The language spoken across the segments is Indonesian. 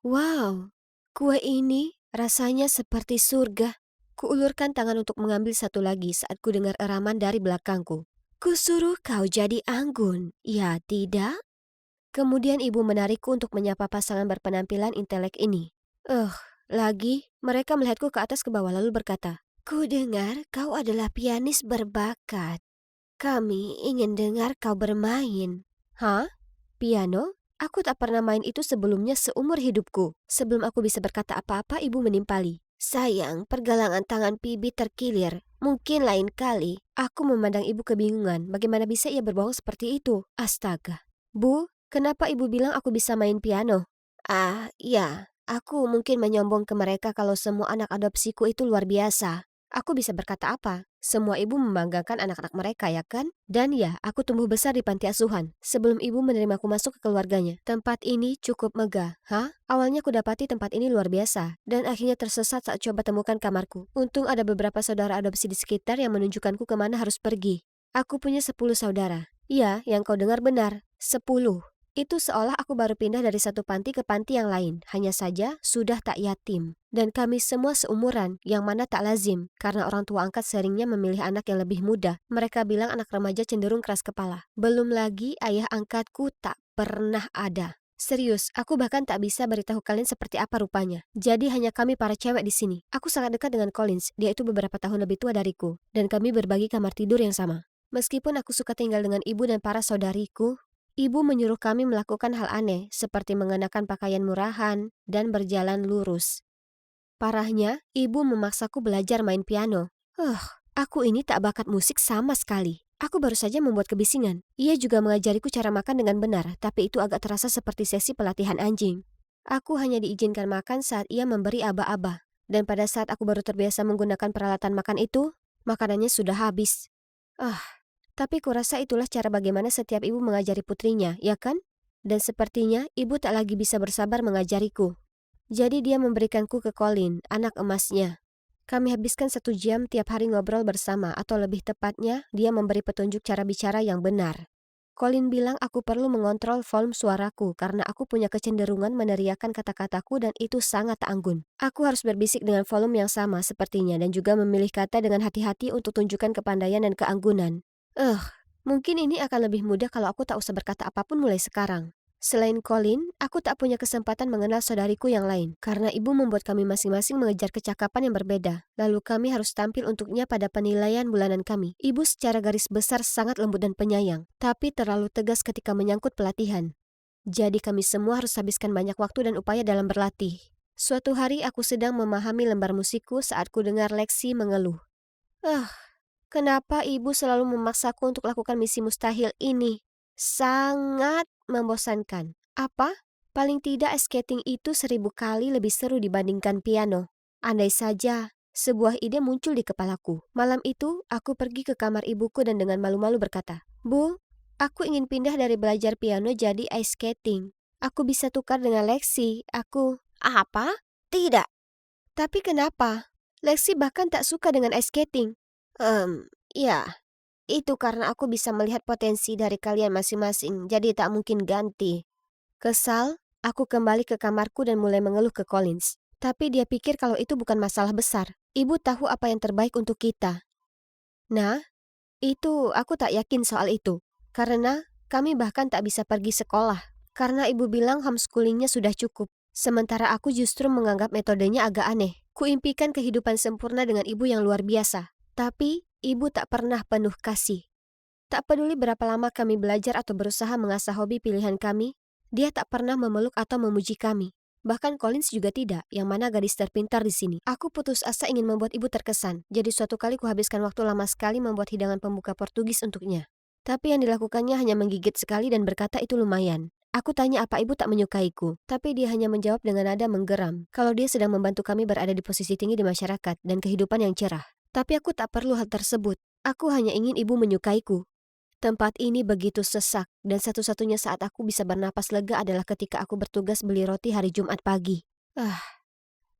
Wow, kue ini rasanya seperti surga. Kuulurkan tangan untuk mengambil satu lagi saat ku dengar eraman dari belakangku. Kusuruh kau jadi anggun, ya tidak? Kemudian ibu menarikku untuk menyapa pasangan berpenampilan intelek ini. Lagi mereka melihatku ke atas ke bawah lalu berkata, "Ku dengar kau adalah pianis berbakat. Kami ingin dengar kau bermain." Hah? Piano? Aku tak pernah main itu sebelumnya seumur hidupku. Sebelum aku bisa berkata apa-apa, ibu menimpali. Sayang, pergelangan tangan Pibi terkilir. Mungkin lain kali. Aku memandang ibu kebingungan. Bagaimana bisa ia berbohong seperti itu? Astaga. Bu, kenapa ibu bilang aku bisa main piano? Ah, ya. Aku mungkin menyombong ke mereka kalau semua anak adopsiku itu luar biasa. Aku bisa berkata apa? Semua ibu membanggakan anak-anak mereka, ya kan? Dan ya, aku tumbuh besar di panti asuhan. Sebelum ibu menerimaku masuk ke keluarganya. Tempat ini cukup megah. Hah? Awalnya aku dapati tempat ini luar biasa. Dan akhirnya tersesat saat coba temukan kamarku. Untung ada beberapa saudara adopsi di sekitar yang menunjukkanku kemana harus pergi. Aku punya 10 saudara. Iya, yang kau dengar benar. 10. Itu seolah aku baru pindah dari satu panti ke panti yang lain. Hanya saja, sudah tak yatim. Dan kami semua seumuran, yang mana tak lazim, karena orang tua angkat seringnya memilih anak yang lebih muda. Mereka bilang anak remaja cenderung keras kepala. Belum lagi ayah angkatku tak pernah ada. Serius, aku bahkan tak bisa beritahu kalian seperti apa rupanya. Jadi hanya kami para cewek di sini. Aku sangat dekat dengan Collins, dia itu beberapa tahun lebih tua dariku. Dan kami berbagi kamar tidur yang sama. Meskipun aku suka tinggal dengan ibu dan para saudariku, ibu menyuruh kami melakukan hal aneh, seperti mengenakan pakaian murahan dan berjalan lurus. Parahnya, ibu memaksaku belajar main piano. Aku ini tak bakat musik sama sekali. Aku baru saja membuat kebisingan. Ia juga mengajariku cara makan dengan benar, tapi itu agak terasa seperti sesi pelatihan anjing. Aku hanya diizinkan makan saat ia memberi aba-aba. Dan pada saat aku baru terbiasa menggunakan peralatan makan itu, makanannya sudah habis. Ah, tapi kurasa itulah cara bagaimana setiap ibu mengajari putrinya, ya kan? Dan sepertinya ibu tak lagi bisa bersabar mengajariku. Jadi dia memberikanku ke Colin, anak emasnya. Kami habiskan 1 jam tiap hari ngobrol bersama, atau lebih tepatnya, dia memberi petunjuk cara bicara yang benar. Colin bilang aku perlu mengontrol volume suaraku karena aku punya kecenderungan meneriakkan kata-kataku dan itu sangat tak anggun. Aku harus berbisik dengan volume yang sama sepertinya dan juga memilih kata dengan hati-hati untuk tunjukkan kepandaian dan keanggunan. Mungkin ini akan lebih mudah kalau aku tak usah berkata apapun mulai sekarang. Selain Colin, aku tak punya kesempatan mengenal saudariku yang lain, karena ibu membuat kami masing-masing mengejar kecakapan yang berbeda. Lalu kami harus tampil untuknya pada penilaian bulanan kami. Ibu secara garis besar sangat lembut dan penyayang, tapi terlalu tegas ketika menyangkut pelatihan. Jadi kami semua harus habiskan banyak waktu dan upaya dalam berlatih. Suatu hari aku sedang memahami lembar musikku saat ku dengar Lexi mengeluh. Ah, kenapa ibu selalu memaksaku untuk lakukan misi mustahil ini? Sangat membosankan. Apa? Paling tidak skating itu 1000 kali lebih seru dibandingkan piano. Andai saja, sebuah ide muncul di kepalaku. Malam itu, aku pergi ke kamar ibuku dan dengan malu-malu berkata, "Bu, aku ingin pindah dari belajar piano jadi ice skating. Aku bisa tukar dengan Lexi. Apa? Tidak. Tapi kenapa? Lexi bahkan tak suka dengan ice skating. Ya, itu karena aku bisa melihat potensi dari kalian masing-masing, jadi tak mungkin ganti." Kesal, aku kembali ke kamarku dan mulai mengeluh ke Collins. Tapi dia pikir kalau itu bukan masalah besar. Ibu tahu apa yang terbaik untuk kita. Nah, itu aku tak yakin soal itu. Karena kami bahkan tak bisa pergi sekolah. Karena ibu bilang homeschoolingnya sudah cukup. Sementara aku justru menganggap metodenya agak aneh. Kuimpikan kehidupan sempurna dengan ibu yang luar biasa. Tapi, ibu tak pernah penuh kasih. Tak peduli berapa lama kami belajar atau berusaha mengasah hobi pilihan kami, dia tak pernah memeluk atau memuji kami. Bahkan Collins juga tidak, yang mana gadis terpintar di sini. Aku putus asa ingin membuat ibu terkesan, jadi suatu kali kuhabiskan waktu lama sekali membuat hidangan pembuka Portugis untuknya. Tapi yang dilakukannya hanya menggigit sekali dan berkata itu lumayan. Aku tanya apa ibu tak menyukaiku, tapi dia hanya menjawab dengan nada menggeram, kalau dia sedang membantu kami berada di posisi tinggi di masyarakat dan kehidupan yang cerah. Tapi aku tak perlu hal tersebut, aku hanya ingin ibu menyukaiku. Tempat ini begitu sesak, dan satu-satunya saat aku bisa bernapas lega adalah ketika aku bertugas beli roti hari Jumat pagi.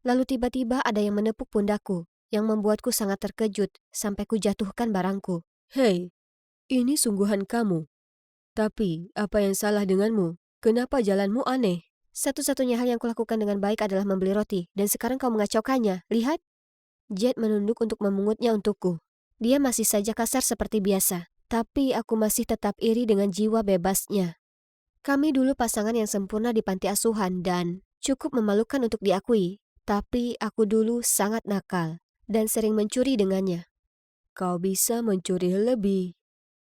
Lalu tiba-tiba ada yang menepuk pundakku, yang membuatku sangat terkejut sampai ku jatuhkan barangku. "Hei, ini sungguhan kamu. Tapi, apa yang salah denganmu? Kenapa jalanmu aneh?" Satu-satunya hal yang kulakukan dengan baik adalah membeli roti, dan sekarang kau mengacaukannya. Lihat, Jet menunduk untuk memungutnya untukku. Dia masih saja kasar seperti biasa, tapi aku masih tetap iri dengan jiwa bebasnya. Kami dulu pasangan yang sempurna di panti asuhan dan cukup memalukan untuk diakui, tapi aku dulu sangat nakal dan sering mencuri dengannya. Kau bisa mencuri lebih.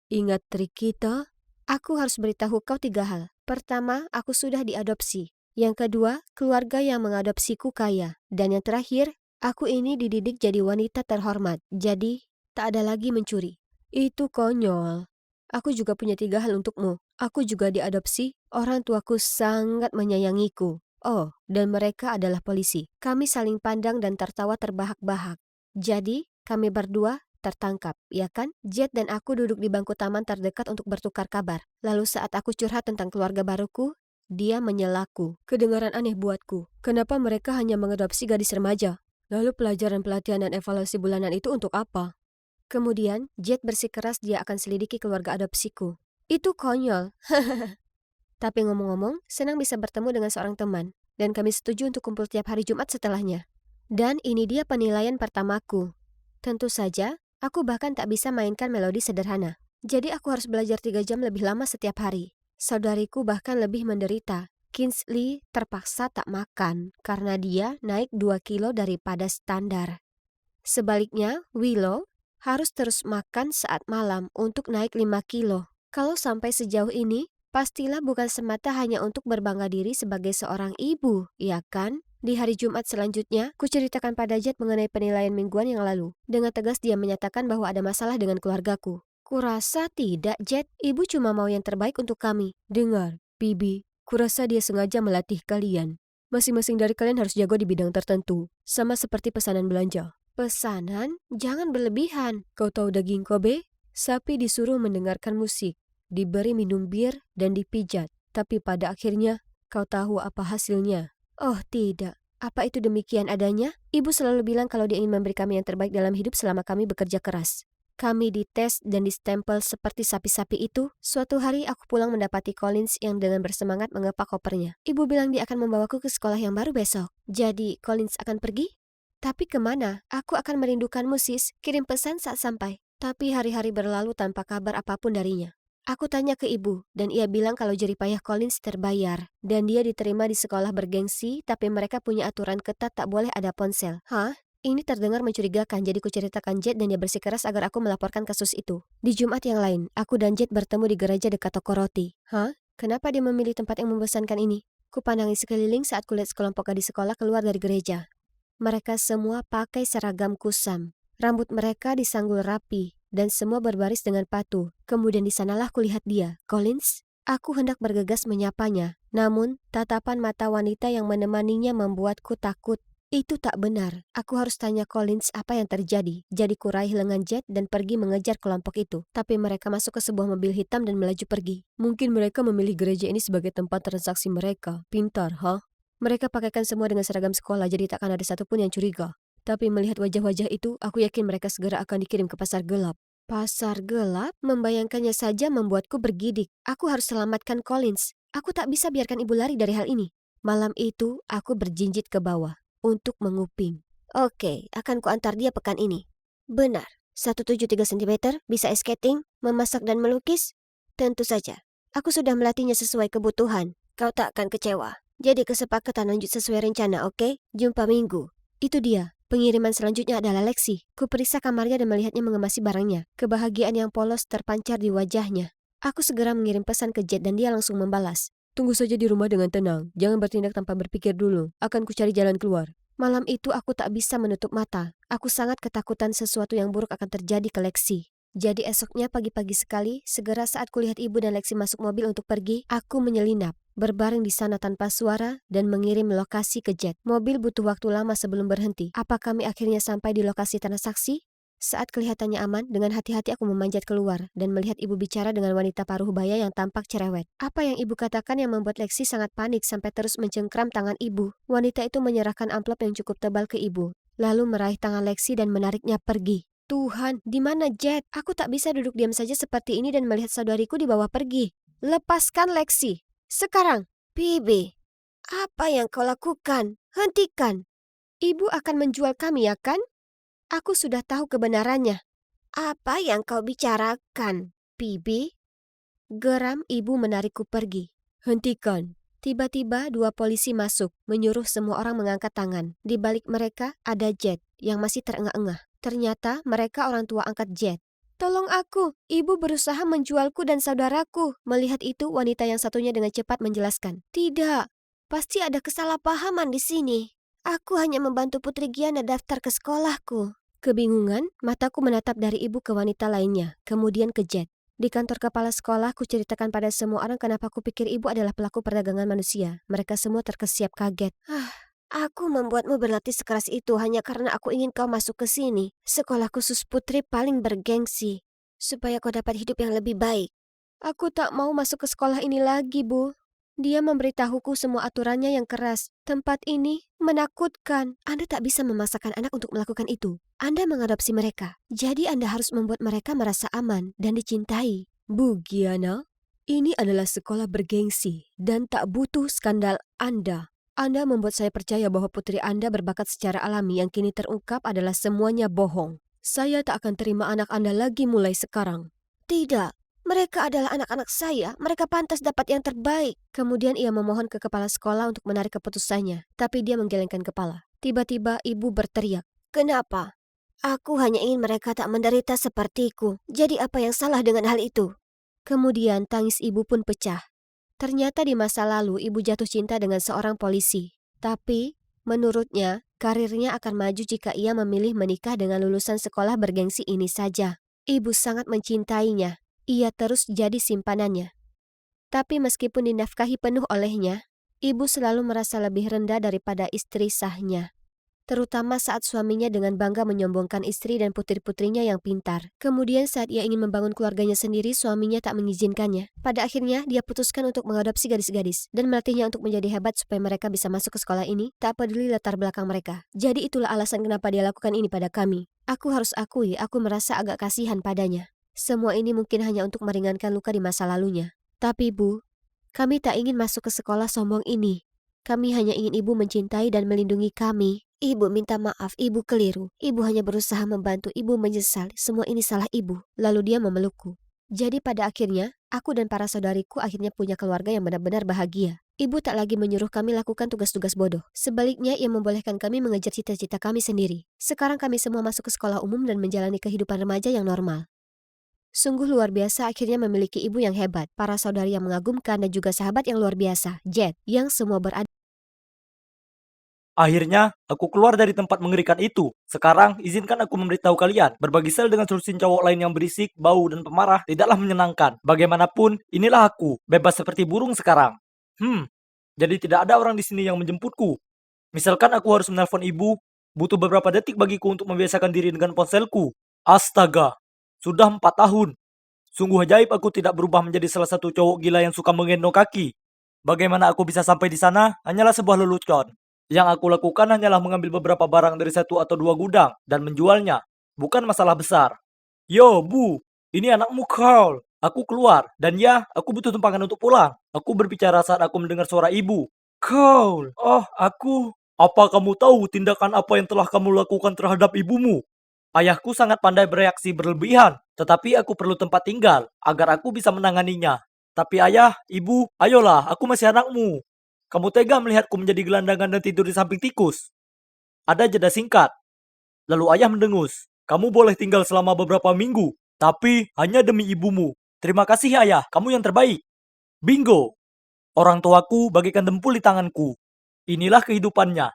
Ingat trik kita? Aku harus beritahu kau 3 hal. Pertama, aku sudah diadopsi. Yang kedua, keluarga yang mengadopsiku kaya. Dan yang terakhir, aku ini dididik jadi wanita terhormat. Jadi, tak ada lagi mencuri. Itu konyol. Aku juga punya 3 hal untukmu. Aku juga diadopsi. Orang tuaku sangat menyayangiku. Oh, dan mereka adalah polisi. Kami saling pandang dan tertawa terbahak-bahak. Jadi, kami berdua tertangkap, ya kan? Jet dan aku duduk di bangku taman terdekat untuk bertukar kabar. Lalu saat aku curhat tentang keluarga baruku, dia menyelaku. Kedengaran aneh buatku. Kenapa mereka hanya mengadopsi gadis remaja? Lalu pelajaran pelatihan dan evaluasi bulanan itu untuk apa? Kemudian, Jet bersikeras dia akan selidiki keluarga adopsiku. Itu konyol. Tapi ngomong-ngomong, senang bisa bertemu dengan seorang teman. Dan kami setuju untuk kumpul tiap hari Jumat setelahnya. Dan ini dia penilaian pertamaku. Tentu saja, aku bahkan tak bisa mainkan melodi sederhana. Jadi aku harus belajar 3 jam lebih lama setiap hari. Saudariku bahkan lebih menderita. Kingsley terpaksa tak makan karena dia naik 2 kilo daripada standar. Sebaliknya, Willow harus terus makan saat malam untuk naik 5 kilo. Kalau sampai sejauh ini, pastilah bukan semata hanya untuk berbangga diri sebagai seorang ibu, ya kan? Di hari Jumat selanjutnya, kuceritakan pada Jet mengenai penilaian mingguan yang lalu. Dengan tegas dia menyatakan bahwa ada masalah dengan keluargaku. Kurasa tidak, Jet. Ibu cuma mau yang terbaik untuk kami. Dengar, Bibi, kurasa dia sengaja melatih kalian. Masing-masing dari kalian harus jago di bidang tertentu, sama seperti pesanan belanja. Pesanan? Jangan berlebihan. Kau tahu daging Kobe? Sapi disuruh mendengarkan musik, diberi minum bir, dan dipijat. Tapi pada akhirnya, kau tahu apa hasilnya? Oh tidak, apa itu demikian adanya? Ibu selalu bilang kalau dia ingin memberi kami yang terbaik dalam hidup selama kami bekerja keras. Kami dites dan distempel seperti sapi-sapi itu. Suatu hari aku pulang mendapati Collins yang dengan bersemangat mengepak kopernya. Ibu bilang dia akan membawaku ke sekolah yang baru besok. Jadi Collins akan pergi? Tapi kemana? Aku akan merindukanmu sis, kirim pesan saat sampai. Tapi hari-hari berlalu tanpa kabar apapun darinya. Aku tanya ke ibu, dan ia bilang kalau jeripayah Collins terbayar. Dan dia diterima di sekolah bergengsi, tapi mereka punya aturan ketat tak boleh ada ponsel. Hah? Ini terdengar mencurigakan, jadi kuceritakan Jet dan dia bersikeras agar aku melaporkan kasus itu. Di Jumat yang lain, aku dan Jet bertemu di gereja dekat toko roti. Hah? Kenapa dia memilih tempat yang membosankan ini? Kupandangi sekeliling saat kulihat sekelompok gadis sekolah keluar dari gereja. Mereka semua pakai seragam kusam. Rambut mereka disanggul rapi, dan semua berbaris dengan patuh. Kemudian di sanalah kulihat dia, Collins. Aku hendak bergegas menyapanya, namun tatapan mata wanita yang menemaninya membuatku takut. Itu tak benar. Aku harus tanya Collins apa yang terjadi. Jadi kuraih lengan Jet dan pergi mengejar kelompok itu. Tapi mereka masuk ke sebuah mobil hitam dan melaju pergi. Mungkin mereka memilih gereja ini sebagai tempat transaksi mereka. Pintar, ha? Mereka pakaikan semua dengan seragam sekolah, jadi takkan ada satupun yang curiga. Tapi melihat wajah-wajah itu, aku yakin mereka segera akan dikirim ke pasar gelap. Pasar gelap? Membayangkannya saja membuatku bergidik. Aku harus selamatkan Collins. Aku tak bisa biarkan ibu lari dari hal ini. Malam itu, aku berjinjit ke bawah untuk menguping. Oke, akan kuantar dia pekan ini. Benar. 173 cm, bisa ice skating, memasak dan melukis? Tentu saja. Aku sudah melatihnya sesuai kebutuhan. Kau tak akan kecewa. Jadi kesepakatan lanjut sesuai rencana, oke? Jumpa minggu. Itu dia. Pengiriman selanjutnya adalah Lexi. Kuperiksa kamarnya dan melihatnya mengemasi barangnya. Kebahagiaan yang polos terpancar di wajahnya. Aku segera mengirim pesan ke Jet dan dia langsung membalas. Tunggu saja di rumah dengan tenang. Jangan bertindak tanpa berpikir dulu. Akan kucari jalan keluar. Malam itu aku tak bisa menutup mata. Aku sangat ketakutan sesuatu yang buruk akan terjadi ke Lexi. Jadi esoknya pagi-pagi sekali, segera saat kulihat ibu dan Lexi masuk mobil untuk pergi, aku menyelinap, berbaring di sana tanpa suara, dan mengirim lokasi ke Jet. Mobil butuh waktu lama sebelum berhenti. Apa kami akhirnya sampai di lokasi transaksi? Saat kelihatannya aman, dengan hati-hati aku memanjat keluar dan melihat ibu bicara dengan wanita paruh baya yang tampak cerewet. Apa yang ibu katakan yang membuat Lexi sangat panik sampai terus mencengkram tangan ibu. Wanita itu menyerahkan amplop yang cukup tebal ke ibu, lalu meraih tangan Lexi dan menariknya pergi. Tuhan, di mana Jet? Aku tak bisa duduk diam saja seperti ini dan melihat saudariku dibawa pergi. Lepaskan Lexi. Sekarang. Bibi. Apa yang kau lakukan? Hentikan. Ibu akan menjual kami, ya kan? Aku sudah tahu kebenarannya. Apa yang kau bicarakan, Bibi? Geram ibu menarikku pergi. Hentikan. Tiba-tiba dua polisi masuk, menyuruh semua orang mengangkat tangan. Di balik mereka ada Jet yang masih terengah-engah. Ternyata mereka orang tua angkat Jet. Tolong aku, ibu berusaha menjualku dan saudaraku. Melihat itu, wanita yang satunya dengan cepat menjelaskan. Tidak, pasti ada kesalahpahaman di sini. Aku hanya membantu Putri Giana daftar ke sekolahku. Kebingungan, mataku menatap dari ibu ke wanita lainnya, kemudian ke Jet. Di kantor kepala sekolah, kuceritakan pada semua orang kenapa kupikir ibu adalah pelaku perdagangan manusia. Mereka semua terkesiap kaget. Aku membuatmu berlatih sekeras itu hanya karena aku ingin kau masuk ke sini. Sekolah khusus putri paling bergengsi. Supaya kau dapat hidup yang lebih baik. Aku tak mau masuk ke sekolah ini lagi, Bu. Dia memberitahuku semua aturannya yang keras. Tempat ini menakutkan. Anda tak bisa memaksakan anak untuk melakukan itu. Anda mengadopsi mereka. Jadi Anda harus membuat mereka merasa aman dan dicintai. Bu Giana, ini adalah sekolah bergengsi dan tak butuh skandal Anda. Anda membuat saya percaya bahwa putri Anda berbakat secara alami yang kini terungkap adalah semuanya bohong. Saya tak akan terima anak Anda lagi mulai sekarang. Tidak. Mereka adalah anak-anak saya, mereka pantas dapat yang terbaik. Kemudian ia memohon ke kepala sekolah untuk menarik keputusannya, tapi dia menggelengkan kepala. Tiba-tiba ibu berteriak, "Kenapa? Aku hanya ingin mereka tak menderita sepertiku. Jadi apa yang salah dengan hal itu?" Kemudian tangis ibu pun pecah. Ternyata di masa lalu ibu jatuh cinta dengan seorang polisi. Tapi, menurutnya, karirnya akan maju jika ia memilih menikah dengan lulusan sekolah bergengsi ini saja. Ibu sangat mencintainya. Ia terus jadi simpanannya. Tapi meskipun dinafkahi penuh olehnya, ibu selalu merasa lebih rendah daripada istri sahnya. Terutama saat suaminya dengan bangga menyombongkan istri dan putri-putrinya yang pintar. Kemudian saat ia ingin membangun keluarganya sendiri, suaminya tak mengizinkannya. Pada akhirnya, dia putuskan untuk mengadopsi gadis-gadis dan melatihnya untuk menjadi hebat supaya mereka bisa masuk ke sekolah ini, tak peduli latar belakang mereka. Jadi itulah alasan kenapa dia lakukan ini pada kami. Aku harus akui, aku merasa agak kasihan padanya. Semua ini mungkin hanya untuk meringankan luka di masa lalunya. Tapi Bu, kami tak ingin masuk ke sekolah sombong ini. Kami hanya ingin ibu mencintai dan melindungi kami. Ibu minta maaf, ibu keliru. Ibu hanya berusaha membantu, ibu menyesal. Semua ini salah ibu. Lalu dia memelukku. Jadi pada akhirnya, aku dan para saudariku akhirnya punya keluarga yang benar-benar bahagia. Ibu tak lagi menyuruh kami lakukan tugas-tugas bodoh. Sebaliknya, ia membolehkan kami mengejar cita-cita kami sendiri. Sekarang kami semua masuk ke sekolah umum dan menjalani kehidupan remaja yang normal. Sungguh luar biasa akhirnya memiliki ibu yang hebat, para saudari yang mengagumkan dan juga sahabat yang luar biasa, Jet, yang semua berada. Akhirnya, aku keluar dari tempat mengerikan itu. Sekarang, izinkan aku memberitahu kalian, berbagi sel dengan solusin cowok lain yang berisik, bau, dan pemarah tidaklah menyenangkan. Bagaimanapun, inilah aku, bebas seperti burung sekarang. Jadi tidak ada orang di sini yang menjemputku. Misalkan aku harus menelpon ibu, butuh beberapa detik bagiku untuk membiasakan diri dengan ponselku. Astaga, sudah 4 tahun. Sungguh ajaib aku tidak berubah menjadi salah satu cowok gila yang suka menggendong kaki. Bagaimana aku bisa sampai di sana hanyalah sebuah lelucon. Yang aku lakukan hanyalah mengambil beberapa barang dari satu atau dua gudang dan menjualnya. Bukan masalah besar. Yo, Bu, ini anakmu Carl. Aku keluar, dan ya, aku butuh tumpangan untuk pulang. Aku berbicara saat aku mendengar suara ibu. Carl, oh, aku. Apa kamu tahu tindakan apa yang telah kamu lakukan terhadap ibumu? Ayahku sangat pandai bereaksi berlebihan, tetapi aku perlu tempat tinggal agar aku bisa menanganinya. Tapi ayah, ibu, ayolah, aku masih anakmu. Kamu tega melihatku menjadi gelandangan dan tidur di samping tikus? Ada jeda singkat. Lalu ayah mendengus. Kamu boleh tinggal selama beberapa minggu, tapi hanya demi ibumu. Terima kasih ayah, kamu yang terbaik. Bingo! Orang tuaku bagaikan dempul di tanganku. Inilah kehidupannya.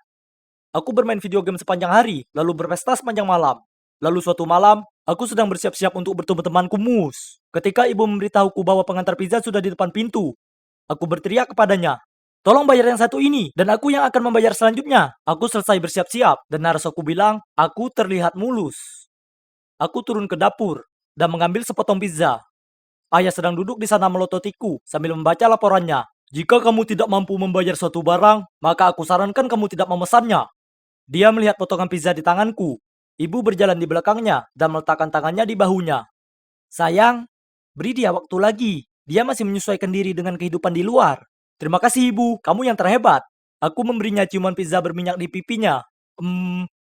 Aku bermain video game sepanjang hari, lalu berpesta sepanjang malam. Lalu suatu malam, aku sedang bersiap-siap untuk bertemu temanku Mus. Ketika ibu memberitahuku bahwa pengantar pizza sudah di depan pintu, aku berteriak kepadanya, "Tolong bayar yang satu ini, dan aku yang akan membayar selanjutnya." Aku selesai bersiap-siap, dan narasku bilang, aku terlihat mulus. Aku turun ke dapur, dan mengambil sepotong pizza. Ayah sedang duduk di sana melototiku, sambil membaca laporannya. Jika kamu tidak mampu membayar suatu barang, maka aku sarankan kamu tidak memesannya. Dia melihat potongan pizza di tanganku. Ibu berjalan di belakangnya, dan meletakkan tangannya di bahunya. Sayang, beri dia waktu lagi. Dia masih menyesuaikan diri dengan kehidupan di luar. Terima kasih ibu, kamu yang terhebat. Aku memberinya ciuman pizza berminyak di pipinya.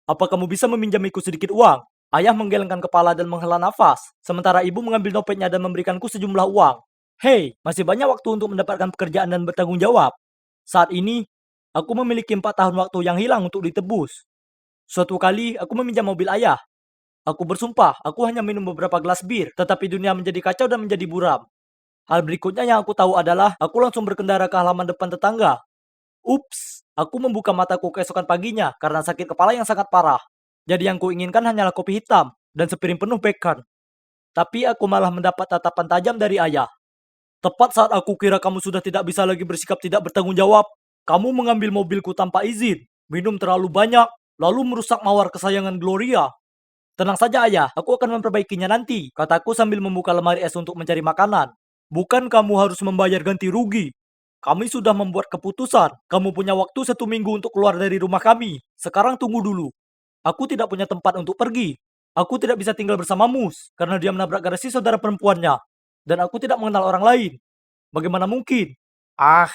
Apa kamu bisa meminjamiku sedikit uang? Ayah menggelengkan kepala dan menghela nafas, sementara ibu mengambil dompetnya dan memberikanku sejumlah uang. Hei, masih banyak waktu untuk mendapatkan pekerjaan dan bertanggung jawab. Saat ini, aku memiliki 4 tahun waktu yang hilang untuk ditebus. Suatu kali, aku meminjam mobil ayah. Aku bersumpah, aku hanya minum beberapa gelas bir, tetapi dunia menjadi kacau dan menjadi buram. Hal berikutnya yang aku tahu adalah, aku langsung berkendara ke halaman depan tetangga. Ups, aku membuka mataku keesokan paginya karena sakit kepala yang sangat parah. Jadi yang kuinginkan hanyalah kopi hitam dan sepiring penuh bacon. Tapi aku malah mendapat tatapan tajam dari ayah. Tepat saat aku kira kamu sudah tidak bisa lagi bersikap tidak bertanggung jawab, kamu mengambil mobilku tanpa izin, minum terlalu banyak, lalu merusak mawar kesayangan Gloria. Tenang saja ayah, aku akan memperbaikinya nanti, kataku sambil membuka lemari es untuk mencari makanan. Bukan kamu harus membayar ganti rugi. Kami sudah membuat keputusan. Kamu punya waktu 1 minggu untuk keluar dari rumah kami. Sekarang tunggu dulu. Aku tidak punya tempat untuk pergi. Aku tidak bisa tinggal bersama Mus, karena dia menabrak garasi saudara perempuannya. Dan aku tidak mengenal orang lain. Bagaimana mungkin? Ah,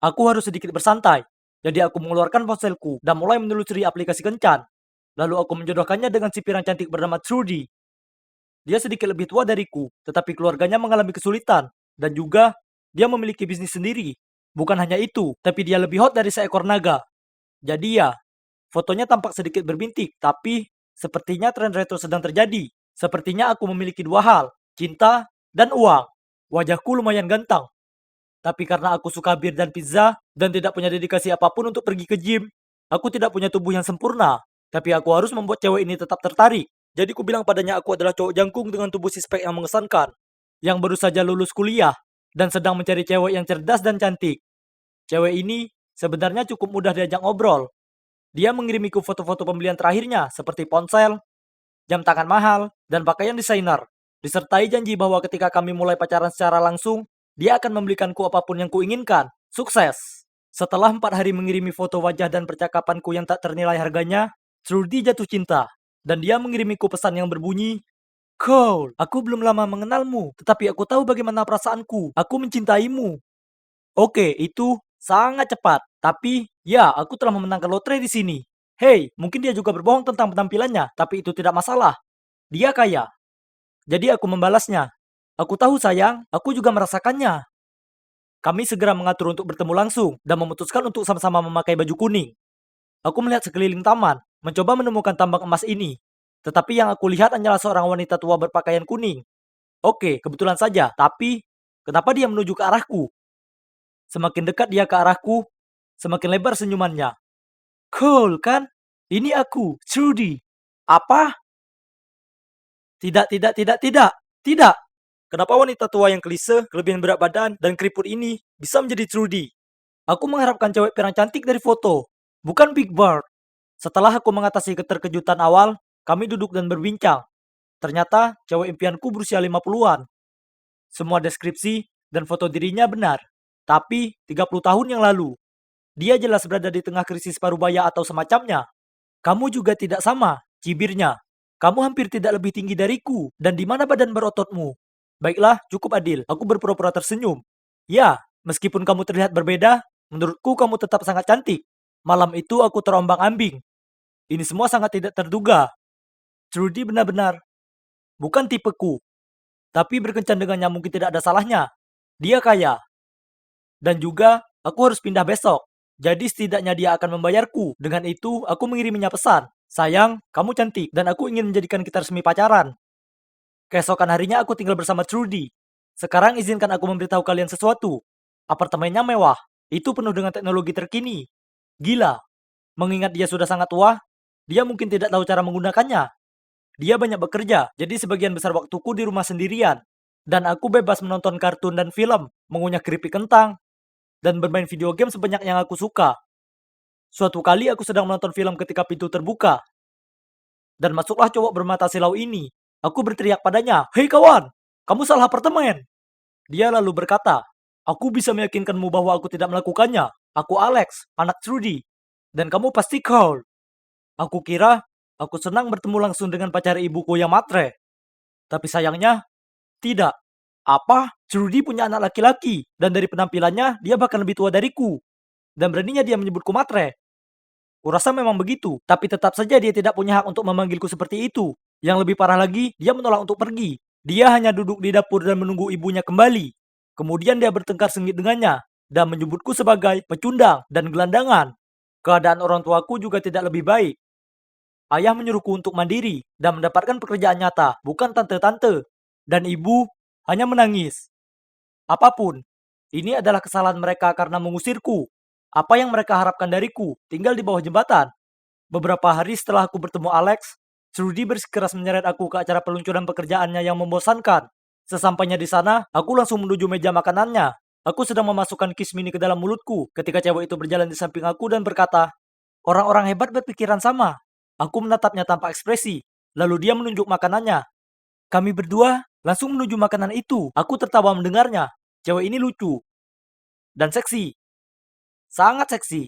aku harus sedikit bersantai. Jadi aku mengeluarkan ponselku dan mulai menelusuri aplikasi kencan. Lalu aku menjodohkannya dengan si pirang cantik bernama Trudy. Dia sedikit lebih tua dariku, tetapi keluarganya mengalami kesulitan. Dan juga, dia memiliki bisnis sendiri. Bukan hanya itu, tapi dia lebih hot dari seekor naga. Jadi ya, fotonya tampak sedikit berbintik, tapi sepertinya tren retro sedang terjadi. Sepertinya aku memiliki dua hal, cinta dan uang. Wajahku lumayan ganteng. Tapi karena aku suka bir dan pizza, dan tidak punya dedikasi apapun untuk pergi ke gym, aku tidak punya tubuh yang sempurna. Tapi aku harus membuat cewek ini tetap tertarik. Jadi ku bilang padanya aku adalah cowok jangkung dengan tubuh sispek yang mengesankan. Yang baru saja lulus kuliah, dan sedang mencari cewek yang cerdas dan cantik. Cewek ini sebenarnya cukup mudah diajak ngobrol. Dia mengirimiku foto-foto pembelian terakhirnya, seperti ponsel, jam tangan mahal, dan pakaian desainer. Disertai janji bahwa ketika kami mulai pacaran secara langsung, dia akan membelikanku apapun yang kuinginkan. Sukses! Setelah 4 hari mengirimi foto wajah dan percakapanku yang tak ternilai harganya, Trudy jatuh cinta. Dan dia mengirimiku pesan yang berbunyi, Cole, aku belum lama mengenalmu, tetapi aku tahu bagaimana perasaanku. Aku mencintaimu. Oke, itu sangat cepat. Tapi, ya, aku telah memenangkan lotre di sini. Hei, mungkin dia juga berbohong tentang penampilannya, tapi itu tidak masalah. Dia kaya. Jadi aku membalasnya. Aku tahu sayang, aku juga merasakannya. Kami segera mengatur untuk bertemu langsung dan memutuskan untuk sama-sama memakai baju kuning. Aku melihat sekeliling taman, mencoba menemukan tambang emas ini. Tetapi yang aku lihat hanyalah seorang wanita tua berpakaian kuning. Oke, kebetulan saja. Tapi, kenapa dia menuju ke arahku? Semakin dekat dia ke arahku, semakin lebar senyumannya. Cool, kan? Ini aku, Trudy. Apa? Tidak, tidak, tidak, tidak. Tidak. Kenapa wanita tua yang klise, kelebihan berat badan, dan keriput ini bisa menjadi Trudy? Aku mengharapkan cewek pirang cantik dari foto, bukan Big Bird. Setelah aku mengatasi keterkejutan awal, kami duduk dan berbincang. Ternyata cewek impianku berusia 50-an. Semua deskripsi dan foto dirinya benar. Tapi 30 tahun yang lalu, dia jelas berada di tengah krisis parubaya atau semacamnya. Kamu juga tidak sama, cibirnya. Kamu hampir tidak lebih tinggi dariku, dan di mana badan berototmu? Baiklah, cukup adil. Aku berpura-pura tersenyum. Ya, meskipun kamu terlihat berbeda, menurutku kamu tetap sangat cantik. Malam itu aku terombang-ambing. Ini semua sangat tidak terduga. Trudy benar-benar bukan tipeku, tapi berkencan dengannya mungkin tidak ada salahnya. Dia kaya. Dan juga, aku harus pindah besok. Jadi setidaknya dia akan membayarku. Dengan itu, aku mengiriminya pesan. Sayang, kamu cantik, dan aku ingin menjadikan kita resmi pacaran. Keesokan harinya aku tinggal bersama Trudy. Sekarang izinkan aku memberitahu kalian sesuatu. Apartemennya mewah. Itu penuh dengan teknologi terkini. Gila. Mengingat dia sudah sangat tua, dia mungkin tidak tahu cara menggunakannya. Dia banyak bekerja, jadi sebagian besar waktuku di rumah sendirian. Dan aku bebas menonton kartun dan film, mengunyah keripik kentang, dan bermain video game sebanyak yang aku suka. Suatu kali aku sedang menonton film ketika pintu terbuka. Dan masuklah cowok bermata silau ini. Aku berteriak padanya, "Hei kawan, kamu salah apartemen." Dia lalu berkata, "Aku bisa meyakinkanmu bahwa aku tidak melakukannya. Aku Alex, anak Trudy. Dan kamu pasti Carl." Aku kira aku senang bertemu langsung dengan pacar ibuku yang matre. Tapi sayangnya, tidak. Apa? Trudy punya anak laki-laki, dan dari penampilannya, dia bahkan lebih tua dariku. Dan beraninya dia menyebutku matre. Kurasa memang begitu, tapi tetap saja dia tidak punya hak untuk memanggilku seperti itu. Yang lebih parah lagi, dia menolak untuk pergi. Dia hanya duduk di dapur dan menunggu ibunya kembali. Kemudian dia bertengkar sengit dengannya dan menyebutku sebagai pecundang dan gelandangan. Keadaan orang tuaku juga tidak lebih baik. Ayah menyuruhku untuk mandiri dan mendapatkan pekerjaan nyata, bukan tante-tante. Dan ibu hanya menangis. Apapun, ini adalah kesalahan mereka karena mengusirku. Apa yang mereka harapkan dariku? Tinggal di bawah jembatan. Beberapa hari setelah aku bertemu Alex, Trudy bersikeras menyeret aku ke acara peluncuran pekerjaannya yang membosankan. Sesampainya di sana, aku langsung menuju meja makanannya. Aku sedang memasukkan kiss mini ke dalam mulutku ketika cewek itu berjalan di samping aku dan berkata, "Orang-orang hebat berpikiran sama." Aku menatapnya tanpa ekspresi, lalu dia menunjuk makanannya. Kami berdua langsung menuju makanan itu. Aku tertawa mendengarnya. Cewek ini lucu dan seksi, sangat seksi.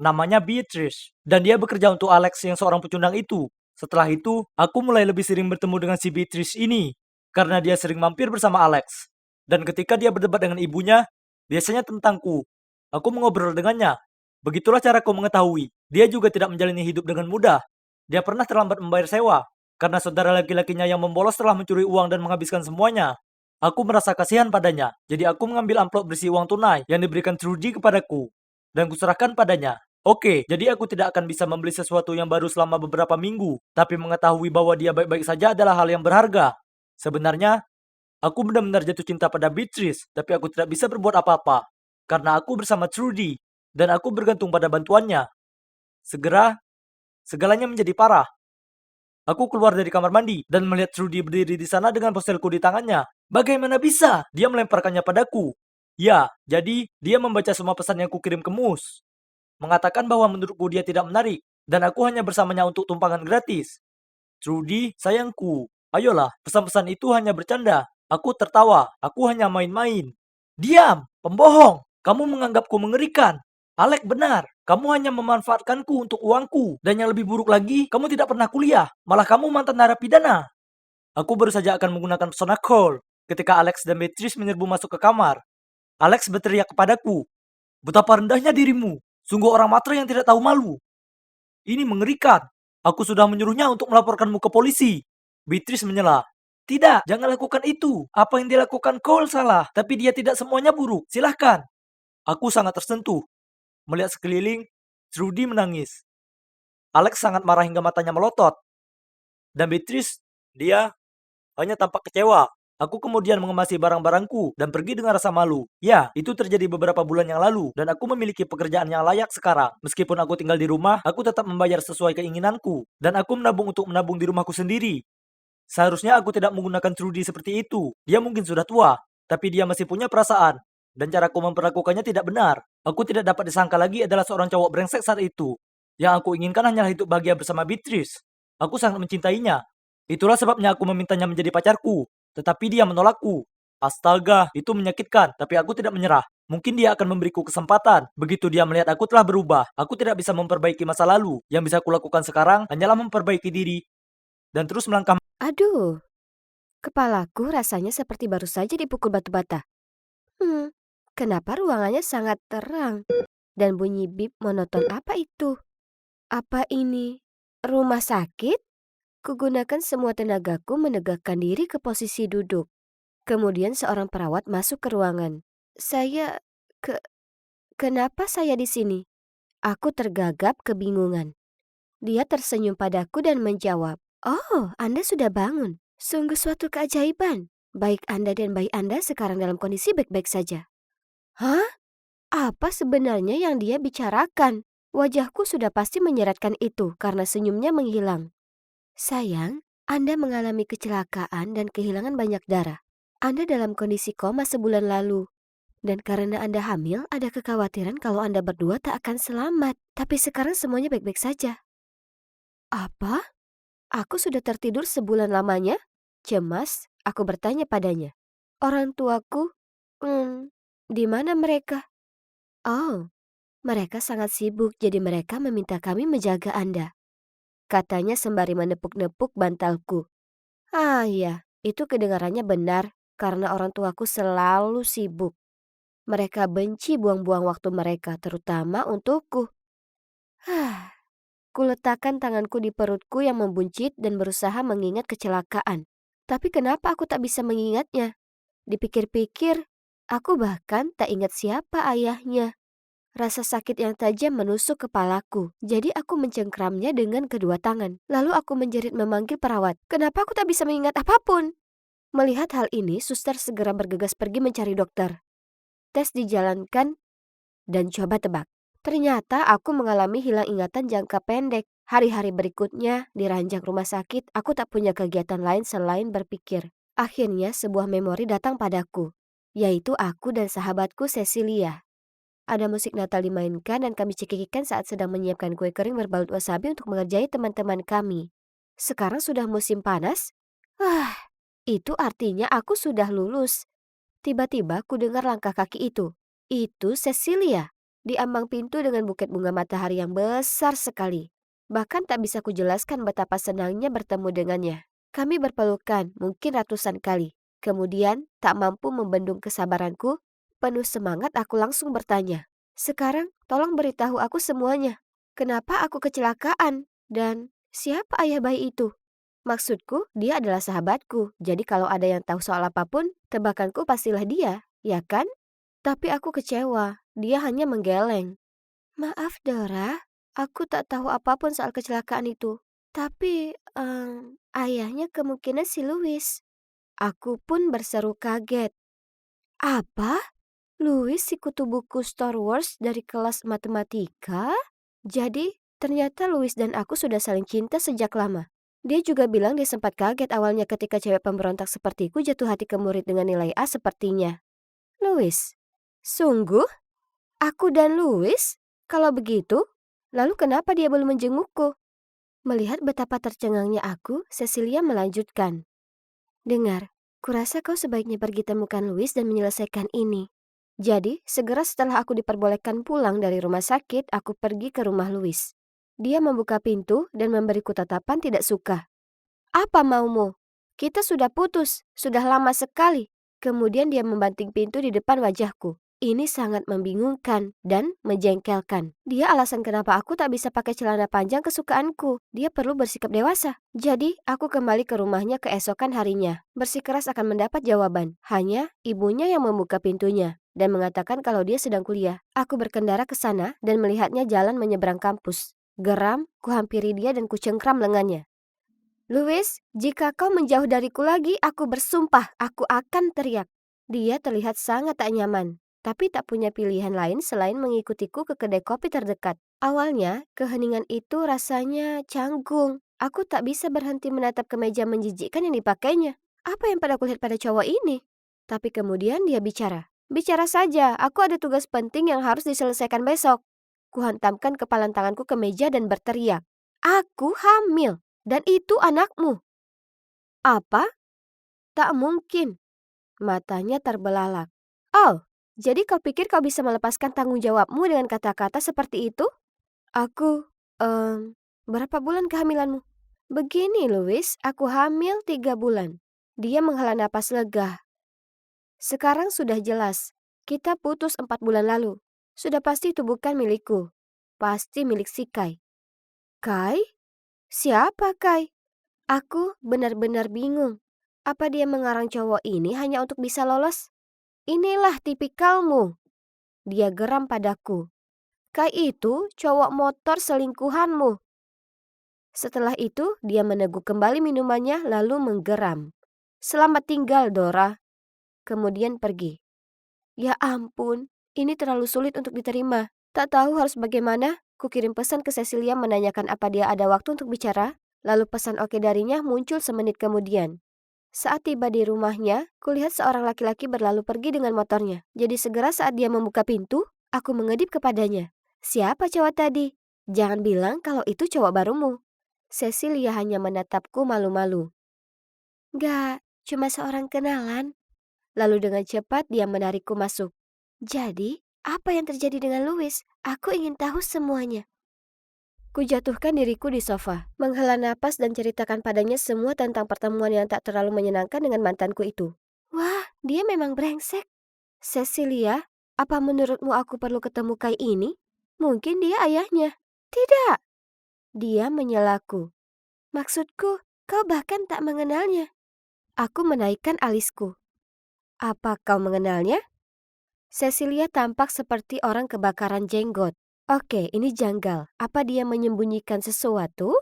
Namanya Beatrice, dan dia bekerja untuk Alex yang seorang pecundang itu. Setelah itu, aku mulai lebih sering bertemu dengan si Beatrice ini, karena dia sering mampir bersama Alex. Dan ketika dia berdebat dengan ibunya, biasanya tentangku. Aku mengobrol dengannya. Begitulah caraku mengetahui. Dia juga tidak menjalani hidup dengan mudah. Dia pernah terlambat membayar sewa, karena saudara laki-lakinya yang membolos telah mencuri uang dan menghabiskan semuanya. Aku merasa kasihan padanya, jadi aku mengambil amplop berisi uang tunai yang diberikan Trudy kepadaku, dan kuserahkan padanya. Oke, jadi aku tidak akan bisa membeli sesuatu yang baru selama beberapa minggu, tapi mengetahui bahwa dia baik-baik saja adalah hal yang berharga. Sebenarnya, aku benar-benar jatuh cinta pada Beatrice, tapi aku tidak bisa berbuat apa-apa, karena aku bersama Trudy, dan aku bergantung pada bantuannya. Segera, segalanya menjadi parah. Aku keluar dari kamar mandi dan melihat Trudy berdiri di sana dengan postelku di tangannya. Bagaimana bisa? Dia melemparkannya padaku. Ya, jadi dia membaca semua pesan yang kukirim ke Mus. Mengatakan bahwa menurutku dia tidak menarik, dan aku hanya bersamanya untuk tumpangan gratis. Trudy, sayangku, ayolah, pesan-pesan itu hanya bercanda. Aku tertawa, aku hanya main-main. Diam, pembohong, kamu menganggapku mengerikan. Alek benar, kamu hanya memanfaatkanku untuk uangku. Dan yang lebih buruk lagi, kamu tidak pernah kuliah, malah kamu mantan narapidana. Aku baru saja akan menggunakan pesona call ketika Alex dan Beatrice menyerbu masuk ke kamar. Alex berteriak kepadaku, "Betapa rendahnya dirimu, sungguh orang matre yang tidak tahu malu. Ini mengerikan. Aku sudah menyuruhnya untuk melaporkanmu ke polisi." Beatrice menyela. "Tidak, jangan lakukan itu. Apa yang dilakukan Cole salah, tapi dia tidak semuanya buruk. Silahkan." Aku sangat tersentuh. Melihat sekeliling, Trudy menangis. Alex sangat marah hingga matanya melotot. Dan Beatrice, dia hanya tampak kecewa. Aku kemudian mengemasi barang-barangku dan pergi dengan rasa malu. Ya, itu terjadi beberapa bulan yang lalu, dan aku memiliki pekerjaan yang layak sekarang. Meskipun aku tinggal di rumah, aku tetap membayar sesuai keinginanku, dan aku menabung untuk menabung di rumahku sendiri. Seharusnya aku tidak menggunakan Trudy seperti itu. Dia mungkin sudah tua, tapi dia masih punya perasaan. Dan caraku memperlakukannya tidak benar. Aku tidak dapat disangka lagi adalah seorang cowok brengsek saat itu. Yang aku inginkan hanyalah hidup bahagia bersama Beatrice. Aku sangat mencintainya. Itulah sebabnya aku memintanya menjadi pacarku. Tetapi dia menolakku. Astaga, itu menyakitkan, tapi aku tidak menyerah. Mungkin dia akan memberiku kesempatan. Begitu dia melihat aku telah berubah, aku tidak bisa memperbaiki masa lalu. Yang bisa kulakukan sekarang hanyalah memperbaiki diri dan terus melangkah. Aduh, kepalaku rasanya seperti baru saja dipukul batu bata. Kenapa ruangannya sangat terang? Dan bunyi bip monoton apa itu? Apa ini rumah sakit? Kugunakan semua tenagaku menegakkan diri ke posisi duduk. Kemudian seorang perawat masuk ke ruangan. Saya, ke, kenapa saya di sini? Aku tergagap kebingungan. Dia tersenyum padaku dan menjawab, "Oh, Anda sudah bangun. Sungguh suatu keajaiban. Baik Anda dan bayi Anda sekarang dalam kondisi baik-baik saja." Hah? Apa sebenarnya yang dia bicarakan? Wajahku sudah pasti menyeratkan itu karena senyumnya menghilang. "Sayang, Anda mengalami kecelakaan dan kehilangan banyak darah. Anda dalam kondisi koma sebulan lalu. Dan karena Anda hamil, ada kekhawatiran kalau Anda berdua tak akan selamat. Tapi sekarang semuanya baik-baik saja." Apa? Aku sudah tertidur sebulan lamanya? Cemas, aku bertanya padanya. "Orang tuaku? Di mana mereka?" "Oh, mereka sangat sibuk, jadi mereka meminta kami menjaga Anda," katanya sembari menepuk-nepuk bantalku. Ah ya, itu kedengarannya benar karena orang tuaku selalu sibuk. Mereka benci buang-buang waktu mereka, terutama untukku. Kuletakkan tanganku di perutku yang membuncit dan berusaha mengingat kecelakaan. Tapi kenapa aku tak bisa mengingatnya? Dipikir-pikir, aku bahkan tak ingat siapa ayahnya. Rasa sakit yang tajam menusuk kepalaku, jadi aku mencengkramnya dengan kedua tangan. Lalu aku menjerit memanggil perawat. Kenapa aku tak bisa mengingat apapun? Melihat hal ini, suster segera bergegas pergi mencari dokter. Tes dijalankan dan coba tebak. Ternyata aku mengalami hilang ingatan jangka pendek. Hari-hari berikutnya, di ranjang rumah sakit, aku tak punya kegiatan lain selain berpikir. Akhirnya sebuah memori datang padaku, yaitu aku dan sahabatku Cecilia. Ada musik Natal dimainkan dan kami cekikikan saat sedang menyiapkan kue kering berbalut wasabi untuk mengerjai teman-teman kami. Sekarang sudah musim panas? Itu artinya aku sudah lulus. Tiba-tiba ku dengar langkah kaki itu. Itu Cecilia. Di ambang pintu dengan buket bunga matahari yang besar sekali. Bahkan tak bisa kujelaskan betapa senangnya bertemu dengannya. Kami berpelukan mungkin ratusan kali. Kemudian tak mampu membendung kesabaranku, penuh semangat aku langsung bertanya. Sekarang tolong beritahu aku semuanya. Kenapa aku kecelakaan? Dan siapa ayah bayi itu? Maksudku, dia adalah sahabatku. Jadi kalau ada yang tahu soal apapun, tebakanku pastilah dia, ya kan? Tapi aku kecewa. Dia hanya menggeleng. Maaf Dora, aku tak tahu apapun soal kecelakaan itu. Tapi ayahnya kemungkinan si Louis. Aku pun berseru kaget. Apa? Louis si kutu buku Star Wars dari kelas matematika? Jadi ternyata Louis dan aku sudah saling cinta sejak lama. Dia juga bilang dia sempat kaget awalnya ketika cewek pemberontak sepertiku jatuh hati ke murid dengan nilai A sepertinya. Louis? Sungguh? Aku dan Louis? Kalau begitu, lalu kenapa dia belum menjengukku? Melihat betapa tercengangnya aku, Cecilia melanjutkan. Dengar, kurasa kau sebaiknya pergi temukan Louis dan menyelesaikan ini. Jadi, segera setelah aku diperbolehkan pulang dari rumah sakit, aku pergi ke rumah Louis. Dia membuka pintu dan memberiku tatapan tidak suka. Apa maumu? Kita sudah putus, sudah lama sekali. Kemudian dia membanting pintu di depan wajahku. Ini sangat membingungkan dan menjengkelkan. Dia alasan kenapa aku tak bisa pakai celana panjang kesukaanku. Dia perlu bersikap dewasa. Jadi, aku kembali ke rumahnya keesokan harinya. Bersikeras akan mendapat jawaban. Hanya ibunya yang membuka pintunya dan mengatakan kalau dia sedang kuliah. Aku berkendara ke sana dan melihatnya jalan menyeberang kampus. Geram, kuhampiri dia dan kucengkram lengannya. Louis, jika kau menjauh dariku lagi, aku bersumpah aku akan teriak. Dia terlihat sangat tak nyaman, tapi tak punya pilihan lain selain mengikutiku ke kedai kopi terdekat. Awalnya, keheningan itu rasanya canggung. Aku tak bisa berhenti menatap kemeja menjijikkan yang dipakainya. Apa yang pada kulihat pada cowok ini? Tapi kemudian dia bicara. Bicara saja, aku ada tugas penting yang harus diselesaikan besok. Kuhantamkan kepalan tanganku ke meja dan berteriak. Aku hamil. Dan itu anakmu. Apa? Tak mungkin. Matanya terbelalak. Oh, jadi kau pikir kau bisa melepaskan tanggung jawabmu dengan kata-kata seperti itu? Aku, berapa bulan kehamilanmu? Begini Louis, aku hamil 3 bulan. Dia menghela napas lega. Sekarang sudah jelas. Kita putus 4 bulan lalu. Sudah pasti itu bukan milikku. Pasti milik si Kai. Kai? Siapa Kai? Aku benar-benar bingung. Apa dia mengarang cowok ini hanya untuk bisa lolos? Inilah tipikalmu. Dia geram padaku. Kai itu cowok motor selingkuhanmu. Setelah itu dia meneguk kembali minumannya lalu menggeram. Selamat tinggal Dora. Kemudian pergi. Ya ampun, ini terlalu sulit untuk diterima. Tak tahu harus bagaimana. Kukirim pesan ke Cecilia menanyakan apa dia ada waktu untuk bicara. Lalu pesan oke darinya muncul semenit kemudian. Saat tiba di rumahnya, kulihat seorang laki-laki berlalu pergi dengan motornya. Jadi segera saat dia membuka pintu, aku mengedip kepadanya. Siapa cowok tadi? Jangan bilang kalau itu cowok barumu. Cecilia hanya menatapku malu-malu. Gak, cuma seorang kenalan. Lalu dengan cepat dia menarikku masuk. Jadi, apa yang terjadi dengan Louis? Aku ingin tahu semuanya. Kujatuhkan diriku di sofa, menghela napas dan ceritakan padanya semua tentang pertemuan yang tak terlalu menyenangkan dengan mantanku itu. Wah, dia memang brengsek. Cecilia, Apa menurutmu aku perlu ketemu Kai ini? Mungkin dia ayahnya. Tidak, dia menyelaku. Maksudku, kau bahkan tak mengenalnya. Aku menaikkan alisku. Apa kau mengenalnya? Cecilia tampak seperti orang kebakaran jenggot. Oke, ini janggal. Apa dia menyembunyikan sesuatu?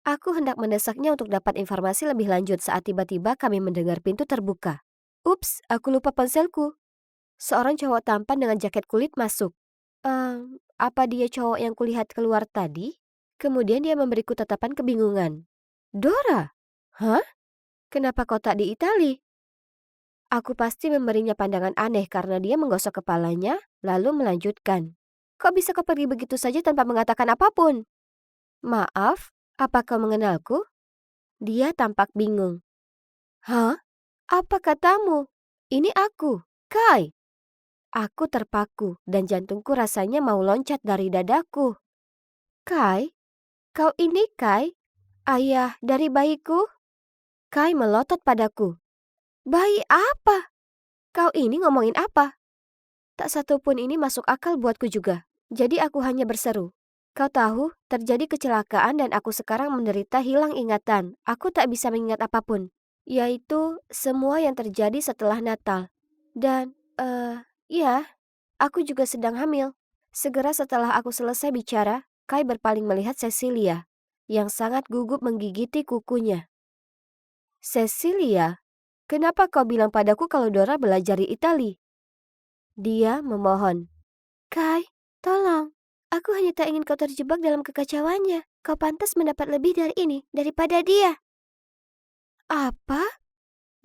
Aku hendak mendesaknya untuk dapat informasi lebih lanjut saat tiba-tiba kami mendengar pintu terbuka. Ups, aku lupa ponselku. Seorang cowok tampan dengan jaket kulit masuk. Apa dia cowok yang kulihat keluar tadi? Kemudian dia memberiku tatapan kebingungan. Dora? Hah? Kenapa kau tak di Itali? Aku pasti memberinya pandangan aneh karena dia menggosok kepalanya, lalu melanjutkan. Kok bisa kau pergi begitu saja tanpa mengatakan apapun? Maaf, apa kau mengenalku? Dia tampak bingung. Hah? Apa katamu? Ini aku, Kai. Aku terpaku dan jantungku rasanya mau loncat dari dadaku. Kai? Kau ini Kai? Ayah dari bayiku? Kai melotot padaku. Bayi apa? Kau ini ngomongin apa? Tak satupun ini masuk akal buatku juga. Jadi aku hanya berseru. Kau tahu, terjadi kecelakaan dan aku sekarang menderita hilang ingatan. Aku tak bisa mengingat apapun. Yaitu semua yang terjadi setelah Natal. Dan, ya, aku juga sedang hamil. Segera setelah aku selesai bicara, Kai berpaling melihat Cecilia, yang sangat gugup menggigiti kukunya. Cecilia, kenapa kau bilang padaku kalau Dora belajar di Itali? Dia memohon. Kai, tolong. Aku hanya tak ingin kau terjebak dalam kekacauannya. Kau pantas mendapat lebih dari ini, daripada dia. Apa?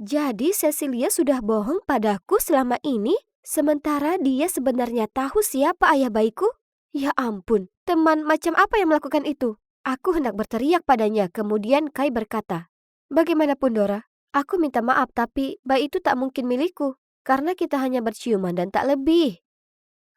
Jadi Cecilia sudah bohong padaku selama ini, sementara dia sebenarnya tahu siapa ayah bayiku? Ya ampun, teman macam apa yang melakukan itu? Aku hendak berteriak padanya, kemudian Kai berkata, bagaimanapun Dora, aku minta maaf tapi bayi itu tak mungkin milikku, karena kita hanya berciuman dan tak lebih.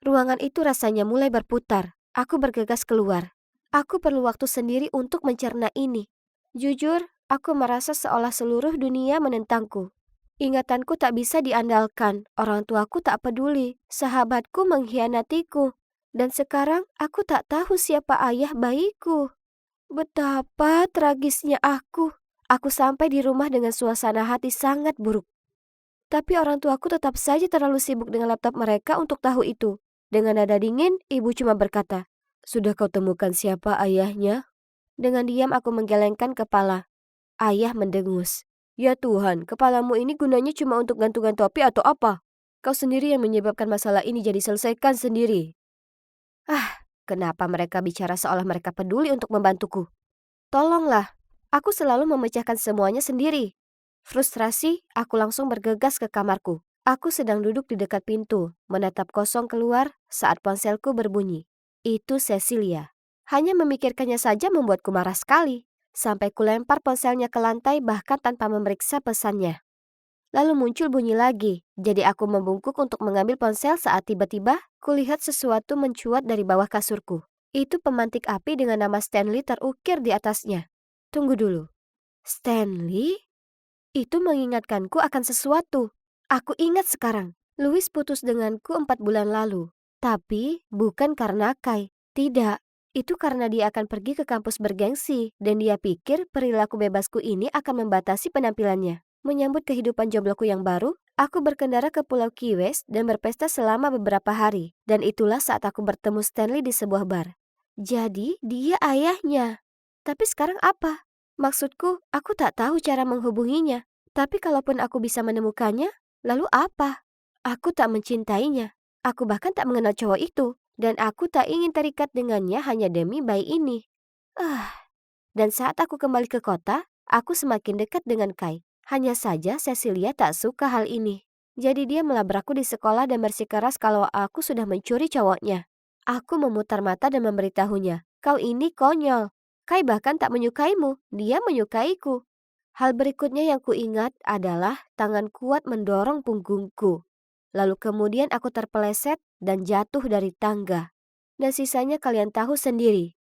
Ruangan itu rasanya mulai berputar. Aku bergegas keluar. Aku perlu waktu sendiri untuk mencerna ini. Jujur, aku merasa seolah seluruh dunia menentangku. Ingatanku tak bisa diandalkan, orang tuaku tak peduli, sahabatku mengkhianatiku. Dan sekarang aku tak tahu siapa ayah bayiku. Betapa tragisnya aku. Aku sampai di rumah dengan suasana hati sangat buruk. Tapi orang tuaku tetap saja terlalu sibuk dengan laptop mereka untuk tahu itu. Dengan nada dingin, ibu cuma berkata, "Sudah kau temukan siapa ayahnya?" Dengan diam aku menggelengkan kepala. Ayah mendengus. "Ya Tuhan, kepalamu ini gunanya cuma untuk gantungan topi atau apa? Kau sendiri yang menyebabkan masalah ini, jadi selesaikan sendiri." Kenapa mereka bicara seolah mereka peduli untuk membantuku? Tolonglah, aku selalu memecahkan semuanya sendiri. Frustrasi, aku langsung bergegas ke kamarku. Aku sedang duduk di dekat pintu, menatap kosong keluar saat ponselku berbunyi. Itu Cecilia. Hanya memikirkannya saja membuatku marah sekali. Sampai kulempar ponselnya ke lantai bahkan tanpa memeriksa pesannya. Lalu muncul bunyi lagi, jadi aku membungkuk untuk mengambil ponsel saat tiba-tiba kulihat sesuatu mencuat dari bawah kasurku. Itu pemantik api dengan nama Stanley terukir di atasnya. Tunggu dulu. Stanley? Itu mengingatkanku akan sesuatu. Aku ingat sekarang. Louis putus denganku 4 bulan lalu. Tapi bukan karena Kai. Tidak. Itu karena dia akan pergi ke kampus bergengsi. Dan dia pikir perilaku bebasku ini akan membatasi penampilannya. Menyambut kehidupan jombloku yang baru, aku berkendara ke Pulau Key West dan berpesta selama beberapa hari. Dan itulah saat aku bertemu Stanley di sebuah bar. Jadi dia ayahnya. Tapi sekarang apa? Maksudku, aku tak tahu cara menghubunginya. Tapi kalaupun aku bisa menemukannya, lalu apa? Aku tak mencintainya. Aku bahkan tak mengenal cowok itu. Dan aku tak ingin terikat dengannya hanya demi bayi ini. Dan saat aku kembali ke kota, aku semakin dekat dengan Kai. Hanya saja Cecilia tak suka hal ini. Jadi dia melabrakku di sekolah dan bersikeras kalau aku sudah mencuri cowoknya. Aku memutar mata dan memberitahunya, kau ini konyol. Kai bahkan tak menyukaimu, dia menyukaiku. Hal berikutnya yang kuingat adalah tangan kuat mendorong punggungku. Lalu kemudian aku terpeleset dan jatuh dari tangga. Dan sisanya kalian tahu sendiri.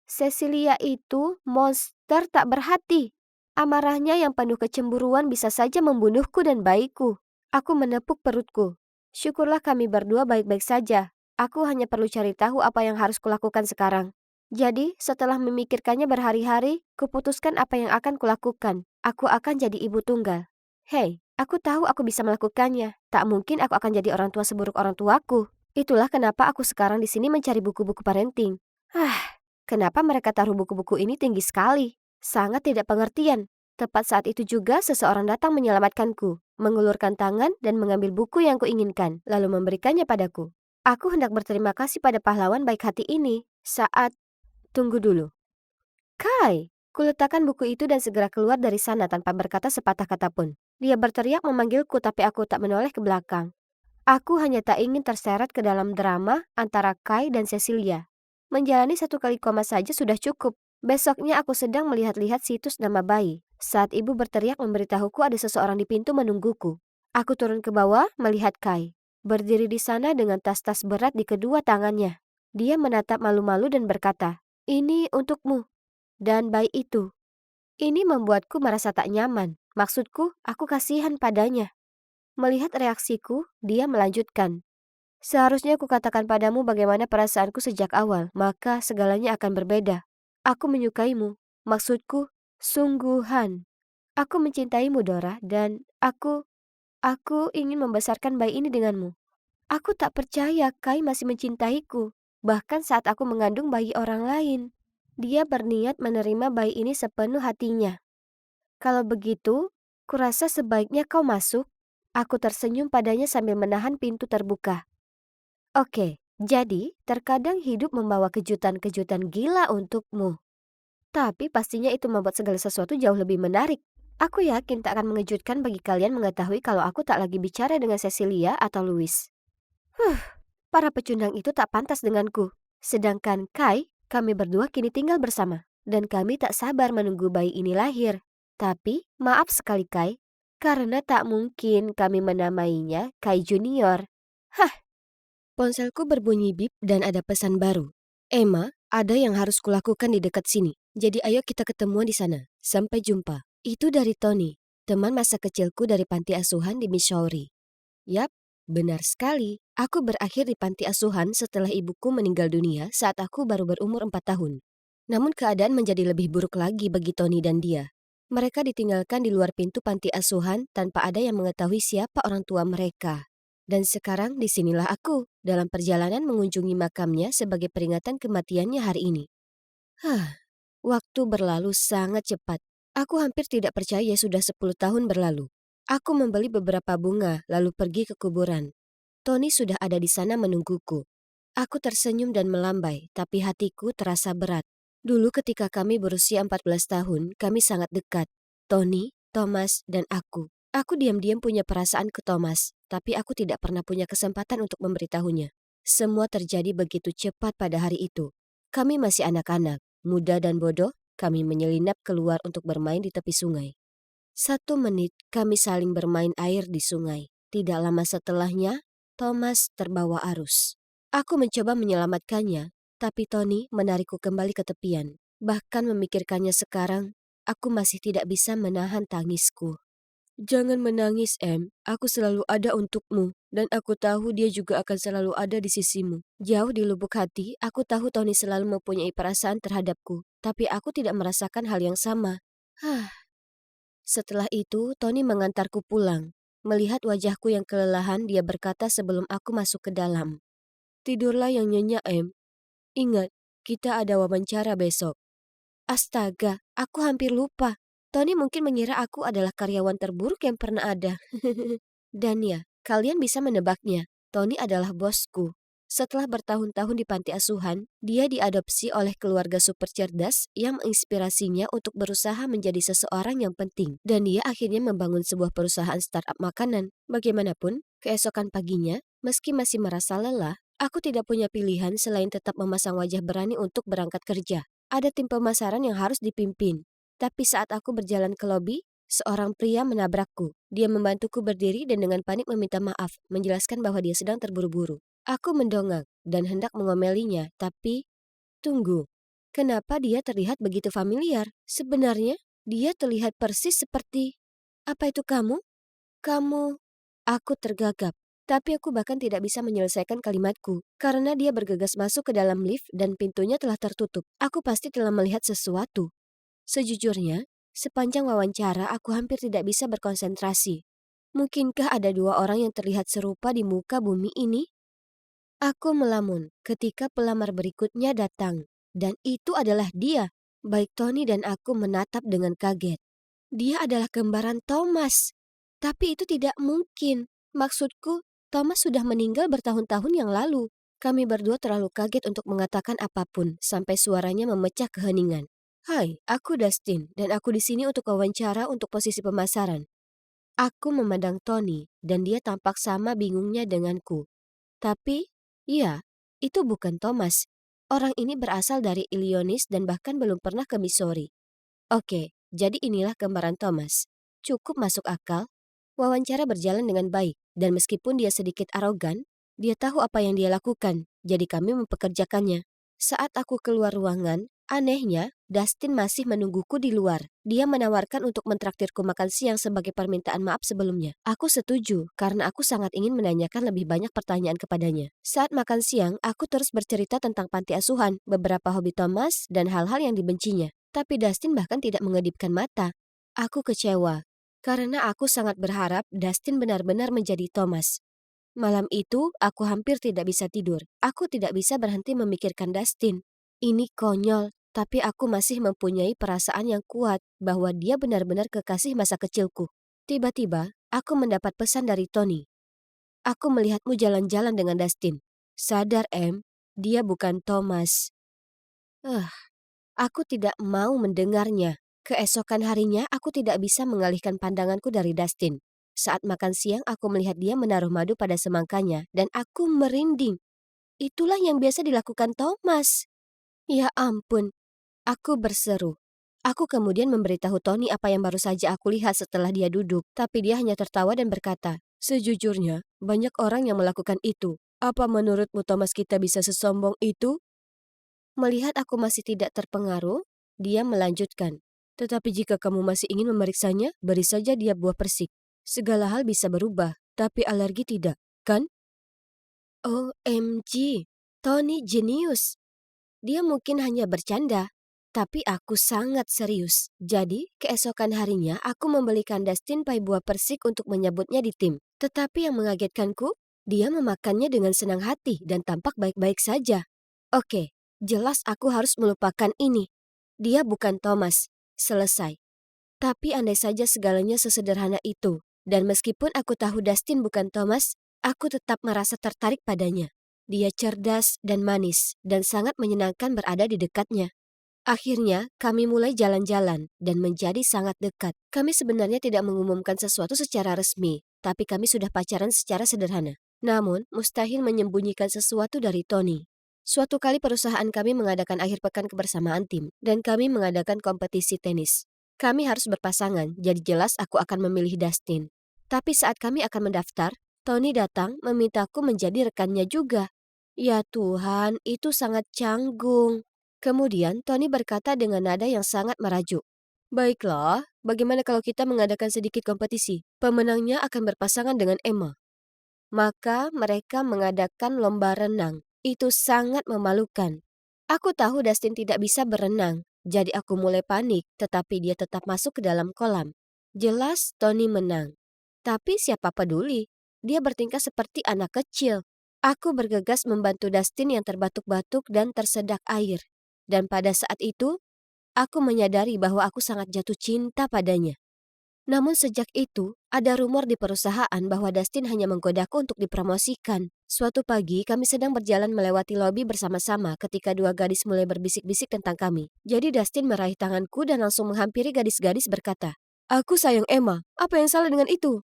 Cecilia itu monster tak berhati. Amarahnya yang penuh kecemburuan bisa saja membunuhku dan bayiku. Aku menepuk perutku. Syukurlah kami berdua baik-baik saja. Aku hanya perlu cari tahu apa yang harus kulakukan sekarang. Jadi, setelah memikirkannya berhari-hari, kuputuskan apa yang akan kulakukan. Aku akan jadi ibu tunggal. Hei, aku tahu aku bisa melakukannya. Tak mungkin aku akan jadi orang tua seburuk orang tuaku. Itulah kenapa aku sekarang di sini mencari buku-buku parenting. Kenapa mereka taruh buku-buku ini tinggi sekali? Sangat tidak pengertian. Tepat saat itu juga seseorang datang menyelamatkanku, mengulurkan tangan dan mengambil buku yang kuinginkan, lalu memberikannya padaku. Aku hendak berterima kasih pada pahlawan baik hati ini. Tunggu dulu. Kai! Kuletakkan buku itu dan segera keluar dari sana tanpa berkata sepatah kata pun. Dia berteriak memanggilku tapi aku tak menoleh ke belakang. Aku hanya tak ingin terseret ke dalam drama antara Kai dan Cecilia. Menjalani 1 kali koma saja sudah cukup. Besoknya aku sedang melihat-lihat situs nama bayi. Saat ibu berteriak memberitahuku ada seseorang di pintu menungguku. Aku turun ke bawah melihat Kai. Berdiri di sana dengan tas-tas berat di kedua tangannya. Dia menatap malu-malu dan berkata, "Ini untukmu." Dan bayi itu. Ini membuatku merasa tak nyaman. Maksudku, aku kasihan padanya. Melihat reaksiku, dia melanjutkan. Seharusnya aku katakan padamu bagaimana perasaanku sejak awal, maka segalanya akan berbeda. Aku menyukaimu. Maksudku, sungguhan. Aku mencintaimu, Dora, dan aku ingin membesarkan bayi ini denganmu. Aku tak percaya Kai masih mencintaiku, bahkan saat aku mengandung bayi orang lain. Dia berniat menerima bayi ini sepenuh hatinya. Kalau begitu, kurasa sebaiknya kau masuk. Aku tersenyum padanya sambil menahan pintu terbuka. Oke, jadi terkadang hidup membawa kejutan-kejutan gila untukmu. Tapi pastinya itu membuat segala sesuatu jauh lebih menarik. Aku yakin tak akan mengejutkan bagi kalian mengetahui kalau aku tak lagi bicara dengan Cecilia atau Louis. Para pecundang itu tak pantas denganku. Sedangkan Kai, kami berdua kini tinggal bersama. Dan kami tak sabar menunggu bayi ini lahir. Tapi, maaf sekali Kai, karena tak mungkin kami menamainya Kai Junior. Ponselku berbunyi bip dan ada pesan baru. Emma, ada yang harus kulakukan di dekat sini. Jadi ayo kita ketemuan di sana. Sampai jumpa. Itu dari Tony, teman masa kecilku dari panti asuhan di Missouri. Yap, benar sekali. Aku berakhir di panti asuhan setelah ibuku meninggal dunia saat aku baru berumur 4 tahun. Namun keadaan menjadi lebih buruk lagi bagi Tony dan dia. Mereka ditinggalkan di luar pintu panti asuhan tanpa ada yang mengetahui siapa orang tua mereka. Dan sekarang disinilah aku, dalam perjalanan mengunjungi makamnya sebagai peringatan kematiannya hari ini. Waktu berlalu sangat cepat. Aku hampir tidak percaya sudah 10 tahun berlalu. Aku membeli beberapa bunga lalu pergi ke kuburan. Tony sudah ada di sana menungguku. Aku tersenyum dan melambai, tapi hatiku terasa berat. Dulu ketika kami berusia 14 tahun, kami sangat dekat. Tony, Thomas, dan aku. Aku diam-diam punya perasaan ke Thomas, tapi aku tidak pernah punya kesempatan untuk memberitahunya. Semua terjadi begitu cepat pada hari itu. Kami masih anak-anak, muda dan bodoh, kami menyelinap keluar untuk bermain di tepi sungai. 1 menit kami saling bermain air di sungai. Tidak lama setelahnya, Thomas terbawa arus. Aku mencoba menyelamatkannya, tapi Tony menarikku kembali ke tepian. Bahkan memikirkannya sekarang, aku masih tidak bisa menahan tangisku. Jangan menangis, Em. Aku selalu ada untukmu, dan aku tahu dia juga akan selalu ada di sisimu. Jauh di lubuk hati, aku tahu Tony selalu mempunyai perasaan terhadapku, tapi aku tidak merasakan hal yang sama. Setelah itu, Tony mengantarku pulang. Melihat wajahku yang kelelahan, dia berkata sebelum aku masuk ke dalam. Tidurlah yang nyenyak, Em. Ingat, kita ada wawancara besok. Astaga, aku hampir lupa. Tony mungkin mengira aku adalah karyawan terburuk yang pernah ada. Dan ya, kalian bisa menebaknya. Tony adalah bosku. Setelah bertahun-tahun di panti asuhan, dia diadopsi oleh keluarga super cerdas yang menginspirasinya untuk berusaha menjadi seseorang yang penting. Dan dia akhirnya membangun sebuah perusahaan startup makanan. Bagaimanapun, keesokan paginya, meski masih merasa lelah, aku tidak punya pilihan selain tetap memasang wajah berani untuk berangkat kerja. Ada tim pemasaran yang harus dipimpin. Tapi saat aku berjalan ke lobi, seorang pria menabrakku. Dia membantuku berdiri dan dengan panik meminta maaf, menjelaskan bahwa dia sedang terburu-buru. Aku mendongak dan hendak mengomelinya, tapi tunggu. Kenapa dia terlihat begitu familiar? Sebenarnya, dia terlihat persis seperti... Apa itu kamu? Kamu... Aku tergagap. Tapi aku bahkan tidak bisa menyelesaikan kalimatku, karena dia bergegas masuk ke dalam lift dan pintunya telah tertutup. Aku pasti telah melihat sesuatu. Sejujurnya, sepanjang wawancara aku hampir tidak bisa berkonsentrasi. Mungkinkah ada dua orang yang terlihat serupa di muka bumi ini? Aku melamun ketika pelamar berikutnya datang, dan itu adalah dia. Baik Tony dan aku menatap dengan kaget. Dia adalah kembaran Thomas. Tapi itu tidak mungkin. Maksudku, Thomas sudah meninggal bertahun-tahun yang lalu. Kami berdua terlalu kaget untuk mengatakan apapun sampai suaranya memecah keheningan. Hai, aku Dustin dan aku di sini untuk wawancara untuk posisi pemasaran. Aku memandang Tony dan dia tampak sama bingungnya denganku. Tapi, iya, itu bukan Thomas. Orang ini berasal dari Illinois dan bahkan belum pernah ke Missouri. Oke, jadi inilah gambaran Thomas. Cukup masuk akal. Wawancara berjalan dengan baik, dan meskipun dia sedikit arogan, dia tahu apa yang dia lakukan, jadi kami mempekerjakannya. Saat aku keluar ruangan, anehnya, Dustin masih menungguku di luar. Dia menawarkan untuk mentraktirku makan siang sebagai permintaan maaf sebelumnya. Aku setuju, karena aku sangat ingin menanyakan lebih banyak pertanyaan kepadanya. Saat makan siang, aku terus bercerita tentang panti asuhan, beberapa hobi Thomas, dan hal-hal yang dibencinya. Tapi Dustin bahkan tidak mengedipkan mata. Aku kecewa, karena aku sangat berharap Dustin benar-benar menjadi Thomas. Malam itu, aku hampir tidak bisa tidur. Aku tidak bisa berhenti memikirkan Dustin. Ini konyol, tapi aku masih mempunyai perasaan yang kuat bahwa dia benar-benar kekasih masa kecilku. Tiba-tiba, aku mendapat pesan dari Tony. Aku melihatmu jalan-jalan dengan Dustin. Sadar, Em, dia bukan Thomas. Eh, aku tidak mau mendengarnya. Keesokan harinya, aku tidak bisa mengalihkan pandanganku dari Dustin. Saat makan siang, aku melihat dia menaruh madu pada semangkanya, dan aku merinding. Itulah yang biasa dilakukan Thomas. Ya ampun, aku berseru. Aku kemudian memberitahu Tony apa yang baru saja aku lihat setelah dia duduk, tapi dia hanya tertawa dan berkata, sejujurnya, banyak orang yang melakukan itu. Apa menurutmu Thomas kita bisa sesombong itu? Melihat aku masih tidak terpengaruh, dia melanjutkan. Tetapi jika kamu masih ingin memeriksanya, beri saja dia buah persik. Segala hal bisa berubah, tapi alergi tidak, kan? OMG, Tony jenius. Dia mungkin hanya bercanda, tapi aku sangat serius. Jadi, keesokan harinya aku membelikan Dustin pai buah persik untuk menyebutnya di tim. Tetapi yang mengagetkanku, dia memakannya dengan senang hati dan tampak baik-baik saja. Oke, jelas aku harus melupakan ini. Dia bukan Thomas. Selesai. Tapi andai saja segalanya sesederhana itu, dan meskipun aku tahu Dustin bukan Thomas, aku tetap merasa tertarik padanya. Dia cerdas dan manis, dan sangat menyenangkan berada di dekatnya. Akhirnya, kami mulai jalan-jalan dan menjadi sangat dekat. Kami sebenarnya tidak mengumumkan sesuatu secara resmi, tapi kami sudah pacaran secara sederhana. Namun, mustahil menyembunyikan sesuatu dari Tony. Suatu kali perusahaan kami mengadakan akhir pekan kebersamaan tim, dan kami mengadakan kompetisi tenis. Kami harus berpasangan, jadi jelas aku akan memilih Dustin. Tapi saat kami akan mendaftar, Tony datang memintaku menjadi rekannya juga. Ya Tuhan, itu sangat canggung. Kemudian Tony berkata dengan nada yang sangat merajuk. Baiklah, bagaimana kalau kita mengadakan sedikit kompetisi? Pemenangnya akan berpasangan dengan Emma. Maka mereka mengadakan lomba renang. Itu sangat memalukan. Aku tahu Dustin tidak bisa berenang, jadi aku mulai panik, tetapi dia tetap masuk ke dalam kolam. Jelas Tony menang. Tapi siapa peduli? Dia bertingkah seperti anak kecil. Aku bergegas membantu Dustin yang terbatuk-batuk dan tersedak air. Dan pada saat itu, aku menyadari bahwa aku sangat jatuh cinta padanya. Namun sejak itu, ada rumor di perusahaan bahwa Dustin hanya menggodaku untuk dipromosikan. Suatu pagi, kami sedang berjalan melewati lobi bersama-sama ketika dua gadis mulai berbisik-bisik tentang kami. Jadi Dustin meraih tanganku dan langsung menghampiri gadis-gadis berkata, "Aku sayang Emma, apa yang salah dengan itu?"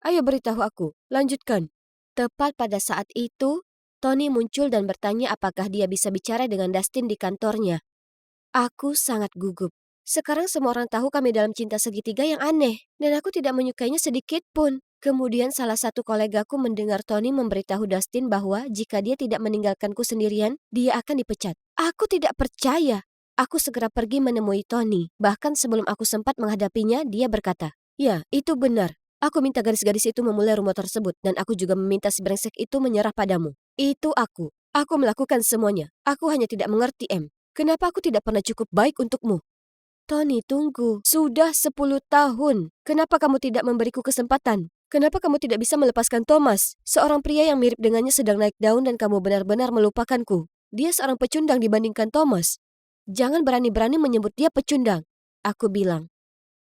Ayo beritahu aku, lanjutkan. Tepat pada saat itu, Tony muncul dan bertanya apakah dia bisa bicara dengan Dustin di kantornya. Aku sangat gugup. Sekarang semua orang tahu kami dalam cinta segitiga yang aneh, dan aku tidak menyukainya sedikit pun. Kemudian salah satu kolegaku mendengar Tony memberitahu Dustin bahwa jika dia tidak meninggalkanku sendirian, dia akan dipecat. Aku tidak percaya. Aku segera pergi menemui Tony. Bahkan sebelum aku sempat menghadapinya, dia berkata, "Ya, itu benar. Aku minta gadis-gadis itu memulai rumor tersebut dan aku juga meminta si brengsek itu menyerah padamu. Itu aku. Aku melakukan semuanya. Aku hanya tidak mengerti, M. Kenapa aku tidak pernah cukup baik untukmu? Tony, tunggu. Sudah 10 tahun. Kenapa kamu tidak memberiku kesempatan? Kenapa kamu tidak bisa melepaskan Thomas? Seorang pria yang mirip dengannya sedang naik daun dan kamu benar-benar melupakanku. Dia seorang pecundang dibandingkan Thomas. Jangan berani-berani menyebut dia pecundang. Aku bilang.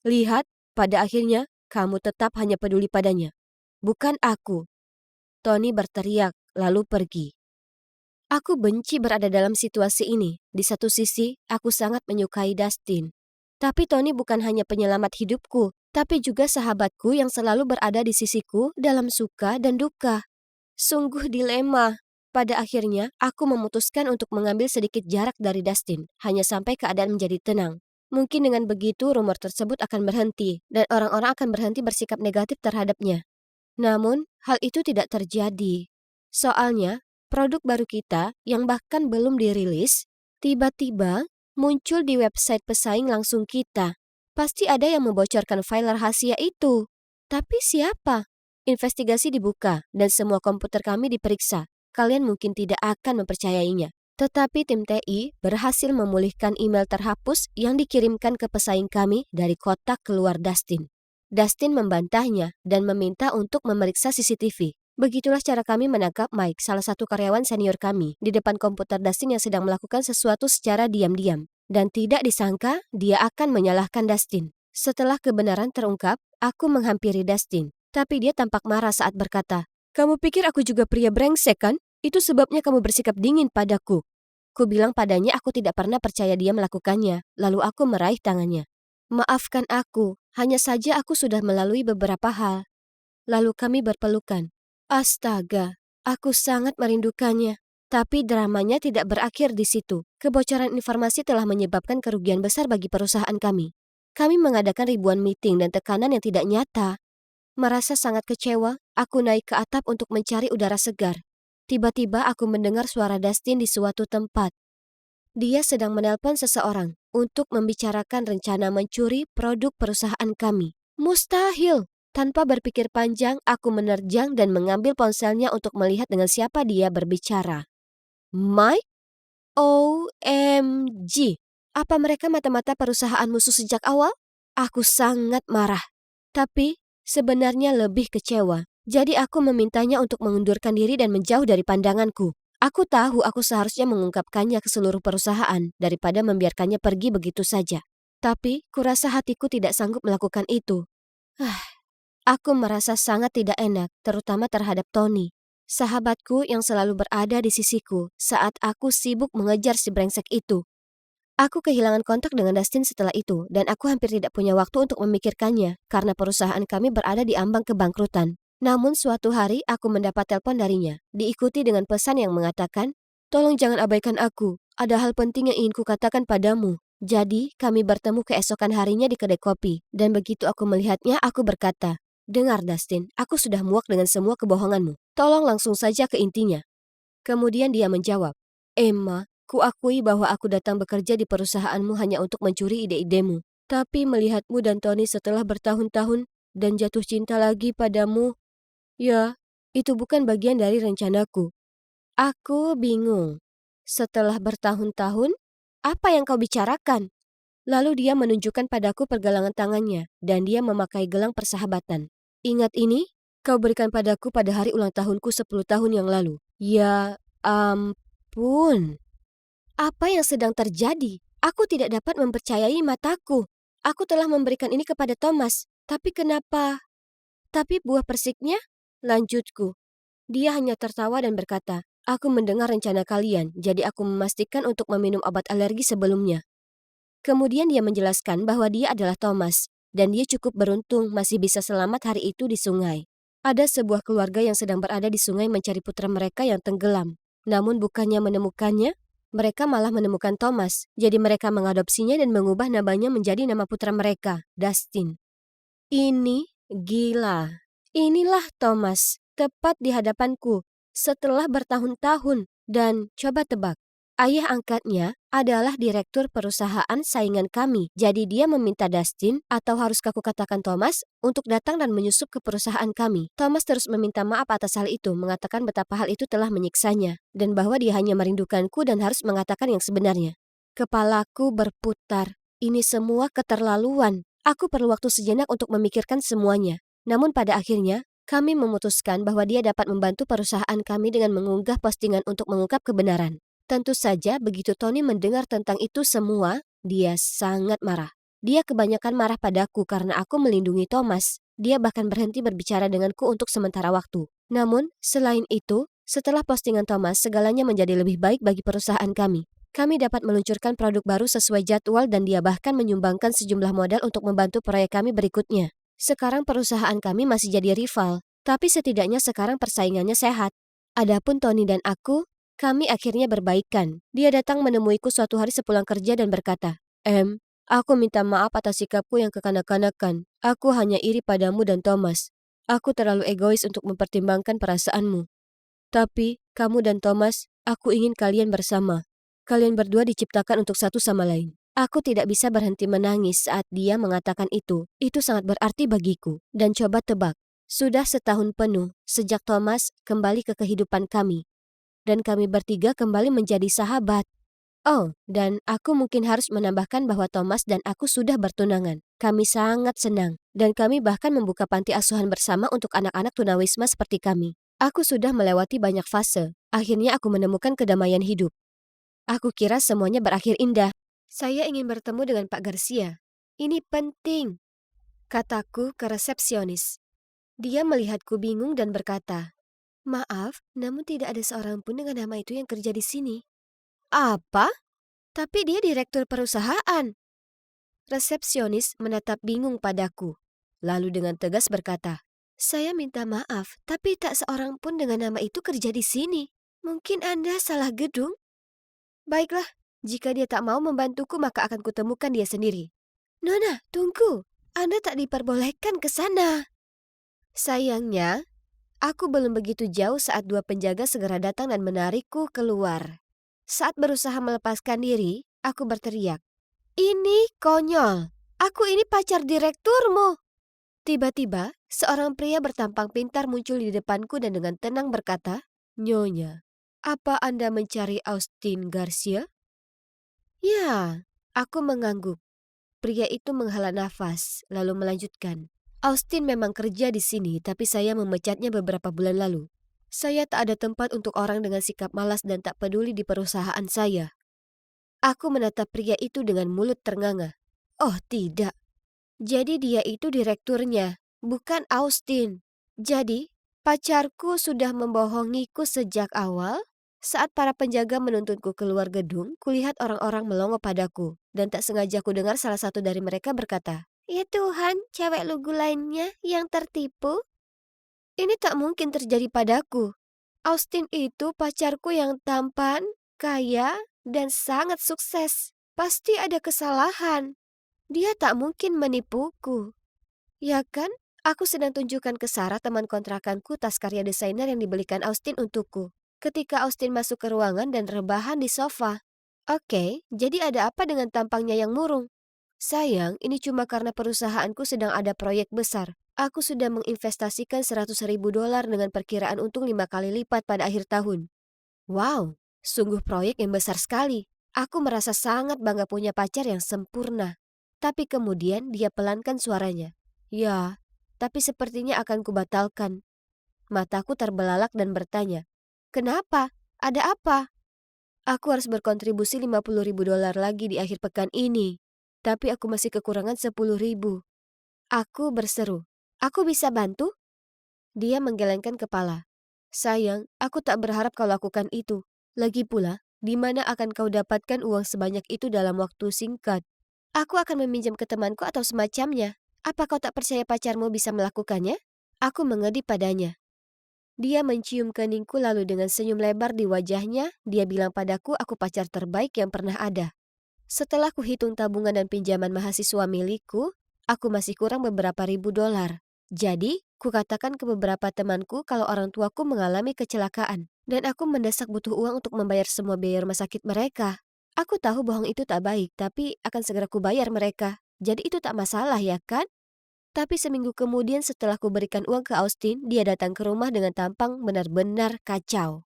Lihat, pada akhirnya, kamu tetap hanya peduli padanya. Bukan aku. Tony berteriak, lalu pergi. Aku benci berada dalam situasi ini. Di satu sisi, aku sangat menyukai Dustin. Tapi Tony bukan hanya penyelamat hidupku, tapi juga sahabatku yang selalu berada di sisiku dalam suka dan duka. Sungguh dilema. Pada akhirnya, aku memutuskan untuk mengambil sedikit jarak dari Dustin, hanya sampai keadaan menjadi tenang. Mungkin dengan begitu rumor tersebut akan berhenti, dan orang-orang akan berhenti bersikap negatif terhadapnya. Namun, hal itu tidak terjadi. Soalnya, produk baru kita yang bahkan belum dirilis, tiba-tiba muncul di website pesaing langsung kita. Pasti ada yang membocorkan file rahasia itu. Tapi siapa? Investigasi dibuka dan semua komputer kami diperiksa. Kalian mungkin tidak akan mempercayainya. Tetapi tim TI berhasil memulihkan email terhapus yang dikirimkan ke pesaing kami dari kotak keluar Dustin. Dustin membantahnya dan meminta untuk memeriksa CCTV. Begitulah cara kami menangkap Mike, salah satu karyawan senior kami, di depan komputer Dustin yang sedang melakukan sesuatu secara diam-diam. Dan tidak disangka, dia akan menyalahkan Dustin. Setelah kebenaran terungkap, aku menghampiri Dustin. Tapi dia tampak marah saat berkata, "Kamu pikir aku juga pria brengsek kan? Itu sebabnya kamu bersikap dingin padaku." Ku bilang padanya aku tidak pernah percaya dia melakukannya, lalu aku meraih tangannya. "Maafkan aku, hanya saja aku sudah melalui beberapa hal." Lalu kami berpelukan. Astaga, aku sangat merindukannya. Tapi dramanya tidak berakhir di situ. Kebocoran informasi telah menyebabkan kerugian besar bagi perusahaan kami. Kami mengadakan ribuan meeting dan tekanan yang tidak nyata. Merasa sangat kecewa, aku naik ke atap untuk mencari udara segar. Tiba-tiba aku mendengar suara Dustin di suatu tempat. Dia sedang menelpon seseorang untuk membicarakan rencana mencuri produk perusahaan kami. Mustahil! Tanpa berpikir panjang, aku menerjang dan mengambil ponselnya untuk melihat dengan siapa dia berbicara. Mike? OMG! Apa mereka mata-mata perusahaan musuh sejak awal? Aku sangat marah. Tapi, sebenarnya lebih kecewa. Jadi aku memintanya untuk mengundurkan diri dan menjauh dari pandanganku. Aku tahu aku seharusnya mengungkapkannya ke seluruh perusahaan daripada membiarkannya pergi begitu saja. Tapi, kurasa hatiku tidak sanggup melakukan itu. Aku merasa sangat tidak enak, terutama terhadap Tony, sahabatku yang selalu berada di sisiku saat aku sibuk mengejar si brengsek itu. Aku kehilangan kontak dengan Dustin setelah itu, dan aku hampir tidak punya waktu untuk memikirkannya karena perusahaan kami berada di ambang kebangkrutan. Namun suatu hari aku mendapat telepon darinya, diikuti dengan pesan yang mengatakan, "Tolong jangan abaikan aku, ada hal penting yang ingin kukatakan padamu." Jadi, kami bertemu keesokan harinya di kedai kopi, dan begitu aku melihatnya, aku berkata, "Dengar Dustin, aku sudah muak dengan semua kebohonganmu. Tolong langsung saja ke intinya." Kemudian dia menjawab, "Emma, kuakui bahwa aku datang bekerja di perusahaanmu hanya untuk mencuri ide-idemu. Tapi melihatmu dan Tony setelah bertahun-tahun dan jatuh cinta lagi padamu, ya, itu bukan bagian dari rencanaku." Aku bingung. "Setelah bertahun-tahun, apa yang kau bicarakan?" Lalu dia menunjukkan padaku pergelangan tangannya dan dia memakai gelang persahabatan. "Ingat ini? Kau berikan padaku pada hari ulang tahunku 10 tahun yang lalu." Ya ampun. Apa yang sedang terjadi? Aku tidak dapat mempercayai mataku. Aku telah memberikan ini kepada Thomas. Tapi kenapa? Tapi buah persiknya? Lanjutku. Dia hanya tertawa dan berkata, "Aku mendengar rencana kalian, jadi aku memastikan untuk meminum obat alergi sebelumnya." Kemudian dia menjelaskan bahwa dia adalah Thomas, dan dia cukup beruntung masih bisa selamat hari itu di sungai. Ada sebuah keluarga yang sedang berada di sungai mencari putra mereka yang tenggelam. Namun bukannya menemukannya, mereka malah menemukan Thomas. Jadi mereka mengadopsinya dan mengubah namanya menjadi nama putra mereka, Dustin. Ini gila. Inilah Thomas, tepat di hadapanku, setelah bertahun-tahun. Dan coba tebak, Ayah angkatnya adalah direktur perusahaan saingan kami. Jadi dia meminta Dustin, atau haruskah aku katakan Thomas, untuk datang dan menyusup ke perusahaan kami. Thomas terus meminta maaf atas hal itu, mengatakan betapa hal itu telah menyiksanya, dan bahwa dia hanya merindukanku dan harus mengatakan yang sebenarnya. Kepalaku berputar. Ini semua keterlaluan. Aku perlu waktu sejenak untuk memikirkan semuanya. Namun pada akhirnya, kami memutuskan bahwa dia dapat membantu perusahaan kami dengan mengunggah postingan untuk mengungkap kebenaran. Tentu saja begitu Tony mendengar tentang itu semua, dia sangat marah. Dia kebanyakan marah padaku karena aku melindungi Thomas. Dia bahkan berhenti berbicara denganku untuk sementara waktu. Namun, selain itu, setelah postingan Thomas, segalanya menjadi lebih baik bagi perusahaan kami. Kami dapat meluncurkan produk baru sesuai jadwal dan dia bahkan menyumbangkan sejumlah modal untuk membantu proyek kami berikutnya. Sekarang perusahaan kami masih jadi rival, tapi setidaknya sekarang persaingannya sehat. Adapun Tony dan aku, kami akhirnya berbaikan. Dia datang menemuiku suatu hari sepulang kerja dan berkata, aku minta maaf atas sikapku yang kekanak-kanakan. Aku hanya iri padamu dan Thomas. Aku terlalu egois untuk mempertimbangkan perasaanmu. Tapi, kamu dan Thomas, aku ingin kalian bersama. Kalian berdua diciptakan untuk satu sama lain. Aku tidak bisa berhenti menangis saat dia mengatakan itu. Itu sangat berarti bagiku. Dan coba tebak, sudah setahun penuh sejak Thomas kembali ke kehidupan kami. Dan kami bertiga kembali menjadi sahabat. Oh, dan aku mungkin harus menambahkan bahwa Thomas dan aku sudah bertunangan. Kami sangat senang, dan kami bahkan membuka panti asuhan bersama untuk anak-anak tunawisma seperti kami. Aku sudah melewati banyak fase. Akhirnya aku menemukan kedamaian hidup. Aku kira semuanya berakhir indah. Saya ingin bertemu dengan Pak Garcia. Ini penting, kataku ke resepsionis. Dia melihatku bingung dan berkata, "Maaf, namun tidak ada seorang pun dengan nama itu yang kerja di sini." Apa? Tapi dia direktur perusahaan. Resepsionis menatap bingung padaku. Lalu dengan tegas berkata, "Saya minta maaf, tapi tak seorang pun dengan nama itu kerja di sini. Mungkin Anda salah gedung?" Baiklah, jika dia tak mau membantuku maka akan kutemukan dia sendiri. Nona, tunggu. Anda tak diperbolehkan ke sana. Sayangnya, aku belum begitu jauh saat dua penjaga segera datang dan menarikku keluar. Saat berusaha melepaskan diri, aku berteriak, "Ini konyol! Aku ini pacar direkturmu!" Tiba-tiba, seorang pria bertampang pintar muncul di depanku dan dengan tenang berkata, "Nyonya, apa Anda mencari Austin Garcia?" Ya, aku mengangguk. Pria itu menghela nafas, lalu melanjutkan, "Austin memang kerja di sini, tapi saya memecatnya beberapa bulan lalu. Saya tak ada tempat untuk orang dengan sikap malas dan tak peduli di perusahaan saya." Aku menatap pria itu dengan mulut ternganga. Oh tidak, jadi dia itu direkturnya, bukan Austin. Jadi, pacarku sudah membohongiku sejak awal? Saat para penjaga menuntunku keluar gedung, kulihat orang-orang melongo padaku. Dan tak sengaja ku dengar salah satu dari mereka berkata, "Ya Tuhan, cewek lugu lainnya yang tertipu?" Ini tak mungkin terjadi padaku. Austin itu pacarku yang tampan, kaya, dan sangat sukses. Pasti ada kesalahan. Dia tak mungkin menipuku. Ya kan? Aku sedang tunjukkan ke Sarah teman kontrakanku tas karya desainer yang dibelikan Austin untukku. Ketika Austin masuk ke ruangan dan rebahan di sofa. Oke, jadi ada apa dengan tampangnya yang murung? Sayang, ini cuma karena perusahaanku sedang ada proyek besar. Aku sudah menginvestasikan $100.000 dengan perkiraan untung 5 kali lipat pada akhir tahun. Wow, sungguh proyek yang besar sekali. Aku merasa sangat bangga punya pacar yang sempurna. Tapi kemudian dia pelankan suaranya. Ya, tapi sepertinya akan kubatalkan. Mataku terbelalak dan bertanya, "Kenapa? Ada apa?" Aku harus berkontribusi $50.000 lagi di akhir pekan ini. Tapi aku masih kekurangan 10.000. Aku berseru, "Aku bisa bantu?" Dia menggelengkan kepala. "Sayang, aku tak berharap kau lakukan itu. Lagi pula, di mana akan kau dapatkan uang sebanyak itu dalam waktu singkat? Aku akan meminjam ke temanku atau semacamnya. Apa kau tak percaya pacarmu bisa melakukannya?" Aku mengedip padanya. Dia mencium keningku lalu dengan senyum lebar di wajahnya, dia bilang padaku aku pacar terbaik yang pernah ada. Setelah kuhitung tabungan dan pinjaman mahasiswa milikku, aku masih kurang beberapa ribu dolar. Jadi, kukatakan ke beberapa temanku kalau orang tuaku mengalami kecelakaan. Dan aku mendesak butuh uang untuk membayar semua biaya rumah sakit mereka. Aku tahu bohong itu tak baik, tapi akan segera kubayar mereka. Jadi itu tak masalah ya kan? Tapi seminggu kemudian setelah kuberikan uang ke Austin, dia datang ke rumah dengan tampang benar-benar kacau.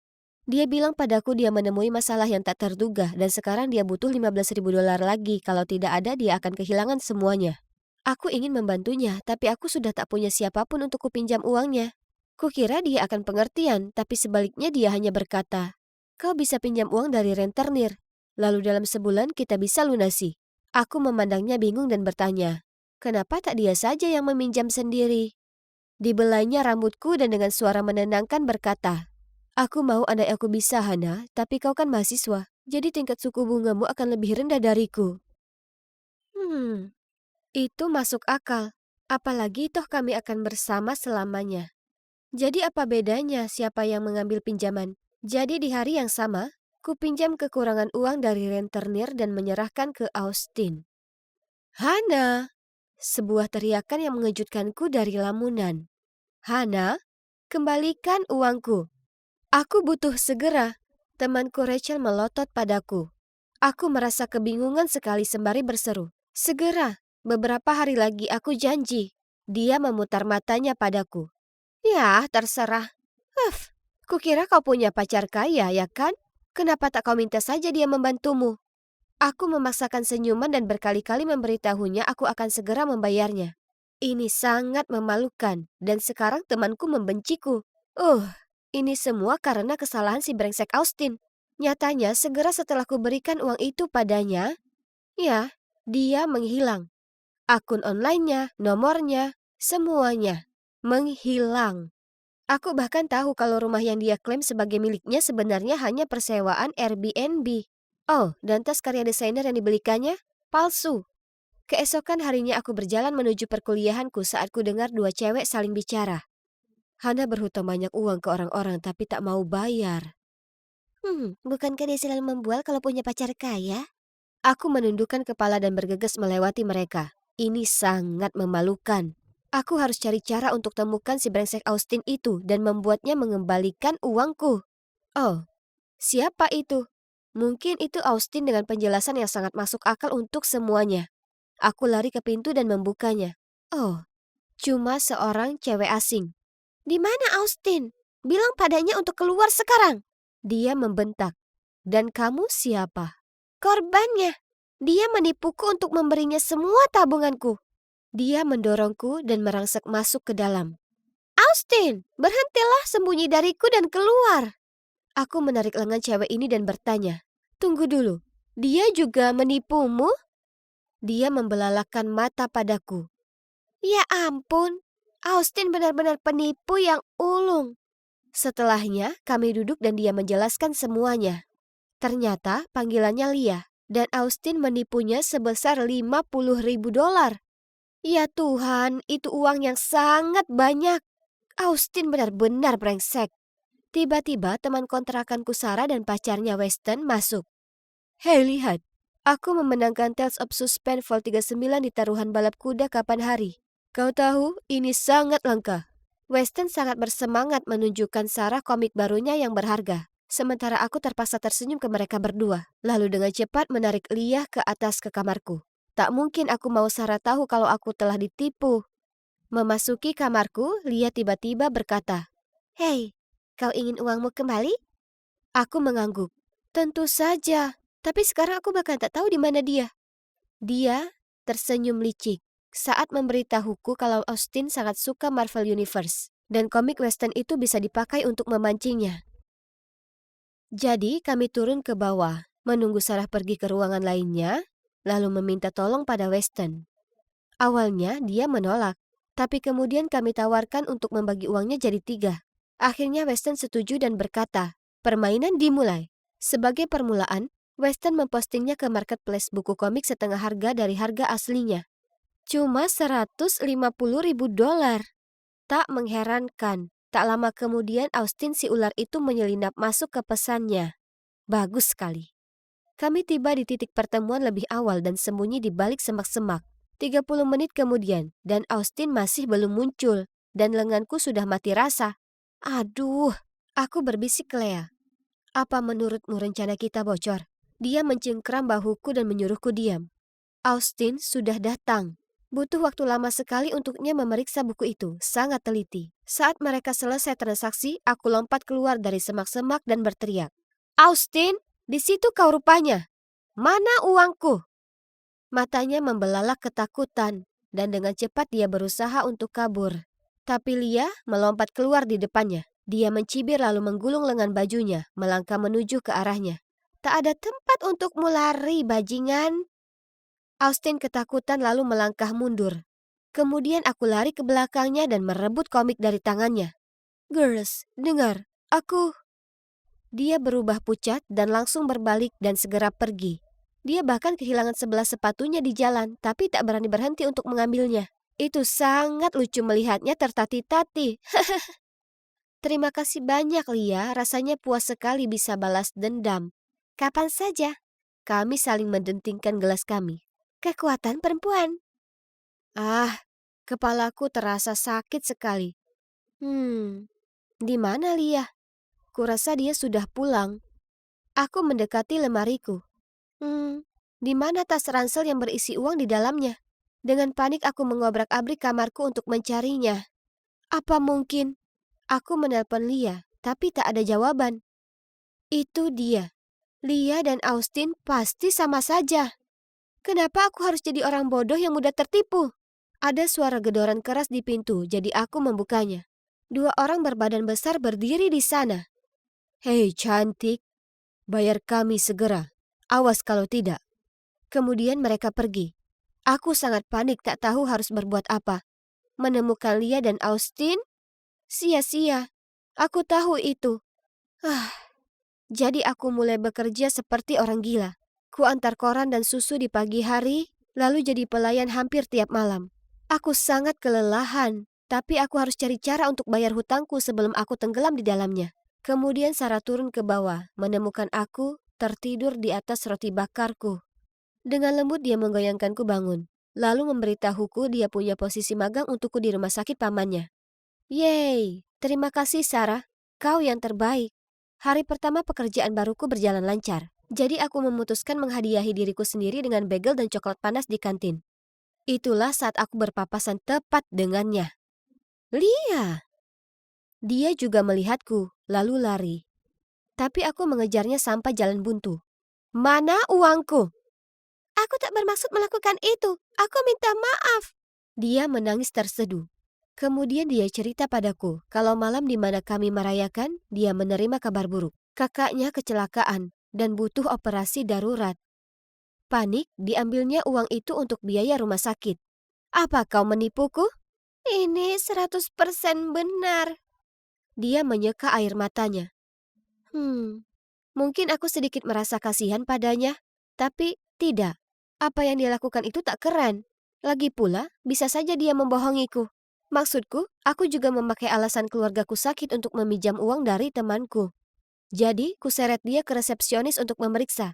Dia bilang padaku dia menemui masalah yang tak terduga dan sekarang dia butuh 15.000 dolar lagi. Kalau tidak ada dia akan kehilangan semuanya. Aku ingin membantunya, tapi aku sudah tak punya siapapun untuk kupinjam uangnya. Kukira dia akan pengertian, tapi sebaliknya dia hanya berkata, "Kau bisa pinjam uang dari rentenir. Lalu dalam sebulan kita bisa lunasi." Aku memandangnya bingung dan bertanya, "Kenapa tak dia saja yang meminjam sendiri?" Dibelainya rambutku dan dengan suara menenangkan berkata, "Aku mau andai aku bisa, Hana, tapi kau kan mahasiswa, jadi tingkat suku bungamu akan lebih rendah dariku." Itu masuk akal. Apalagi toh kami akan bersama selamanya. Jadi apa bedanya siapa yang mengambil pinjaman? Jadi di hari yang sama, ku pinjam kekurangan uang dari rentenir dan menyerahkan ke Austin. "Hana!" Sebuah teriakan yang mengejutkanku dari lamunan. "Hana, kembalikan uangku. Aku butuh segera." Temanku Rachel melotot padaku. Aku merasa kebingungan sekali sembari berseru, "Segera, beberapa hari lagi aku janji." Dia memutar matanya padaku. "Ya, terserah. Kukira kau punya pacar kaya, ya kan? Kenapa tak kau minta saja dia membantumu?" Aku memaksakan senyuman dan berkali-kali memberitahunya aku akan segera membayarnya. Ini sangat memalukan, dan sekarang temanku membenciku. Ini semua karena kesalahan si brengsek Austin. Nyatanya, segera setelah kuberikan uang itu padanya, ya, dia menghilang. Akun online-nya, nomornya, semuanya menghilang. Aku bahkan tahu kalau rumah yang dia klaim sebagai miliknya sebenarnya hanya persewaan Airbnb. Oh, dan tas karya desainer yang dibelikannya palsu. Keesokan harinya aku berjalan menuju perkuliahanku saat ku dengar dua cewek saling bicara. Hana berhutang banyak uang ke orang-orang tapi tak mau bayar. Bukankah dia selalu membual kalau punya pacar kaya? Aku menundukkan kepala dan bergegas melewati mereka. Ini sangat memalukan. Aku harus cari cara untuk temukan si brengsek Austin itu dan membuatnya mengembalikan uangku. Oh, siapa itu? Mungkin itu Austin dengan penjelasan yang sangat masuk akal untuk semuanya. Aku lari ke pintu dan membukanya. Oh, cuma seorang cewek asing. "Di mana Austin? Bilang padanya untuk keluar sekarang." Dia membentak. "Dan kamu siapa?" "Korbannya. Dia menipuku untuk memberinya semua tabunganku." Dia mendorongku dan merangsek masuk ke dalam. "Austin, berhentilah sembunyi dariku dan keluar." Aku menarik lengan cewek ini dan bertanya, "Tunggu dulu, dia juga menipumu?" Dia membelalakan mata padaku. "Ya ampun, Austin benar-benar penipu yang ulung." Setelahnya, kami duduk dan dia menjelaskan semuanya. Ternyata panggilannya Lia, dan Austin menipunya sebesar 50.000 dolar. Ya Tuhan, itu uang yang sangat banyak. Austin benar-benar brengsek. Tiba-tiba teman kontrakanku Sarah dan pacarnya Weston masuk. "Hei, lihat. Aku memenangkan Tales of Suspense Vol 39 di taruhan balap kuda kapan hari. Kau tahu, ini sangat langka." Weston sangat bersemangat menunjukkan Sarah komik barunya yang berharga. Sementara aku terpaksa tersenyum ke mereka berdua, lalu dengan cepat menarik Lia ke atas ke kamarku. Tak mungkin aku mau Sarah tahu kalau aku telah ditipu. Memasuki kamarku, Lia tiba-tiba berkata, "Hei, kau ingin uangmu kembali?" Aku mengangguk. "Tentu saja, tapi sekarang aku bahkan tak tahu di mana dia." Dia tersenyum licik saat memberitahuku kalau Austin sangat suka Marvel Universe dan komik western itu bisa dipakai untuk memancingnya. Jadi kami turun ke bawah, menunggu Sarah pergi ke ruangan lainnya, lalu meminta tolong pada Weston. Awalnya dia menolak, tapi kemudian kami tawarkan untuk membagi uangnya jadi 3. Akhirnya Weston setuju dan berkata, permainan dimulai. Sebagai permulaan, Weston mempostingnya ke marketplace buku komik setengah harga dari harga aslinya. Cuma 150.000 dolar. Tak mengherankan, tak lama kemudian Austin si ular itu menyelinap masuk ke pesannya. Bagus sekali. Kami tiba di titik pertemuan lebih awal dan sembunyi di balik semak-semak. 30 menit kemudian, dan Austin masih belum muncul, dan lenganku sudah mati rasa. Aduh, Aku berbisik ke Lea. Apa menurutmu rencana kita bocor? Dia mencengkram bahuku dan menyuruhku diam. Austin sudah datang. Butuh waktu lama sekali untuknya memeriksa buku itu, sangat teliti. Saat mereka selesai transaksi, aku lompat keluar dari semak-semak dan berteriak. Austin, di situ kau rupanya. Mana uangku? Matanya membelalak ketakutan, dan dengan cepat dia berusaha untuk kabur. Tapi Lia melompat keluar di depannya. Dia mencibir lalu menggulung lengan bajunya, melangkah menuju ke arahnya. Tak ada tempat untukmu lari, bajingan. Austin ketakutan lalu melangkah mundur. Kemudian aku lari ke belakangnya dan merebut komik dari tangannya. Girls, dengar, aku... Dia berubah pucat dan langsung berbalik dan segera pergi. Dia bahkan kehilangan sebelah sepatunya di jalan, tapi tak berani berhenti untuk mengambilnya. Itu sangat lucu melihatnya tertati-tati. Terima kasih banyak, Lia. Rasanya puas sekali bisa balas dendam. Kapan saja. Kami saling mendentingkan gelas kami. Kekuatan perempuan. Ah, kepalaku terasa sakit sekali. Di mana Lia? Kurasa dia sudah pulang. Aku mendekati lemariku. Di mana tas ransel yang berisi uang di dalamnya? Dengan panik aku mengobrak-abrik kamarku untuk mencarinya. Apa mungkin? Aku menelpon Lia, tapi tak ada jawaban. Itu dia. Lia dan Austin pasti sama saja. Kenapa aku harus jadi orang bodoh yang mudah tertipu? Ada suara gedoran keras di pintu, jadi aku membukanya. Dua orang berbadan besar berdiri di sana. Hei cantik, bayar kami segera. Awas kalau tidak. Kemudian mereka pergi. Aku sangat panik tak tahu harus berbuat apa. Menemukan Lia dan Austin? Sia-sia. Aku tahu itu. Jadi aku mulai bekerja seperti orang gila. Ku antar koran dan susu di pagi hari, lalu jadi pelayan hampir tiap malam. Aku sangat kelelahan, tapi aku harus cari cara untuk bayar hutangku sebelum aku tenggelam di dalamnya. Kemudian Sarah turun ke bawah, menemukan aku tertidur di atas roti bakarku. Dengan lembut dia menggoyangkanku bangun, lalu memberitahuku dia punya posisi magang untukku di rumah sakit pamannya. Yeay, terima kasih Sarah, kau yang terbaik. Hari pertama pekerjaan baruku berjalan lancar, jadi aku memutuskan menghadiahi diriku sendiri dengan bagel dan coklat panas di kantin. Itulah saat aku berpapasan tepat dengannya. Lia! Dia juga melihatku, lalu lari. Tapi aku mengejarnya sampai jalan buntu. Mana uangku? Aku tak bermaksud melakukan itu. Aku minta maaf. Dia menangis terseduh. Kemudian dia cerita padaku kalau malam di mana kami merayakan, dia menerima kabar buruk. Kakaknya kecelakaan dan butuh operasi darurat. Panik, diambilnya uang itu untuk biaya rumah sakit. Apa kau menipuku? Ini 100% benar. Dia menyeka air matanya. Mungkin aku sedikit merasa kasihan padanya, tapi tidak. Apa yang dia lakukan itu tak keren. Lagi pula, bisa saja dia membohongiku. Maksudku, aku juga memakai alasan keluargaku sakit untuk meminjam uang dari temanku. Jadi, kuseret dia ke resepsionis untuk memeriksa.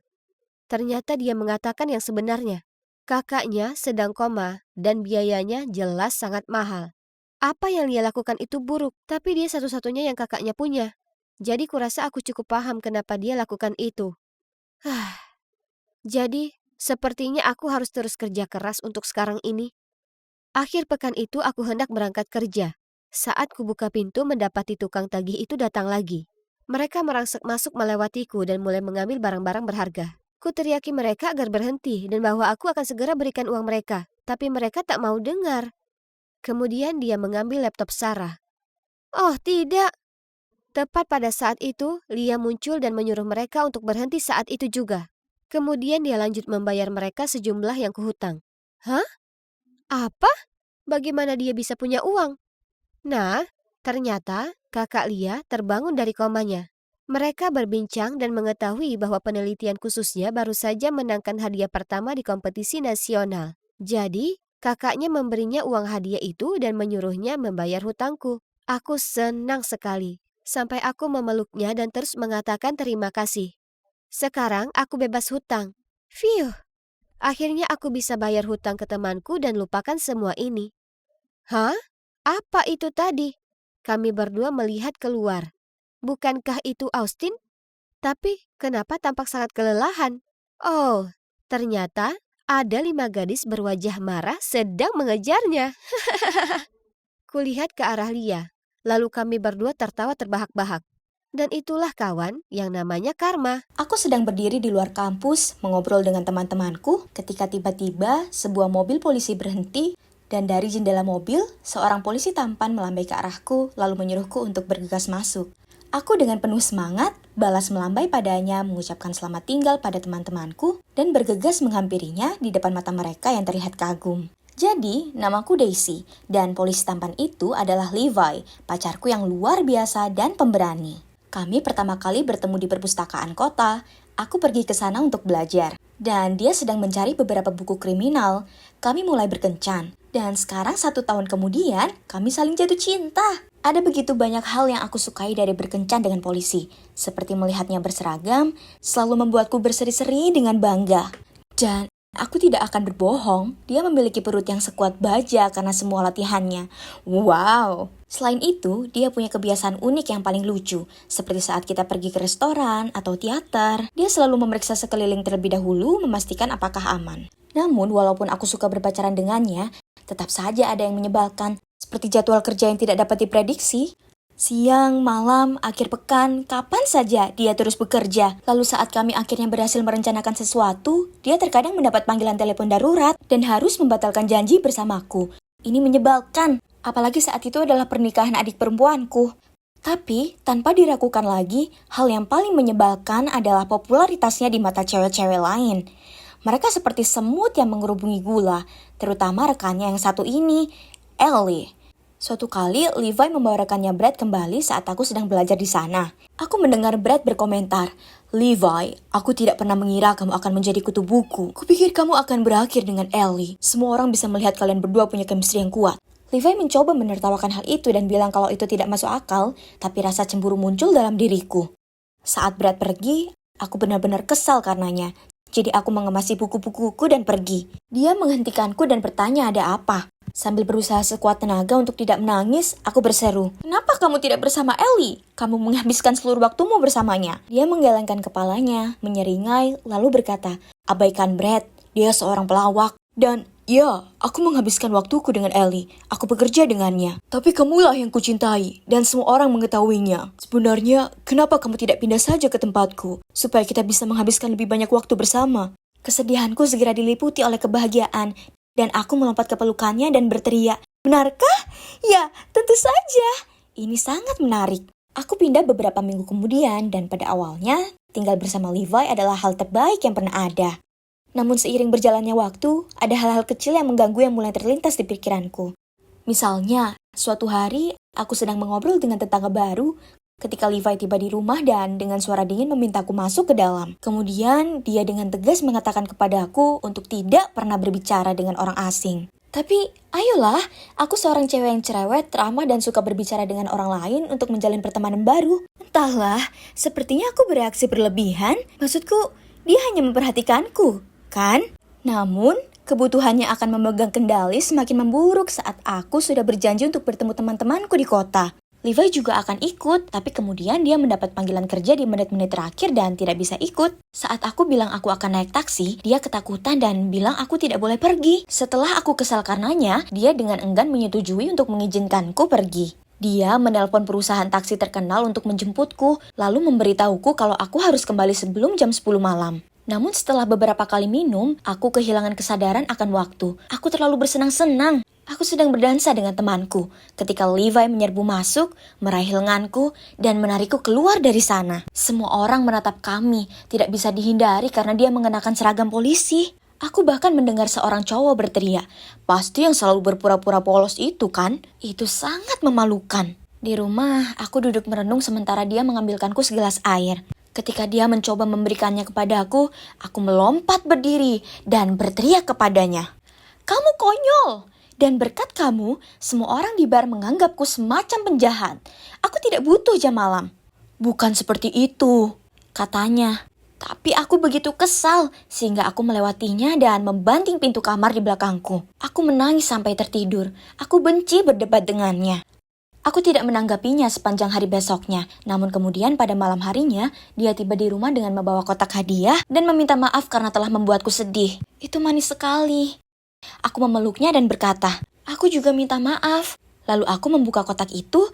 Ternyata dia mengatakan yang sebenarnya. Kakaknya sedang koma dan biayanya jelas sangat mahal. Apa yang dia lakukan itu buruk, tapi dia satu-satunya yang kakaknya punya. Jadi kurasa aku cukup paham kenapa dia lakukan itu. Jadi, sepertinya aku harus terus kerja keras untuk sekarang ini. Akhir pekan itu aku hendak berangkat kerja. Saat kubuka pintu mendapati tukang tagih itu datang lagi. Mereka merangsek masuk melewatiku dan mulai mengambil barang-barang berharga. Ku teriaki mereka agar berhenti dan bahwa aku akan segera berikan uang mereka. Tapi mereka tak mau dengar. Kemudian dia mengambil laptop Sarah. Oh tidak. Tepat pada saat itu, Lia muncul dan menyuruh mereka untuk berhenti saat itu juga. Kemudian dia lanjut membayar mereka sejumlah yang kuhutang. Hah? Apa? Bagaimana dia bisa punya uang? Nah, ternyata kakak Lia terbangun dari komanya. Mereka berbincang dan mengetahui bahwa penelitian khususnya baru saja menangkan hadiah pertama di kompetisi nasional. Jadi, kakaknya memberinya uang hadiah itu dan menyuruhnya membayar hutangku. Aku senang sekali, sampai aku memeluknya dan terus mengatakan terima kasih. Sekarang aku bebas hutang. Phew, akhirnya aku bisa bayar hutang ke temanku dan lupakan semua ini. Hah? Apa itu tadi? Kami berdua melihat keluar. Bukankah itu Austin? Tapi kenapa tampak sangat kelelahan? Oh, ternyata ada 5 gadis berwajah marah sedang mengejarnya. Kulihat ke arah Lia, lalu kami berdua tertawa terbahak-bahak. Dan itulah kawan yang namanya Karma. Aku sedang berdiri di luar kampus mengobrol dengan teman-temanku ketika tiba-tiba sebuah mobil polisi berhenti dan dari jendela mobil seorang polisi tampan melambai ke arahku lalu menyuruhku untuk bergegas masuk. Aku dengan penuh semangat balas melambai padanya mengucapkan selamat tinggal pada teman-temanku dan bergegas menghampirinya di depan mata mereka yang terlihat kagum. Jadi, namaku Daisy dan polisi tampan itu adalah Levi, pacarku yang luar biasa dan pemberani. Kami pertama kali bertemu di perpustakaan kota. Aku pergi ke sana untuk belajar. Dan dia sedang mencari beberapa buku kriminal. Kami mulai berkencan. Dan sekarang 1 tahun kemudian, kami saling jatuh cinta. Ada begitu banyak hal yang aku sukai dari berkencan dengan polisi. Seperti melihatnya berseragam, selalu membuatku berseri-seri dengan bangga. Dan aku tidak akan berbohong, dia memiliki perut yang sekuat baja karena semua latihannya. Wow! Selain itu, dia punya kebiasaan unik yang paling lucu. Seperti saat kita pergi ke restoran atau teater, dia selalu memeriksa sekeliling terlebih dahulu memastikan apakah aman. Namun, walaupun aku suka berpacaran dengannya, tetap saja ada yang menyebalkan. Seperti jadwal kerja yang tidak dapat diprediksi. Siang, malam, akhir pekan, kapan saja dia terus bekerja. Lalu saat kami akhirnya berhasil merencanakan sesuatu, dia terkadang mendapat panggilan telepon darurat dan harus membatalkan janji bersamaku. Ini menyebalkan, apalagi saat itu adalah pernikahan adik perempuanku. Tapi, tanpa diragukan lagi, hal yang paling menyebalkan adalah popularitasnya di mata cewek-cewek lain. Mereka seperti semut yang mengerubungi gula, terutama rekannya yang satu ini, Ellie. Suatu kali, Levi membawa rekannya Brad kembali saat aku sedang belajar di sana. Aku mendengar Brad berkomentar, "Levi, aku tidak pernah mengira kamu akan menjadi kutu buku. Kupikir kamu akan berakhir dengan Ellie. Semua orang bisa melihat kalian berdua punya chemistry yang kuat." Levi mencoba menertawakan hal itu dan bilang kalau itu tidak masuk akal, tapi rasa cemburu muncul dalam diriku. Saat Brad pergi, aku benar-benar kesal karenanya. Jadi aku mengemasi buku-bukuku dan pergi. Dia menghentikanku dan bertanya ada apa. Sambil berusaha sekuat tenaga untuk tidak menangis, aku berseru, "Kenapa kamu tidak bersama Ellie? Kamu menghabiskan seluruh waktumu bersamanya." Dia menggelengkan kepalanya, menyeringai, lalu berkata, "Abaikan Brad, dia seorang pelawak. Dan ya, aku menghabiskan waktuku dengan Ellie. Aku bekerja dengannya. Tapi kamulah yang kucintai, dan semua orang mengetahuinya. Sebenarnya, kenapa kamu tidak pindah saja ke tempatku, supaya kita bisa menghabiskan lebih banyak waktu bersama?" Kesedihanku segera diliputi oleh kebahagiaan, dan aku melompat ke pelukannya dan berteriak, "Benarkah? Ya, tentu saja." Ini sangat menarik. Aku pindah beberapa minggu kemudian, dan pada awalnya, tinggal bersama Levi adalah hal terbaik yang pernah ada. Namun seiring berjalannya waktu, ada hal-hal kecil yang mengganggu yang mulai terlintas di pikiranku. Misalnya, suatu hari aku sedang mengobrol dengan tetangga baru ketika Levi tiba di rumah dan dengan suara dingin memintaku masuk ke dalam. Kemudian dia dengan tegas mengatakan kepadaku untuk tidak pernah berbicara dengan orang asing. Tapi, ayolah, aku seorang cewek yang cerewet, ramah dan suka berbicara dengan orang lain untuk menjalin pertemanan baru. Entahlah, sepertinya aku bereaksi berlebihan. Maksudku, dia hanya memperhatikanku, kan? Namun, kebutuhannya akan memegang kendali semakin memburuk saat aku sudah berjanji untuk bertemu teman-temanku di kota. Levi juga akan ikut, tapi kemudian dia mendapat panggilan kerja di menit-menit terakhir dan tidak bisa ikut. Saat aku bilang aku akan naik taksi, dia ketakutan dan bilang aku tidak boleh pergi. Setelah aku kesal karenanya, dia dengan enggan menyetujui untuk mengizinkanku pergi. Dia menelpon perusahaan taksi terkenal untuk menjemputku, lalu memberitahuku kalau aku harus kembali sebelum jam 10 malam. Namun setelah beberapa kali minum, aku kehilangan kesadaran akan waktu. Aku terlalu bersenang-senang. Aku sedang berdansa dengan temanku ketika Levi menyerbu masuk, meraih lenganku, dan menarikku keluar dari sana. Semua orang menatap kami, tidak bisa dihindari karena dia mengenakan seragam polisi. Aku bahkan mendengar seorang cowok berteriak, "Pasti yang selalu berpura-pura polos itu kan?" Itu sangat memalukan. Di rumah, aku duduk merenung sementara dia mengambilkanku segelas air. Ketika dia mencoba memberikannya kepadaku, aku melompat berdiri dan berteriak kepadanya, "Kamu konyol! Dan berkat kamu, semua orang di bar menganggapku semacam penjahat. Aku tidak butuh jam malam." "Bukan seperti itu," katanya. Tapi aku begitu kesal, sehingga aku melewatinya dan membanting pintu kamar di belakangku. Aku menangis sampai tertidur. Aku benci berdebat dengannya. Aku tidak menanggapinya sepanjang hari besoknya. Namun kemudian pada malam harinya, dia tiba di rumah dengan membawa kotak hadiah dan meminta maaf karena telah membuatku sedih. Itu manis sekali. Aku memeluknya dan berkata, "Aku juga minta maaf." Lalu aku membuka kotak itu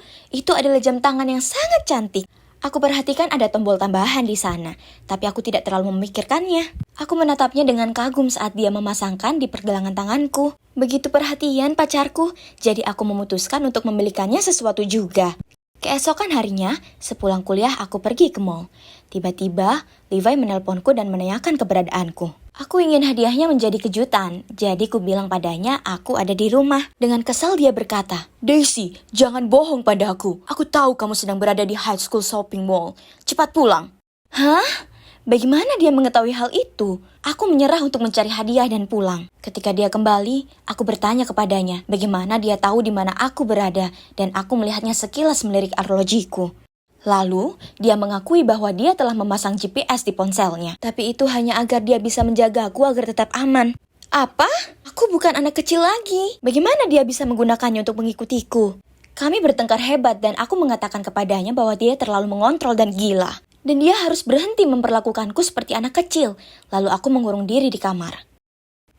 adalah jam tangan yang sangat cantik. Aku perhatikan ada tombol tambahan di sana, tapi aku tidak terlalu memikirkannya. Aku menatapnya dengan kagum saat dia memasangkan di pergelangan tanganku. Begitu perhatian pacarku, jadi aku memutuskan untuk membelikannya sesuatu juga. Keesokan harinya, sepulang kuliah aku pergi ke mall. Tiba-tiba, Levi menelponku dan menanyakan keberadaanku. Aku ingin hadiahnya menjadi kejutan, jadi ku bilang padanya aku ada di rumah. Dengan kesal dia berkata, "Daisy, jangan bohong padaku. Aku tahu kamu sedang berada di High School Shopping Mall. Cepat pulang." Hah? Bagaimana dia mengetahui hal itu? Aku menyerah untuk mencari hadiah dan pulang. Ketika dia kembali, aku bertanya kepadanya bagaimana dia tahu di mana aku berada dan aku melihatnya sekilas melirik arlojiku. Lalu, dia mengakui bahwa dia telah memasang GPS di ponselnya. Tapi itu hanya agar dia bisa menjagaku agar tetap aman. Apa? Aku bukan anak kecil lagi. Bagaimana dia bisa menggunakannya untuk mengikutiku? Kami bertengkar hebat dan aku mengatakan kepadanya bahwa dia terlalu mengontrol dan gila. Dan dia harus berhenti memperlakukanku seperti anak kecil. Lalu aku mengurung diri di kamar.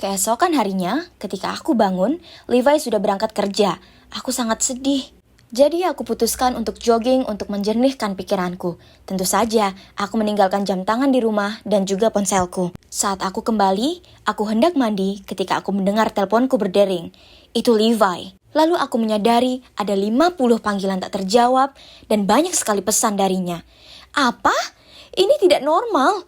Keesokan harinya, ketika aku bangun, Levi sudah berangkat kerja. Aku sangat sedih. Jadi aku putuskan untuk jogging untuk menjernihkan pikiranku. Tentu saja, aku meninggalkan jam tangan di rumah dan juga ponselku. Saat aku kembali, aku hendak mandi ketika aku mendengar teleponku berdering. Itu Levi. Lalu aku menyadari ada 50 panggilan tak terjawab dan banyak sekali pesan darinya. Apa? Ini tidak normal.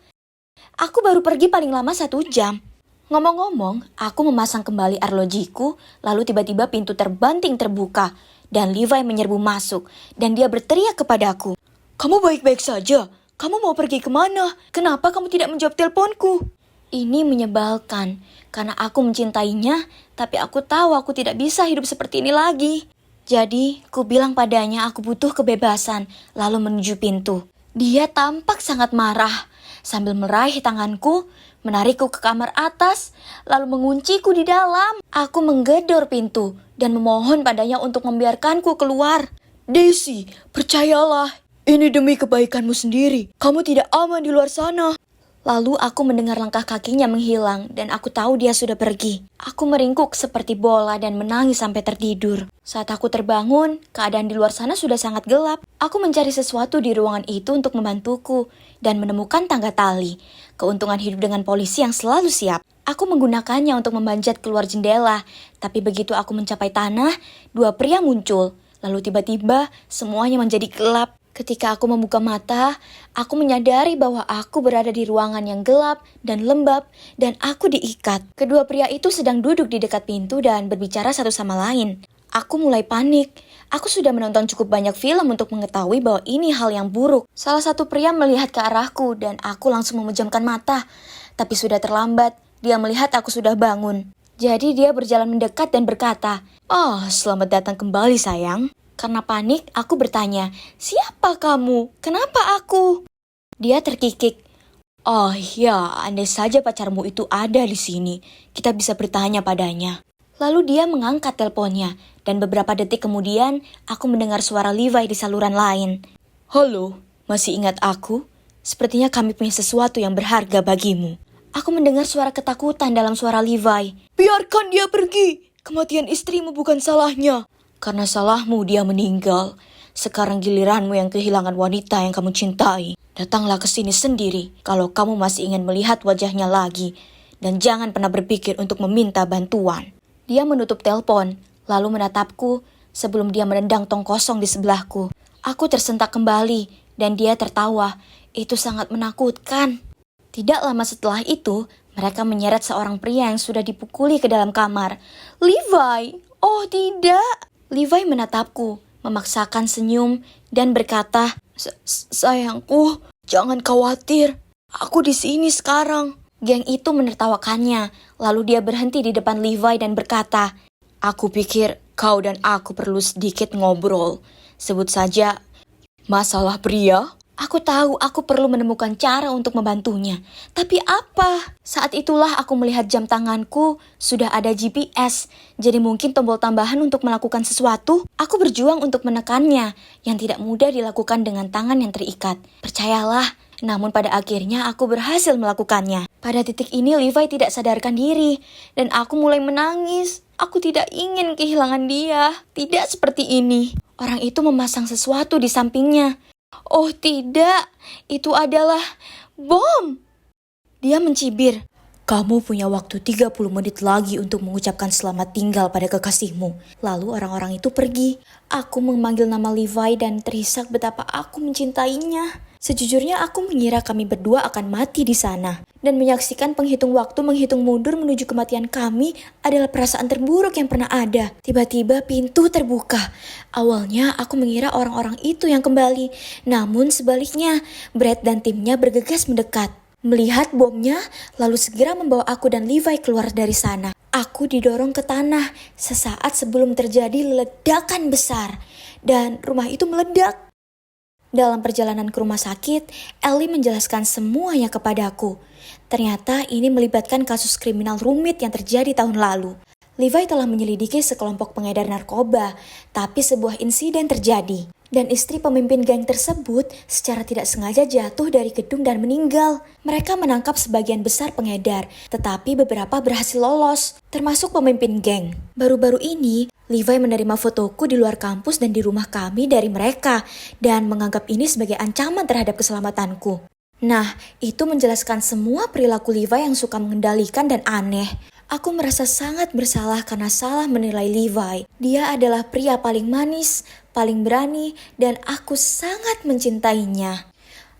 Aku baru pergi paling lama 1 jam. Ngomong-ngomong, aku memasang kembali arlojiku, lalu tiba-tiba pintu terbanting terbuka. Dan Levi menyerbu masuk, dan dia berteriak kepadaku. "Kamu baik-baik saja? Kamu mau pergi kemana? Kenapa kamu tidak menjawab teleponku?" Ini menyebalkan, karena aku mencintainya, tapi aku tahu aku tidak bisa hidup seperti ini lagi. Jadi, ku bilang padanya aku butuh kebebasan, lalu menuju pintu. Dia tampak sangat marah, sambil meraih tanganku, menarikku ke kamar atas, lalu mengunciku di dalam. Aku menggedor pintu dan memohon padanya untuk membiarkanku keluar. "Daisy, percayalah, ini demi kebaikanmu sendiri. Kamu tidak aman di luar sana." Lalu aku mendengar langkah kakinya menghilang dan aku tahu dia sudah pergi. Aku meringkuk seperti bola dan menangis sampai tertidur. Saat aku terbangun, keadaan di luar sana sudah sangat gelap. Aku mencari sesuatu di ruangan itu untuk membantuku dan menemukan tangga tali. Keuntungan hidup dengan polisi yang selalu siap. Aku menggunakannya untuk memanjat keluar jendela, tapi begitu aku mencapai tanah, 2 pria muncul. Lalu tiba-tiba semuanya menjadi gelap. Ketika aku membuka mata, aku menyadari bahwa aku berada di ruangan yang gelap dan lembab dan aku diikat. Kedua pria itu sedang duduk di dekat pintu dan berbicara satu sama lain. Aku mulai panik. Aku sudah menonton cukup banyak film untuk mengetahui bahwa ini hal yang buruk. Salah satu pria melihat ke arahku dan aku langsung memejamkan mata. Tapi sudah terlambat, dia melihat aku sudah bangun. Jadi dia berjalan mendekat dan berkata, "Oh, selamat datang kembali sayang." Karena panik, aku bertanya, "Siapa kamu? Kenapa aku?" Dia terkikik. "Oh ya, andai saja pacarmu itu ada di sini, kita bisa bertanya padanya." Lalu dia mengangkat teleponnya, dan beberapa detik kemudian, aku mendengar suara Levi di saluran lain. "Halo, masih ingat aku? Sepertinya kami punya sesuatu yang berharga bagimu." Aku mendengar suara ketakutan dalam suara Levi. "Biarkan dia pergi. Kematian istrimu bukan salahnya. Karena salahmu dia meninggal. Sekarang giliranmu yang kehilangan wanita yang kamu cintai. Datanglah ke sini sendiri kalau kamu masih ingin melihat wajahnya lagi. Dan jangan pernah berpikir untuk meminta bantuan." Dia menutup telepon, lalu menatapku sebelum dia menendang tong kosong di sebelahku. Aku tersentak kembali dan dia tertawa. Itu sangat menakutkan. Tidak lama setelah itu, mereka menyeret seorang pria yang sudah dipukuli ke dalam kamar. "Levi! Oh tidak!" Levi menatapku, memaksakan senyum, dan berkata, Sayangku, jangan khawatir. Aku di sini sekarang." Geng itu menertawakannya, lalu dia berhenti di depan Levi dan berkata, "Aku pikir kau dan aku perlu sedikit ngobrol. Sebut saja masalah pria." Aku tahu aku perlu menemukan cara untuk membantunya. Tapi apa? Saat itulah aku melihat jam tanganku sudah ada GPS. Jadi mungkin tombol tambahan untuk melakukan sesuatu. Aku berjuang untuk menekannya, yang tidak mudah dilakukan dengan tangan yang terikat. Percayalah, namun pada akhirnya aku berhasil melakukannya. Pada titik ini Levi tidak sadarkan diri, dan aku mulai menangis. Aku tidak ingin kehilangan dia. Tidak seperti ini. Orang itu memasang sesuatu di sampingnya. Oh tidak, itu adalah bom. Dia mencibir. Kamu punya waktu 30 menit lagi untuk mengucapkan selamat tinggal pada kekasihmu. Lalu orang-orang itu pergi. Aku memanggil nama Levi dan terisak betapa aku mencintainya. Sejujurnya aku mengira kami berdua akan mati di sana. Dan menyaksikan penghitung waktu menghitung mundur menuju kematian kami adalah perasaan terburuk yang pernah ada. Tiba-tiba pintu terbuka. Awalnya aku mengira orang-orang itu yang kembali. Namun sebaliknya, Brad dan timnya bergegas mendekat. Melihat bomnya, lalu segera membawa aku dan Levi keluar dari sana. Aku didorong ke tanah sesaat sebelum terjadi ledakan besar. Dan rumah itu meledak. Dalam perjalanan ke rumah sakit, Ellie menjelaskan semuanya kepadaku. Ternyata ini melibatkan kasus kriminal rumit yang terjadi tahun lalu. Levi telah menyelidiki sekelompok pengedar narkoba, tapi sebuah insiden terjadi. Dan istri pemimpin geng tersebut secara tidak sengaja jatuh dari gedung dan meninggal. Mereka menangkap sebagian besar pengedar, tetapi beberapa berhasil lolos, termasuk pemimpin geng. Baru-baru ini, Levi menerima fotoku di luar kampus dan di rumah kami dari mereka, dan menganggap ini sebagai ancaman terhadap keselamatanku. Nah, itu menjelaskan semua perilaku Levi yang suka mengendalikan dan aneh. Aku merasa sangat bersalah karena salah menilai Levi. Dia adalah pria paling manis, paling berani, dan aku sangat mencintainya.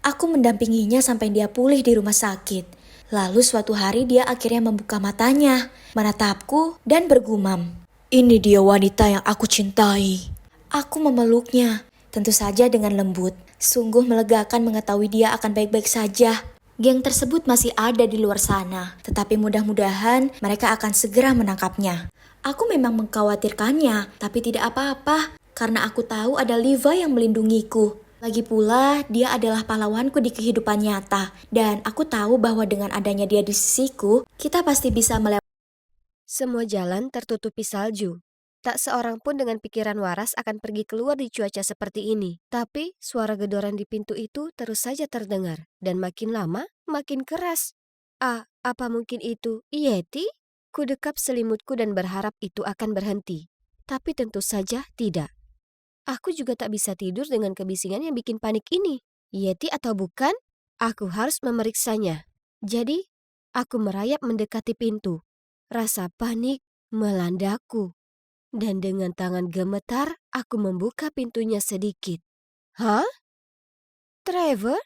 Aku mendampinginya sampai dia pulih di rumah sakit. Lalu suatu hari dia akhirnya membuka matanya, menatapku, dan bergumam. Ini dia wanita yang aku cintai. Aku memeluknya, tentu saja dengan lembut. Sungguh melegakan mengetahui dia akan baik-baik saja. Geng tersebut masih ada di luar sana, tetapi mudah-mudahan mereka akan segera menangkapnya. Aku memang mengkhawatirkannya, tapi tidak apa-apa, karena aku tahu ada Levi yang melindungiku. Lagi pula, dia adalah pahlawanku di kehidupan nyata, dan aku tahu bahwa dengan adanya dia di sisiku, kita pasti bisa melewati. Semua jalan tertutupi salju. Tak seorang pun dengan pikiran waras akan pergi keluar di cuaca seperti ini. Tapi suara gedoran di pintu itu terus saja terdengar. Dan makin lama, makin keras. Apa mungkin itu Yeti? Ku dekap selimutku dan berharap itu akan berhenti. Tapi tentu saja tidak. Aku juga tak bisa tidur dengan kebisingan yang bikin panik ini. Yeti atau bukan? Aku harus memeriksanya. Jadi, aku merayap mendekati pintu. Rasa panik melandaku. Dan dengan tangan gemetar, aku membuka pintunya sedikit. Hah? Trevor?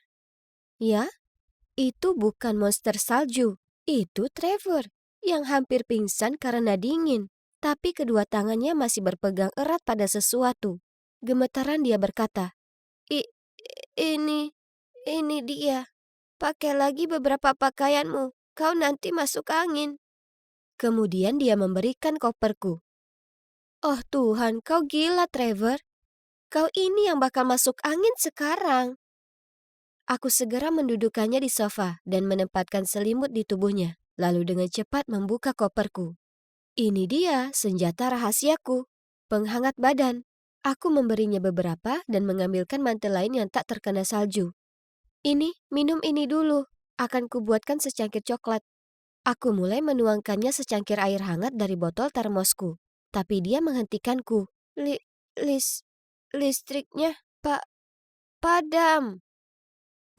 Ya, itu bukan monster salju. Itu Trevor yang hampir pingsan karena dingin. Tapi kedua tangannya masih berpegang erat pada sesuatu. Gemetaran dia berkata, "I- ini dia. Pakai lagi beberapa pakaianmu. Kau nanti masuk angin." Kemudian dia memberikan koperku. Oh Tuhan, kau gila Trevor. Kau ini yang bakal masuk angin sekarang. Aku segera mendudukannya di sofa dan menempatkan selimut di tubuhnya. Lalu dengan cepat membuka koperku. Ini dia senjata rahasiaku, penghangat badan. Aku memberinya beberapa dan mengambilkan mantel lain yang tak terkena salju. Ini, minum ini dulu. Akan kubuatkan secangkir coklat. Aku mulai menuangkannya secangkir air hangat dari botol termosku. Tapi dia menghentikanku. Listriknya, padam.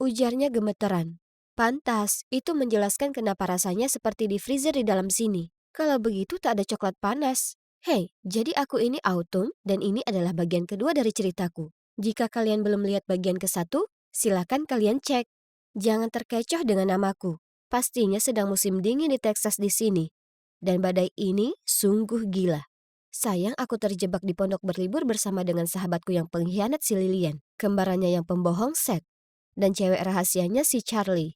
Ujarnya gemeteran. Pantas, itu menjelaskan kenapa rasanya seperti di freezer di dalam sini. Kalau begitu tak ada coklat panas. Hei, jadi aku ini Autumn dan ini adalah bagian kedua dari ceritaku. Jika kalian belum lihat bagian ke-1, silakan kalian cek. Jangan terkecoh dengan namaku. Pastinya sedang musim dingin di Texas di sini. Dan badai ini sungguh gila. Sayang aku terjebak di pondok berlibur bersama dengan sahabatku yang pengkhianat si Lilian, kembarannya yang pembohong Seth, dan cewek rahasianya si Charlie.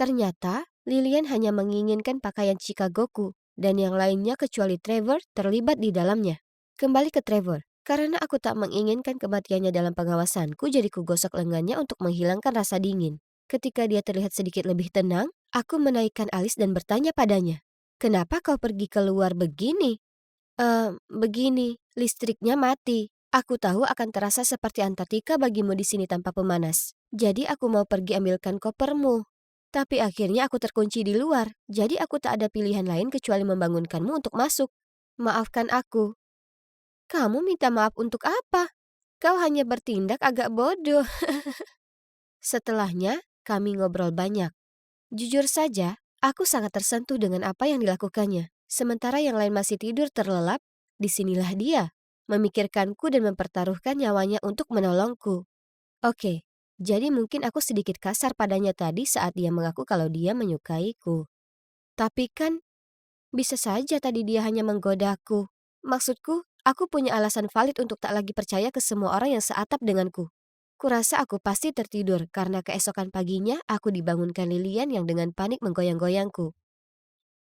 Ternyata Lilian hanya menginginkan pakaian Chicagoku, dan yang lainnya kecuali Trevor terlibat di dalamnya. Kembali ke Trevor. Karena aku tak menginginkan kematiannya dalam pengawasanku, jadi kugosok lengannya untuk menghilangkan rasa dingin. Ketika dia terlihat sedikit lebih tenang, aku menaikkan alis dan bertanya padanya, "Kenapa kau pergi keluar begini?" Begini, listriknya mati. Aku tahu akan terasa seperti Antartika bagimu di sini tanpa pemanas. Jadi aku mau pergi ambilkan kopermu. Tapi akhirnya aku terkunci di luar, jadi aku tak ada pilihan lain kecuali membangunkanmu untuk masuk. Maafkan aku." "Kamu minta maaf untuk apa? Kau hanya bertindak agak bodoh." Setelahnya, kami ngobrol banyak. Jujur saja, aku sangat tersentuh dengan apa yang dilakukannya. Sementara yang lain masih tidur terlelap, disinilah dia, memikirkanku dan mempertaruhkan nyawanya untuk menolongku. Oke, jadi mungkin aku sedikit kasar padanya tadi saat dia mengaku kalau dia menyukaiku. Tapi kan, bisa saja tadi dia hanya menggodaku. Maksudku, aku punya alasan valid untuk tak lagi percaya ke semua orang yang seatap denganku. Kurasa aku pasti tertidur karena keesokan paginya aku dibangunkan Lilian yang dengan panik menggoyang-goyangku.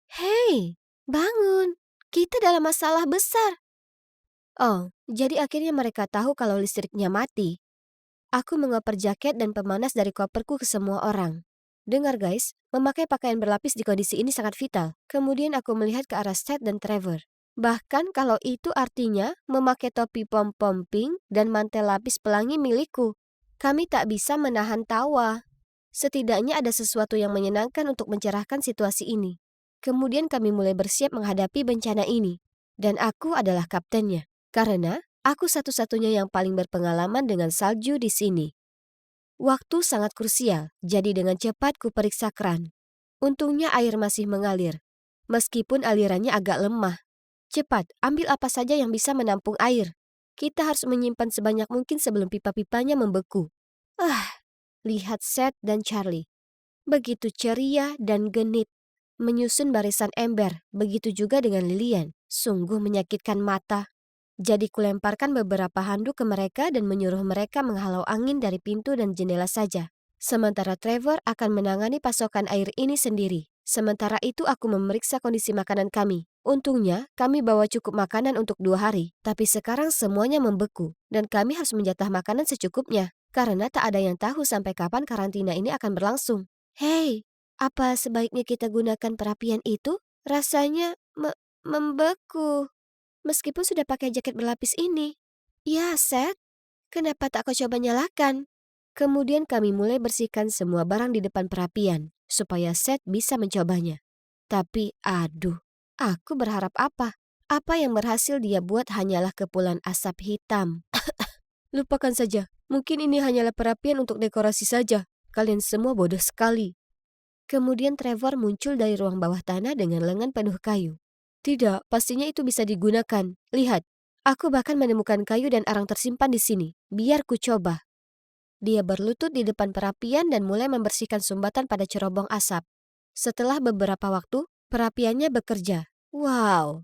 "Hei, bangun! Kita dalam masalah besar." Oh, jadi akhirnya mereka tahu kalau listriknya mati. Aku mengoper jaket dan pemanas dari koperku ke semua orang. Dengar guys, memakai pakaian berlapis di kondisi ini sangat vital. Kemudian aku melihat ke arah Seth dan Trevor. Bahkan kalau itu artinya memakai topi pom-pom pink dan mantel lapis pelangi milikku. Kami tak bisa menahan tawa. Setidaknya ada sesuatu yang menyenangkan untuk mencerahkan situasi ini. Kemudian kami mulai bersiap menghadapi bencana ini. Dan aku adalah kaptennya. Karena aku satu-satunya yang paling berpengalaman dengan salju di sini. Waktu sangat krusial, jadi dengan cepat kuperiksa kran. Untungnya air masih mengalir, meskipun alirannya agak lemah. Cepat, ambil apa saja yang bisa menampung air. Kita harus menyimpan sebanyak mungkin sebelum pipa-pipanya membeku. Lihat Seth dan Charlie. Begitu ceria dan genit. Menyusun barisan ember, begitu juga dengan Lilian. Sungguh menyakitkan mata. Jadi kulemparkan beberapa handuk ke mereka dan menyuruh mereka menghalau angin dari pintu dan jendela saja. Sementara Trevor akan menangani pasokan air ini sendiri. Sementara itu aku memeriksa kondisi makanan kami. Untungnya kami bawa cukup makanan untuk 2 hari. Tapi sekarang semuanya membeku dan kami harus menjatah makanan secukupnya. Karena tak ada yang tahu sampai kapan karantina ini akan berlangsung. Hei, apa sebaiknya kita gunakan perapian itu? Rasanya membeku. Meskipun sudah pakai jaket berlapis ini. Ya, Seth, kenapa tak kau coba nyalakan? Kemudian kami mulai bersihkan semua barang di depan perapian, supaya Seth bisa mencobanya. Tapi aduh, aku berharap apa? Apa yang berhasil dia buat hanyalah kepulan asap hitam. Lupakan saja, mungkin ini hanyalah perapian untuk dekorasi saja. Kalian semua bodoh sekali. Kemudian Trevor muncul dari ruang bawah tanah dengan lengan penuh kayu. Tidak, pastinya itu bisa digunakan. Lihat, aku bahkan menemukan kayu dan arang tersimpan di sini. Biar ku coba. Dia berlutut di depan perapian dan mulai membersihkan sumbatan pada cerobong asap. Setelah beberapa waktu, perapiannya bekerja. Wow,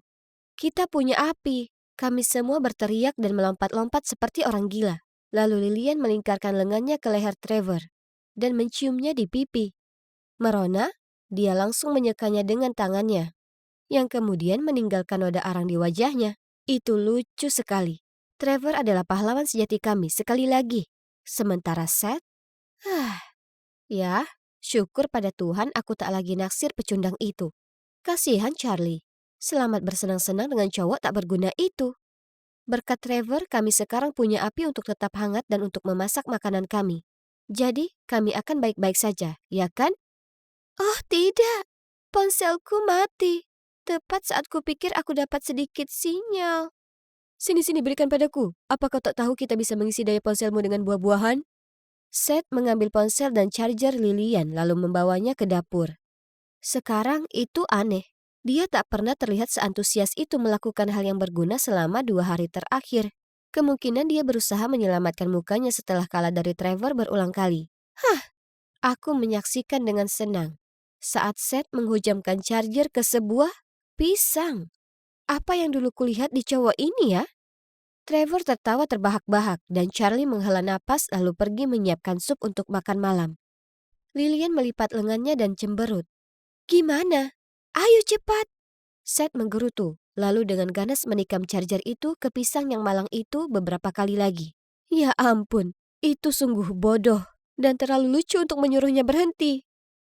kita punya api. Kami semua berteriak dan melompat-lompat seperti orang gila. Lalu Lilian melingkarkan lengannya ke leher Trevor dan menciumnya di pipi. Merona, dia langsung menyekanya dengan tangannya, yang kemudian meninggalkan noda arang di wajahnya. Itu lucu sekali. Trevor adalah pahlawan sejati kami sekali lagi. Sementara Seth, ya, syukur pada Tuhan aku tak lagi naksir pecundang itu. Kasihan Charlie, selamat bersenang-senang dengan cowok tak berguna itu. Berkat Trevor, kami sekarang punya api untuk tetap hangat dan untuk memasak makanan kami. Jadi, kami akan baik-baik saja, ya kan? Oh tidak, ponselku mati. Tepat saat kupikir aku dapat sedikit sinyal. Sini-sini berikan padaku. Apa kau tak tahu kita bisa mengisi daya ponselmu dengan buah-buahan? Seth mengambil ponsel dan charger Lilian lalu membawanya ke dapur. Sekarang itu aneh. Dia tak pernah terlihat seantusias itu melakukan hal yang berguna selama 2 hari terakhir. Kemungkinan dia berusaha menyelamatkan mukanya setelah kalah dari Trevor berulang kali. Aku menyaksikan dengan senang saat Seth menghujamkan charger ke sebuah pisang. Apa yang dulu kulihat di cowok ini ya? Trevor tertawa terbahak-bahak dan Charlie menghela napas lalu pergi menyiapkan sup untuk makan malam. Lilian melipat lengannya dan cemberut. Gimana? Ayo cepat! Seth menggerutu. lalu dengan ganas menikam charger itu ke pisang yang malang itu beberapa kali lagi. Ya ampun, itu sungguh bodoh dan terlalu lucu untuk menyuruhnya berhenti.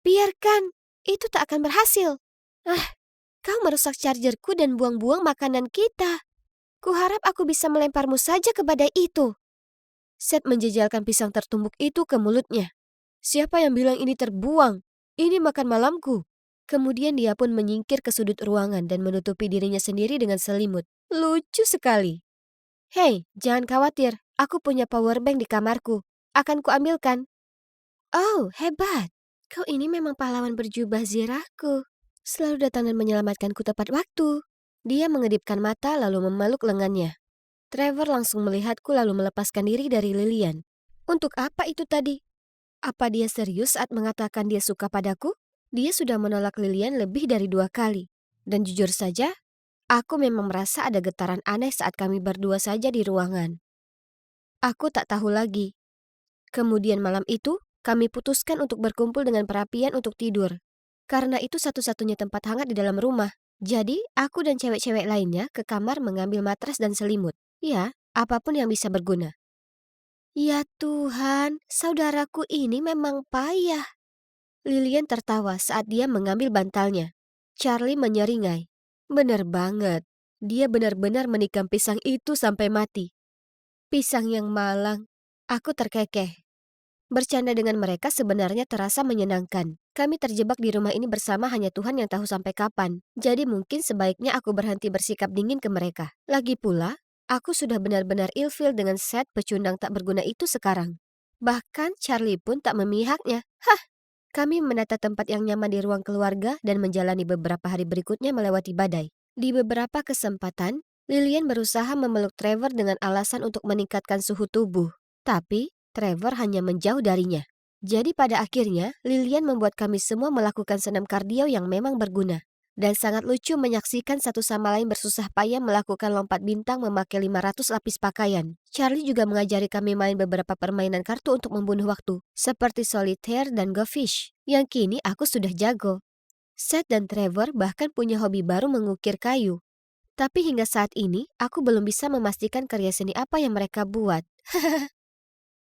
Biarkan, itu tak akan berhasil. Ah, kau merusak chargerku dan buang-buang makanan kita. Kuharap aku bisa melemparmu saja ke badai itu. Seth menjejalkan pisang tertumbuk itu ke mulutnya. Siapa yang bilang ini terbuang? Ini makan malamku. Kemudian dia pun menyingkir ke sudut ruangan dan menutupi dirinya sendiri dengan selimut. Lucu sekali. Hei, jangan khawatir. Aku punya power bank di kamarku. Akan kuambilkan. Oh, hebat. Kau ini memang pahlawan berjubah zirahku. Selalu datang dan menyelamatkanku tepat waktu. Dia mengedipkan mata lalu memeluk lengannya. Trevor langsung melihatku lalu melepaskan diri dari Lilian. Untuk apa itu tadi? Apa dia serius saat mengatakan dia suka padaku? Dia sudah menolak Lilian lebih dari 2 kali. Dan jujur saja, aku memang merasa ada getaran aneh saat kami berdua saja di ruangan. Aku tak tahu lagi. Kemudian malam itu, kami putuskan untuk berkumpul dengan perapian untuk tidur. Karena itu satu-satunya tempat hangat di dalam rumah. Jadi, aku dan cewek-cewek lainnya ke kamar mengambil matras dan selimut. Ya, apapun yang bisa berguna. Ya Tuhan, saudaraku ini memang payah. Lilian tertawa saat dia mengambil bantalnya. Charlie menyeringai. Benar banget. Dia benar-benar menikam pisang itu sampai mati. Pisang yang malang. Aku terkekeh. Bercanda dengan mereka sebenarnya terasa menyenangkan. Kami terjebak di rumah ini bersama hanya Tuhan yang tahu sampai kapan. Jadi mungkin sebaiknya aku berhenti bersikap dingin ke mereka. Lagi pula, aku sudah benar-benar ilfil dengan Seth pecundang tak berguna itu sekarang. Bahkan Charlie pun tak memihaknya. Hah! Kami menata tempat yang nyaman di ruang keluarga dan menjalani beberapa hari berikutnya melewati badai. Di beberapa kesempatan, Lilian berusaha memeluk Trevor dengan alasan untuk meningkatkan suhu tubuh. Tapi, Trevor hanya menjauh darinya. Jadi pada akhirnya, Lilian membuat kami semua melakukan senam kardio yang memang berguna. Dan sangat lucu menyaksikan satu sama lain bersusah payah melakukan lompat bintang memakai 500 lapis pakaian. Charlie juga mengajari kami main beberapa permainan kartu untuk membunuh waktu, seperti solitaire dan go fish, yang kini aku sudah jago. Seth dan Trevor bahkan punya hobi baru mengukir kayu. Tapi hingga saat ini, aku belum bisa memastikan karya seni apa yang mereka buat.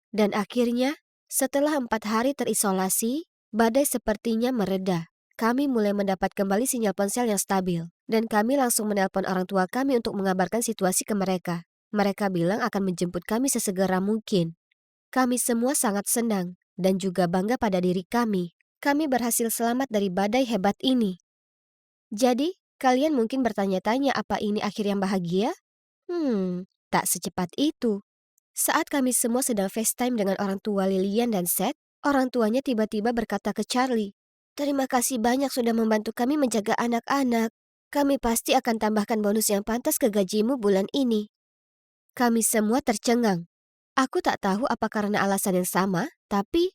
Dan akhirnya, setelah 4 hari terisolasi, badai sepertinya mereda. Kami mulai mendapat kembali sinyal ponsel yang stabil, dan kami langsung menelpon orang tua kami untuk mengabarkan situasi ke mereka. Mereka bilang akan menjemput kami sesegera mungkin. Kami semua sangat senang, dan juga bangga pada diri kami. Kami berhasil selamat dari badai hebat ini. Jadi, kalian mungkin bertanya-tanya apa ini akhir yang bahagia? Tak secepat itu. Saat kami semua sedang FaceTime dengan orang tua Lilian dan Seth, orang tuanya tiba-tiba berkata ke Charlie, "Terima kasih banyak sudah membantu kami menjaga anak-anak. Kami pasti akan tambahkan bonus yang pantas ke gajimu bulan ini." Kami semua tercengang. Aku tak tahu apa karena alasan yang sama, tapi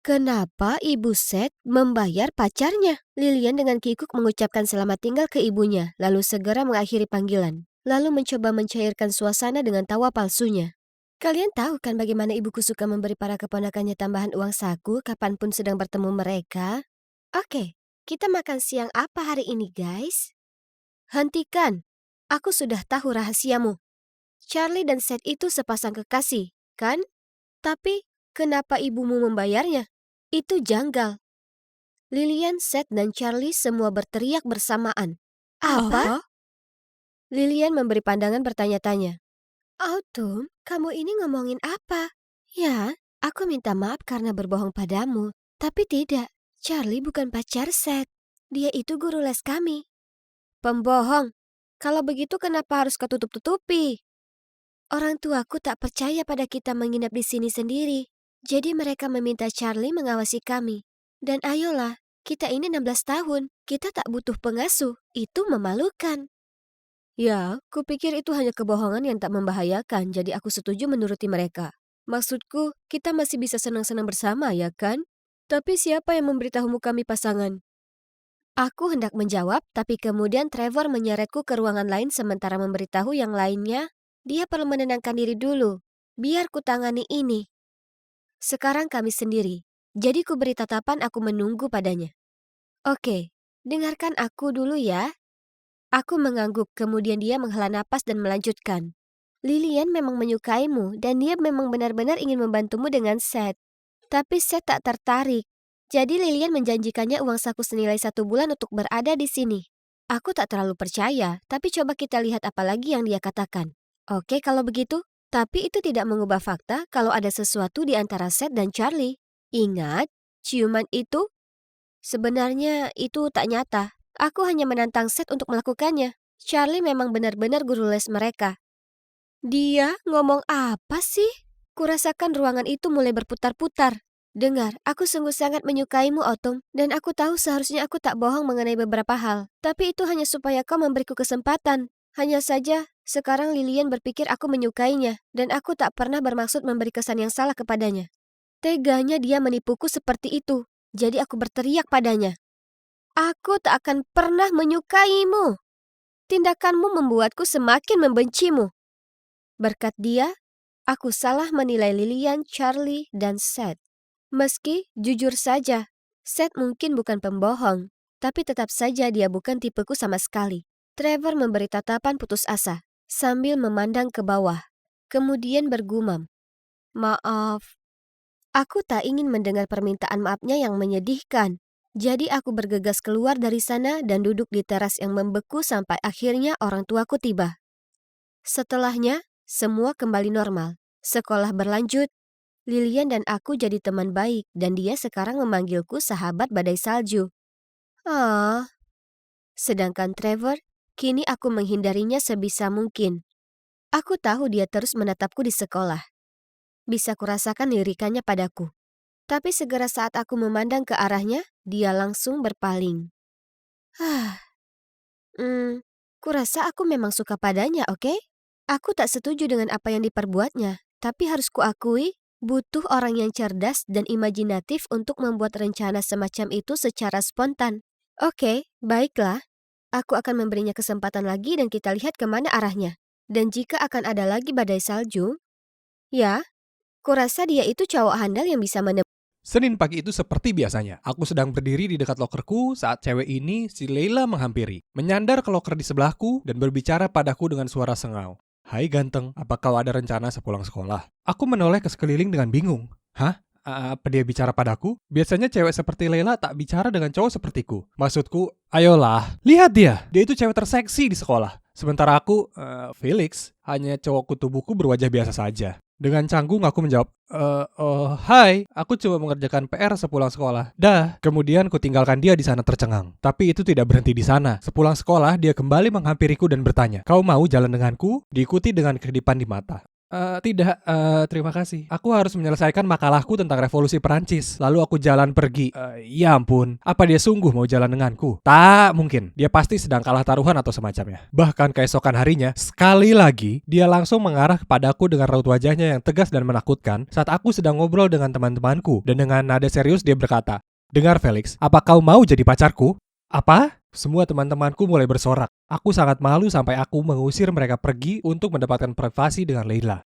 kenapa ibu Seth membayar pacarnya? Lilian dengan kikuk mengucapkan selamat tinggal ke ibunya, lalu segera mengakhiri panggilan. Lalu mencoba mencairkan suasana dengan tawa palsunya. Kalian tahu kan bagaimana ibuku suka memberi para keponakannya tambahan uang saku kapanpun sedang bertemu mereka? Oke, kita makan siang apa hari ini, guys? Hentikan! Aku sudah tahu rahasiamu. Charlie dan Seth itu sepasang kekasih, kan? Tapi, kenapa ibumu membayarnya? Itu janggal. Lilian, Seth, dan Charlie semua berteriak bersamaan. Apa? Lilian memberi pandangan bertanya-tanya. Autumn, kamu ini ngomongin apa? Ya, aku minta maaf karena berbohong padamu. Tapi tidak, Charlie bukan pacar Seth. Dia itu guru les kami. Pembohong. Kalau begitu kenapa harus kau tutup-tutupi? Orang tuaku tak percaya pada kita menginap di sini sendiri. Jadi mereka meminta Charlie mengawasi kami. Dan ayolah, kita ini 16 tahun. Kita tak butuh pengasuh. Itu memalukan. Ya, kupikir itu hanya kebohongan yang tak membahayakan, jadi aku setuju menuruti mereka. Maksudku, kita masih bisa senang-senang bersama, ya kan? Tapi siapa yang memberitahumu kami pasangan? Aku hendak menjawab, tapi kemudian Trevor menyeretku ke ruangan lain sementara memberitahu yang lainnya, dia perlu menenangkan diri dulu. Biar ku tangani ini. Sekarang kami sendiri, jadi ku beri tatapan aku menunggu padanya. Oke, dengarkan aku dulu ya. Aku mengangguk, kemudian dia menghela napas dan melanjutkan. Lilian memang menyukaimu dan dia memang benar-benar ingin membantumu dengan Seth. Tapi Seth tak tertarik. Jadi Lilian menjanjikannya uang saku senilai 1 bulan untuk berada di sini. Aku tak terlalu percaya, tapi coba kita lihat apa lagi yang dia katakan. Oke kalau begitu, tapi itu tidak mengubah fakta kalau ada sesuatu di antara Seth dan Charlie. Ingat, ciuman itu sebenarnya itu tak nyata. Aku hanya menantang Seth untuk melakukannya. Charlie memang benar-benar guru les mereka. Dia ngomong apa sih? Kurasakan ruangan itu mulai berputar-putar. Dengar, aku sungguh sangat menyukaimu, Autumn, dan aku tahu seharusnya aku tak bohong mengenai beberapa hal. Tapi itu hanya supaya kau memberiku kesempatan. Hanya saja, sekarang Lilian berpikir aku menyukainya, dan aku tak pernah bermaksud memberi kesan yang salah kepadanya. Teganya dia menipuku seperti itu, jadi aku berteriak padanya. Aku tak akan pernah menyukaimu. Tindakanmu membuatku semakin membencimu. Berkat dia, aku salah menilai Lilian, Charlie, dan Seth. Meski, jujur saja, Seth mungkin bukan pembohong, tapi tetap saja dia bukan tipeku sama sekali. Trevor memberi tatapan putus asa, sambil memandang ke bawah. Kemudian bergumam, "Maaf." Aku tak ingin mendengar permintaan maafnya yang menyedihkan. Jadi aku bergegas keluar dari sana dan duduk di teras yang membeku sampai akhirnya orang tuaku tiba. Setelahnya, semua kembali normal. Sekolah berlanjut. Lilian dan aku jadi teman baik dan dia sekarang memanggilku sahabat badai salju. Ah, sedangkan Trevor, kini aku menghindarinya sebisa mungkin. Aku tahu dia terus menatapku di sekolah. Bisa kurasakan lirikannya padaku. Tapi segera saat aku memandang ke arahnya, dia langsung berpaling. Kurasa aku memang suka padanya, oke? Aku tak setuju dengan apa yang diperbuatnya, tapi harus kuakui, butuh orang yang cerdas dan imajinatif untuk membuat rencana semacam itu secara spontan. Oke, baiklah. Aku akan memberinya kesempatan lagi dan kita lihat kemana arahnya. Dan jika akan ada lagi badai salju, ya, kurasa dia itu cowok handal yang bisa Senin pagi itu seperti biasanya. Aku sedang berdiri di dekat lokerku saat cewek ini, si Leila, menghampiri. Menyandar ke loker di sebelahku dan berbicara padaku dengan suara sengau. "Hai ganteng, apa kau ada rencana sepulang sekolah?" Aku menoleh ke sekeliling dengan bingung. Hah? Apa dia bicara padaku? Biasanya cewek seperti Leila tak bicara dengan cowok sepertiku. Maksudku, ayolah, lihat dia. Dia itu cewek terseksi di sekolah. Sementara aku, Felix, hanya cowok kutu buku berwajah biasa saja. Dengan canggung aku menjawab, hai, aku cuma mengerjakan PR sepulang sekolah. Dah. Kemudian ku tinggalkan dia di sana tercengang. Tapi itu tidak berhenti di sana. Sepulang sekolah, dia kembali menghampiriku dan bertanya, "Kau mau jalan denganku?" Diikuti dengan kedipan di mata. Tidak, terima kasih. Aku harus menyelesaikan makalahku tentang revolusi Perancis. Lalu aku jalan pergi. Ya ampun, apa dia sungguh mau jalan denganku? Tak mungkin. Dia pasti sedang kalah taruhan atau semacamnya. Bahkan keesokan harinya, sekali lagi, dia langsung mengarah kepadaku dengan raut wajahnya yang tegas dan menakutkan saat aku sedang ngobrol dengan teman-temanku. Dan dengan nada serius dia berkata, "Dengar Felix, apa kau mau jadi pacarku?" Apa? Semua teman-temanku mulai bersorak. Aku sangat malu sampai aku mengusir mereka pergi untuk mendapatkan privasi dengan Leila.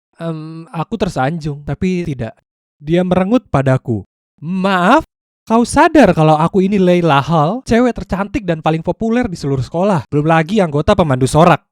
Aku tersanjung, tapi tidak. Dia merengut padaku. "Maaf, kau sadar kalau aku ini Leila Hall, cewek tercantik dan paling populer di seluruh sekolah. Belum lagi anggota pemandu sorak."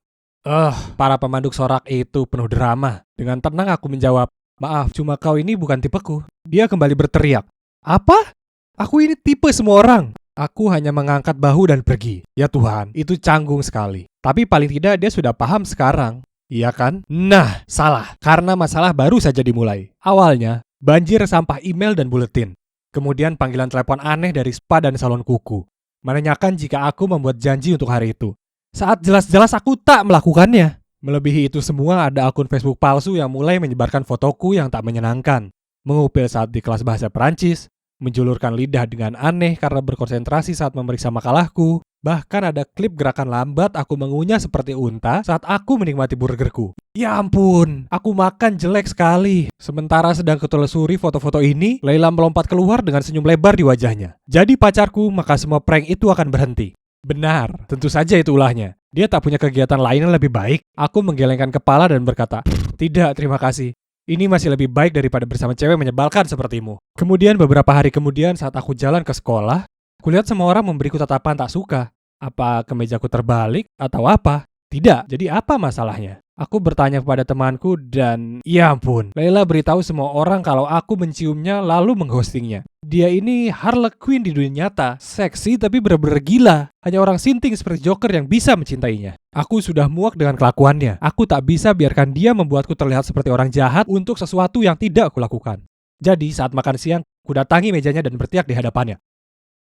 Para pemandu sorak itu penuh drama. Dengan tenang aku menjawab, "Maaf, cuma kau ini bukan tipeku." Dia kembali berteriak, "Apa? Aku ini tipe semua orang." Aku hanya mengangkat bahu dan pergi. Ya Tuhan, itu canggung sekali. Tapi paling tidak dia sudah paham sekarang. Iya kan? Nah, salah. Karena masalah baru saja dimulai. Awalnya, banjir sampah email dan buletin. Kemudian panggilan telepon aneh dari spa dan salon kuku. Menanyakan jika aku membuat janji untuk hari itu. Saat jelas-jelas aku tak melakukannya. Melebihi itu semua ada akun Facebook palsu yang mulai menyebarkan fotoku yang tak menyenangkan. Mengupil saat di kelas bahasa Perancis. Menjulurkan lidah dengan aneh karena berkonsentrasi saat memeriksa makalahku. Bahkan ada klip gerakan lambat aku mengunyah seperti unta saat aku menikmati burgerku. Ya ampun, aku makan jelek sekali. Sementara sedang kutelusuri foto-foto ini, Leila melompat keluar dengan senyum lebar di wajahnya. Jadi pacarku, maka semua prank itu akan berhenti. Benar, tentu saja itu ulahnya. Dia tak punya kegiatan lain yang lebih baik. Aku menggelengkan kepala dan berkata, "Tidak, terima kasih. Ini masih lebih baik daripada bersama cewek menyebalkan sepertimu." Kemudian beberapa hari kemudian saat aku jalan ke sekolah, kulihat semua orang memberiku tatapan tak suka. Apa kemejaku terbalik atau apa? Tidak, jadi apa masalahnya? Aku bertanya kepada temanku dan ya ampun, Layla beritahu semua orang kalau aku menciumnya lalu mengghostingnya. Dia ini Harlequin di dunia nyata, seksi tapi bener-bener gila. Hanya orang sinting seperti Joker yang bisa mencintainya. Aku sudah muak dengan kelakuannya. Aku tak bisa biarkan dia membuatku terlihat seperti orang jahat untuk sesuatu yang tidak aku lakukan. Jadi saat makan siang, ku datangi mejanya dan berteriak di hadapannya.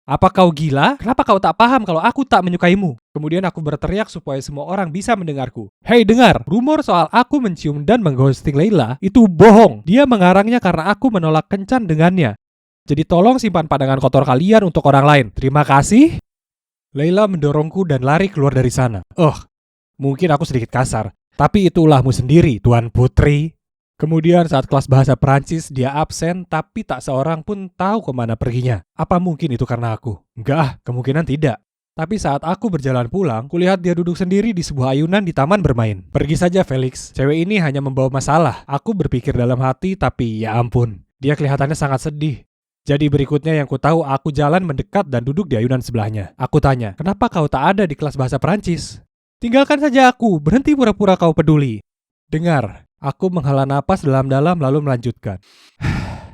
Apa kau gila? Kenapa kau tak paham kalau aku tak menyukaimu? Kemudian aku berteriak supaya semua orang bisa mendengarku. Hei dengar, rumor soal aku mencium dan mengghosting Layla itu bohong. Dia mengarangnya karena aku menolak kencan dengannya. Jadi tolong simpan pandangan kotor kalian untuk orang lain. Terima kasih. Layla mendorongku dan lari keluar dari sana. Mungkin aku sedikit kasar, tapi itu ulahmu sendiri, Tuan Putri. Kemudian saat kelas bahasa Perancis dia absen tapi tak seorang pun tahu kemana perginya. Apa mungkin itu karena aku? Enggak, kemungkinan tidak. Tapi saat aku berjalan pulang, kulihat dia duduk sendiri di sebuah ayunan di taman bermain. Pergi saja Felix, cewek ini hanya membawa masalah. Aku berpikir dalam hati tapi ya ampun, dia kelihatannya sangat sedih. Jadi berikutnya yang ku tahu aku jalan mendekat dan duduk di ayunan sebelahnya. Aku tanya, kenapa kau tak ada di kelas bahasa Perancis? Tinggalkan saja aku, berhenti pura-pura kau peduli. Dengar. Aku menghela napas dalam-dalam lalu melanjutkan.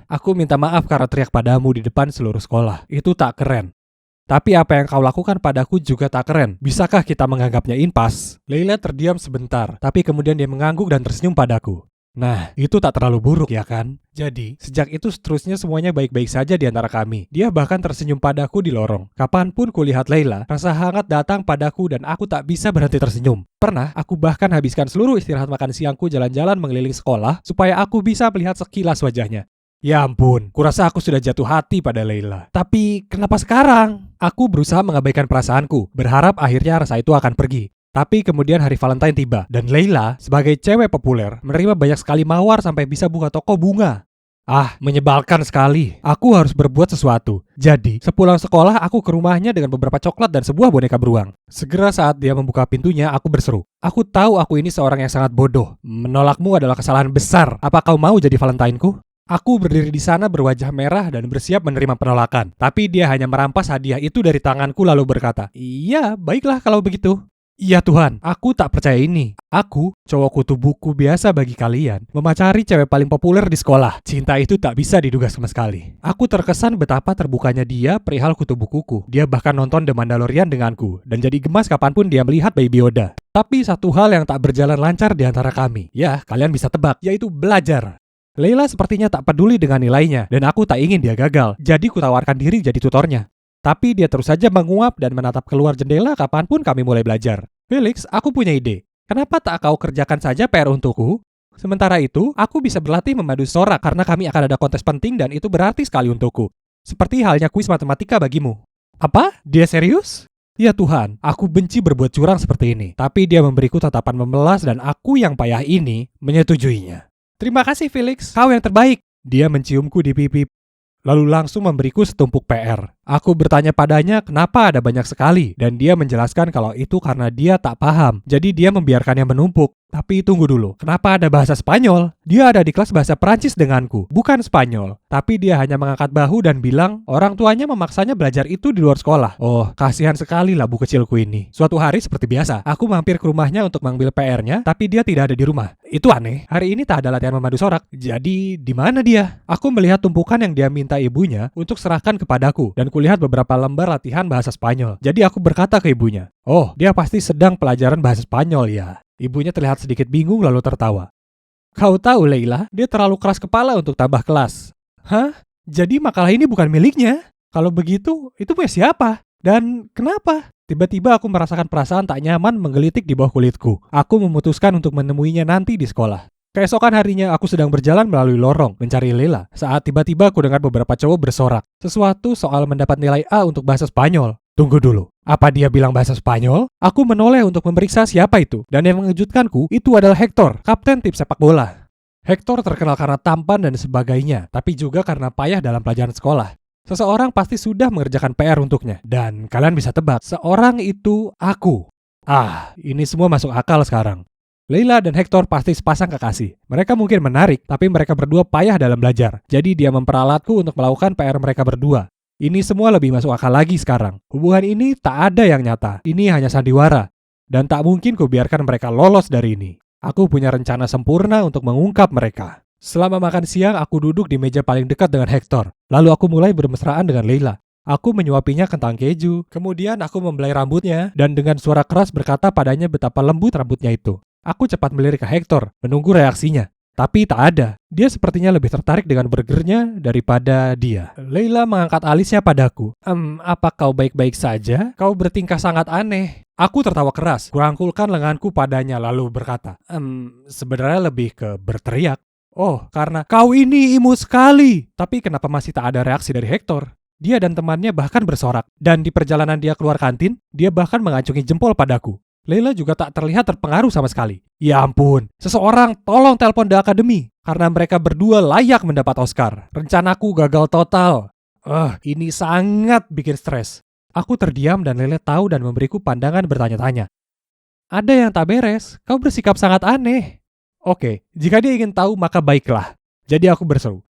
Aku minta maaf karena teriak padamu di depan seluruh sekolah. Itu tak keren. Tapi apa yang kau lakukan padaku juga tak keren. Bisakah kita menganggapnya impas? Layla terdiam sebentar, tapi kemudian dia mengangguk dan tersenyum padaku. Nah, itu tak terlalu buruk ya kan? Jadi, sejak itu seterusnya semuanya baik-baik saja di antara kami. Dia bahkan tersenyum padaku di lorong. Kapanpun kulihat Layla, rasa hangat datang padaku dan aku tak bisa berhenti tersenyum. Pernah, aku bahkan habiskan seluruh istirahat makan siangku jalan-jalan mengelilingi sekolah supaya aku bisa melihat sekilas wajahnya. Ya ampun, kurasa aku sudah jatuh hati pada Layla. Tapi, kenapa sekarang? Aku berusaha mengabaikan perasaanku, berharap akhirnya rasa itu akan pergi. Tapi kemudian hari Valentine tiba, dan Layla, sebagai cewek populer, menerima banyak sekali mawar sampai bisa buka toko bunga. Menyebalkan sekali. Aku harus berbuat sesuatu. Jadi, sepulang sekolah aku ke rumahnya dengan beberapa coklat dan sebuah boneka beruang. Segera saat dia membuka pintunya, aku berseru. Aku tahu aku ini seorang yang sangat bodoh. Menolakmu adalah kesalahan besar. Apa kau mau jadi Valentine-ku? Aku berdiri di sana berwajah merah dan bersiap menerima penolakan. Tapi dia hanya merampas hadiah itu dari tanganku lalu berkata, "Iya, baiklah kalau begitu." Iya Tuhan, aku tak percaya ini. Aku, cowok kutu buku biasa bagi kalian, memacari cewek paling populer di sekolah. Cinta itu tak bisa diduga sama sekali. Aku terkesan betapa terbukanya dia perihal kutu bukuku. Dia bahkan nonton The Mandalorian denganku, dan jadi gemas kapanpun dia melihat Baby Yoda. Tapi satu hal yang tak berjalan lancar di antara kami, ya kalian bisa tebak, yaitu belajar. Layla sepertinya tak peduli dengan nilainya, dan aku tak ingin dia gagal, jadi kutawarkan diri jadi tutornya. Tapi dia terus saja menguap dan menatap keluar jendela kapanpun kami mulai belajar. Felix, aku punya ide. Kenapa tak kau kerjakan saja PR untukku? Sementara itu, aku bisa berlatih memadu sorak karena kami akan ada kontes penting dan itu berarti sekali untukku. Seperti halnya kuis matematika bagimu. Apa? Dia serius? Ya Tuhan, aku benci berbuat curang seperti ini. Tapi dia memberiku tatapan memelas dan aku yang payah ini menyetujuinya. Terima kasih Felix, kau yang terbaik. Dia menciumku di pipi. Lalu langsung memberiku setumpuk PR. Aku bertanya padanya kenapa ada banyak sekali, dan dia menjelaskan kalau itu karena dia tak paham, jadi dia membiarkannya menumpuk. Tapi tunggu dulu, kenapa ada bahasa Spanyol? Dia ada di kelas bahasa Perancis denganku, bukan Spanyol. Tapi dia hanya mengangkat bahu dan bilang orang tuanya memaksanya belajar itu di luar sekolah. Oh, kasihan sekali labu kecilku ini. Suatu hari seperti biasa, aku mampir ke rumahnya untuk mengambil PR-nya, tapi dia tidak ada di rumah. Itu aneh, hari ini tak ada latihan memadu sorak. Jadi, di mana dia? Aku melihat tumpukan yang dia minta ibunya untuk serahkan kepadaku, dan kulihat beberapa lembar latihan bahasa Spanyol. Jadi aku berkata ke ibunya, "Oh, dia pasti sedang pelajaran bahasa Spanyol ya." Ibunya terlihat sedikit bingung lalu tertawa. "Kau tahu Layla, dia terlalu keras kepala untuk tambah kelas." Hah? Jadi makalah ini bukan miliknya? Kalau begitu, itu punya siapa? Dan kenapa? Tiba-tiba aku merasakan perasaan tak nyaman menggelitik di bawah kulitku. Aku memutuskan untuk menemuinya nanti di sekolah. Keesokan harinya aku sedang berjalan melalui lorong mencari Layla saat tiba-tiba aku dengar beberapa cowok bersorak. Sesuatu soal mendapat nilai A untuk bahasa Spanyol. Tunggu dulu, apa dia bilang bahasa Spanyol? Aku menoleh untuk memeriksa siapa itu. Dan yang mengejutkanku, itu adalah Hector, kapten tim sepak bola. Hector terkenal karena tampan dan sebagainya, tapi juga karena payah dalam pelajaran sekolah. Seseorang pasti sudah mengerjakan PR untuknya. Dan kalian bisa tebak, seorang itu aku. Ini semua masuk akal sekarang. Layla dan Hector pasti sepasang kekasih. Mereka mungkin menarik, tapi mereka berdua payah dalam belajar. Jadi dia memperalatku untuk melakukan PR mereka berdua. Ini semua lebih masuk akal lagi sekarang. Hubungan ini tak ada yang nyata. Ini hanya sandiwara. Dan tak mungkin kubiarkan mereka lolos dari ini. Aku punya rencana sempurna untuk mengungkap mereka. Selama makan siang, aku duduk di meja paling dekat dengan Hector. Lalu aku mulai bermesraan dengan Leila. Aku menyuapinya kentang keju. Kemudian aku membelai rambutnya dan dengan suara keras berkata padanya betapa lembut rambutnya itu. Aku cepat melirik ke Hector, menunggu reaksinya. Tapi tak ada. Dia sepertinya lebih tertarik dengan burgernya daripada dia. Leila mengangkat alisnya padaku. Apa kau baik-baik saja? Kau bertingkah sangat aneh. Aku tertawa keras, kurangkulkan lenganku padanya lalu berkata, sebenarnya lebih ke berteriak. Oh, karena kau ini imut sekali. Tapi kenapa masih tak ada reaksi dari Hector? Dia dan temannya bahkan bersorak. Dan di perjalanan dia keluar kantin, dia bahkan mengacungi jempol padaku. Leila juga tak terlihat terpengaruh sama sekali. Ya ampun, seseorang tolong telepon The Academy. Karena mereka berdua layak mendapat Oscar. Rencanaku gagal total. Ini sangat bikin stres. Aku terdiam dan Leila tahu dan memberiku pandangan bertanya-tanya. Ada yang tak beres, kau bersikap sangat aneh. Oke, jika dia ingin tahu maka baiklah. Jadi aku berseru.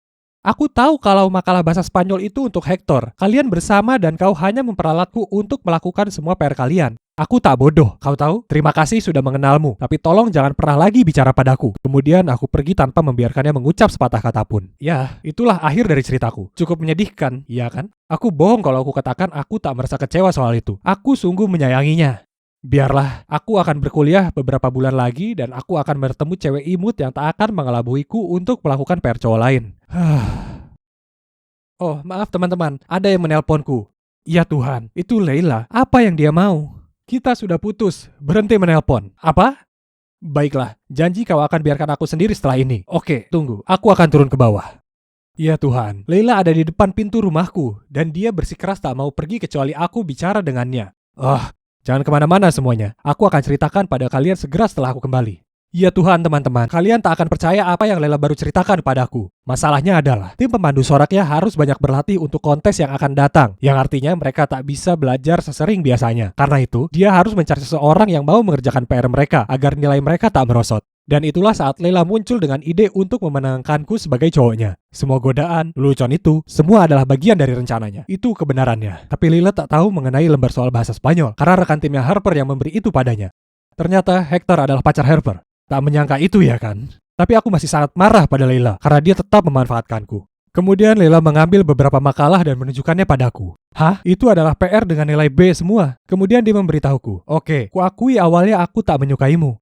Aku tahu kalau makalah bahasa Spanyol itu untuk Hector. Kalian bersama dan kau hanya memperalatku untuk melakukan semua PR kalian. Aku tak bodoh, kau tahu? Terima kasih sudah mengenalmu, tapi tolong jangan pernah lagi bicara padaku. Kemudian aku pergi tanpa membiarkannya mengucap sepatah kata pun. Ya, itulah akhir dari ceritaku. Cukup menyedihkan, iya kan? Aku bohong kalau aku katakan aku tak merasa kecewa soal itu. Aku sungguh menyayanginya. Biarlah, aku akan berkuliah beberapa bulan lagi dan aku akan bertemu cewek imut yang tak akan mengelabuiku untuk melakukan PR cowok lain. Oh, maaf teman-teman, ada yang menelponku. Ya Tuhan, itu Leila. Apa yang dia mau? Kita sudah putus, berhenti menelpon. Apa? Baiklah, janji kau akan biarkan aku sendiri setelah ini. Oke, tunggu, aku akan turun ke bawah. Ya Tuhan, Leila ada di depan pintu rumahku, dan dia bersikeras tak mau pergi kecuali aku bicara dengannya. Jangan kemana-mana semuanya. Aku akan ceritakan pada kalian segera setelah aku kembali. Ya Tuhan teman-teman, kalian tak akan percaya apa yang Leila baru ceritakan padaku. Masalahnya adalah, tim pemandu soraknya harus banyak berlatih untuk kontes yang akan datang. Yang artinya mereka tak bisa belajar sesering biasanya. Karena itu, dia harus mencari seseorang yang mau mengerjakan PR mereka, agar nilai mereka tak merosot. Dan itulah saat Leila muncul dengan ide untuk memenangkanku sebagai cowoknya. Semua godaan, lelucon itu, semua adalah bagian dari rencananya. Itu kebenarannya. Tapi Leila tak tahu mengenai lembar soal bahasa Spanyol, karena rekan timnya Harper yang memberi itu padanya. Ternyata Hector adalah pacar Harper. Tak menyangka itu ya kan? Tapi aku masih sangat marah pada Leila karena dia tetap memanfaatkanku. Kemudian Leila mengambil beberapa makalah dan menunjukkannya padaku. Hah? Itu adalah PR dengan nilai B semua. Kemudian dia memberitahuku. Oke, kuakui awalnya aku tak menyukaimu.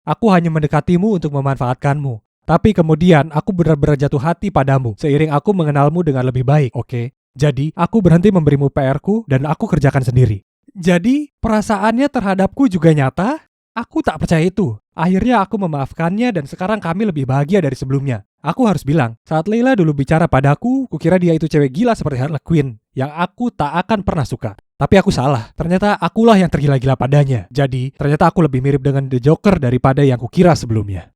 Aku hanya mendekatimu untuk memanfaatkanmu. Tapi kemudian aku benar-benar jatuh hati padamu seiring aku mengenalmu dengan lebih baik, oke? Jadi, aku berhenti memberimu PR-ku dan aku kerjakan sendiri. Jadi, perasaannya terhadapku juga nyata? Aku tak percaya itu. Akhirnya aku memaafkannya dan sekarang kami lebih bahagia dari sebelumnya. Aku harus bilang, saat Leila dulu bicara padaku, kukira dia itu cewek gila seperti Harley Quinn, yang aku tak akan pernah suka. Tapi aku salah, ternyata akulah yang tergila-gila padanya. Jadi, ternyata aku lebih mirip dengan The Joker daripada yang kukira sebelumnya.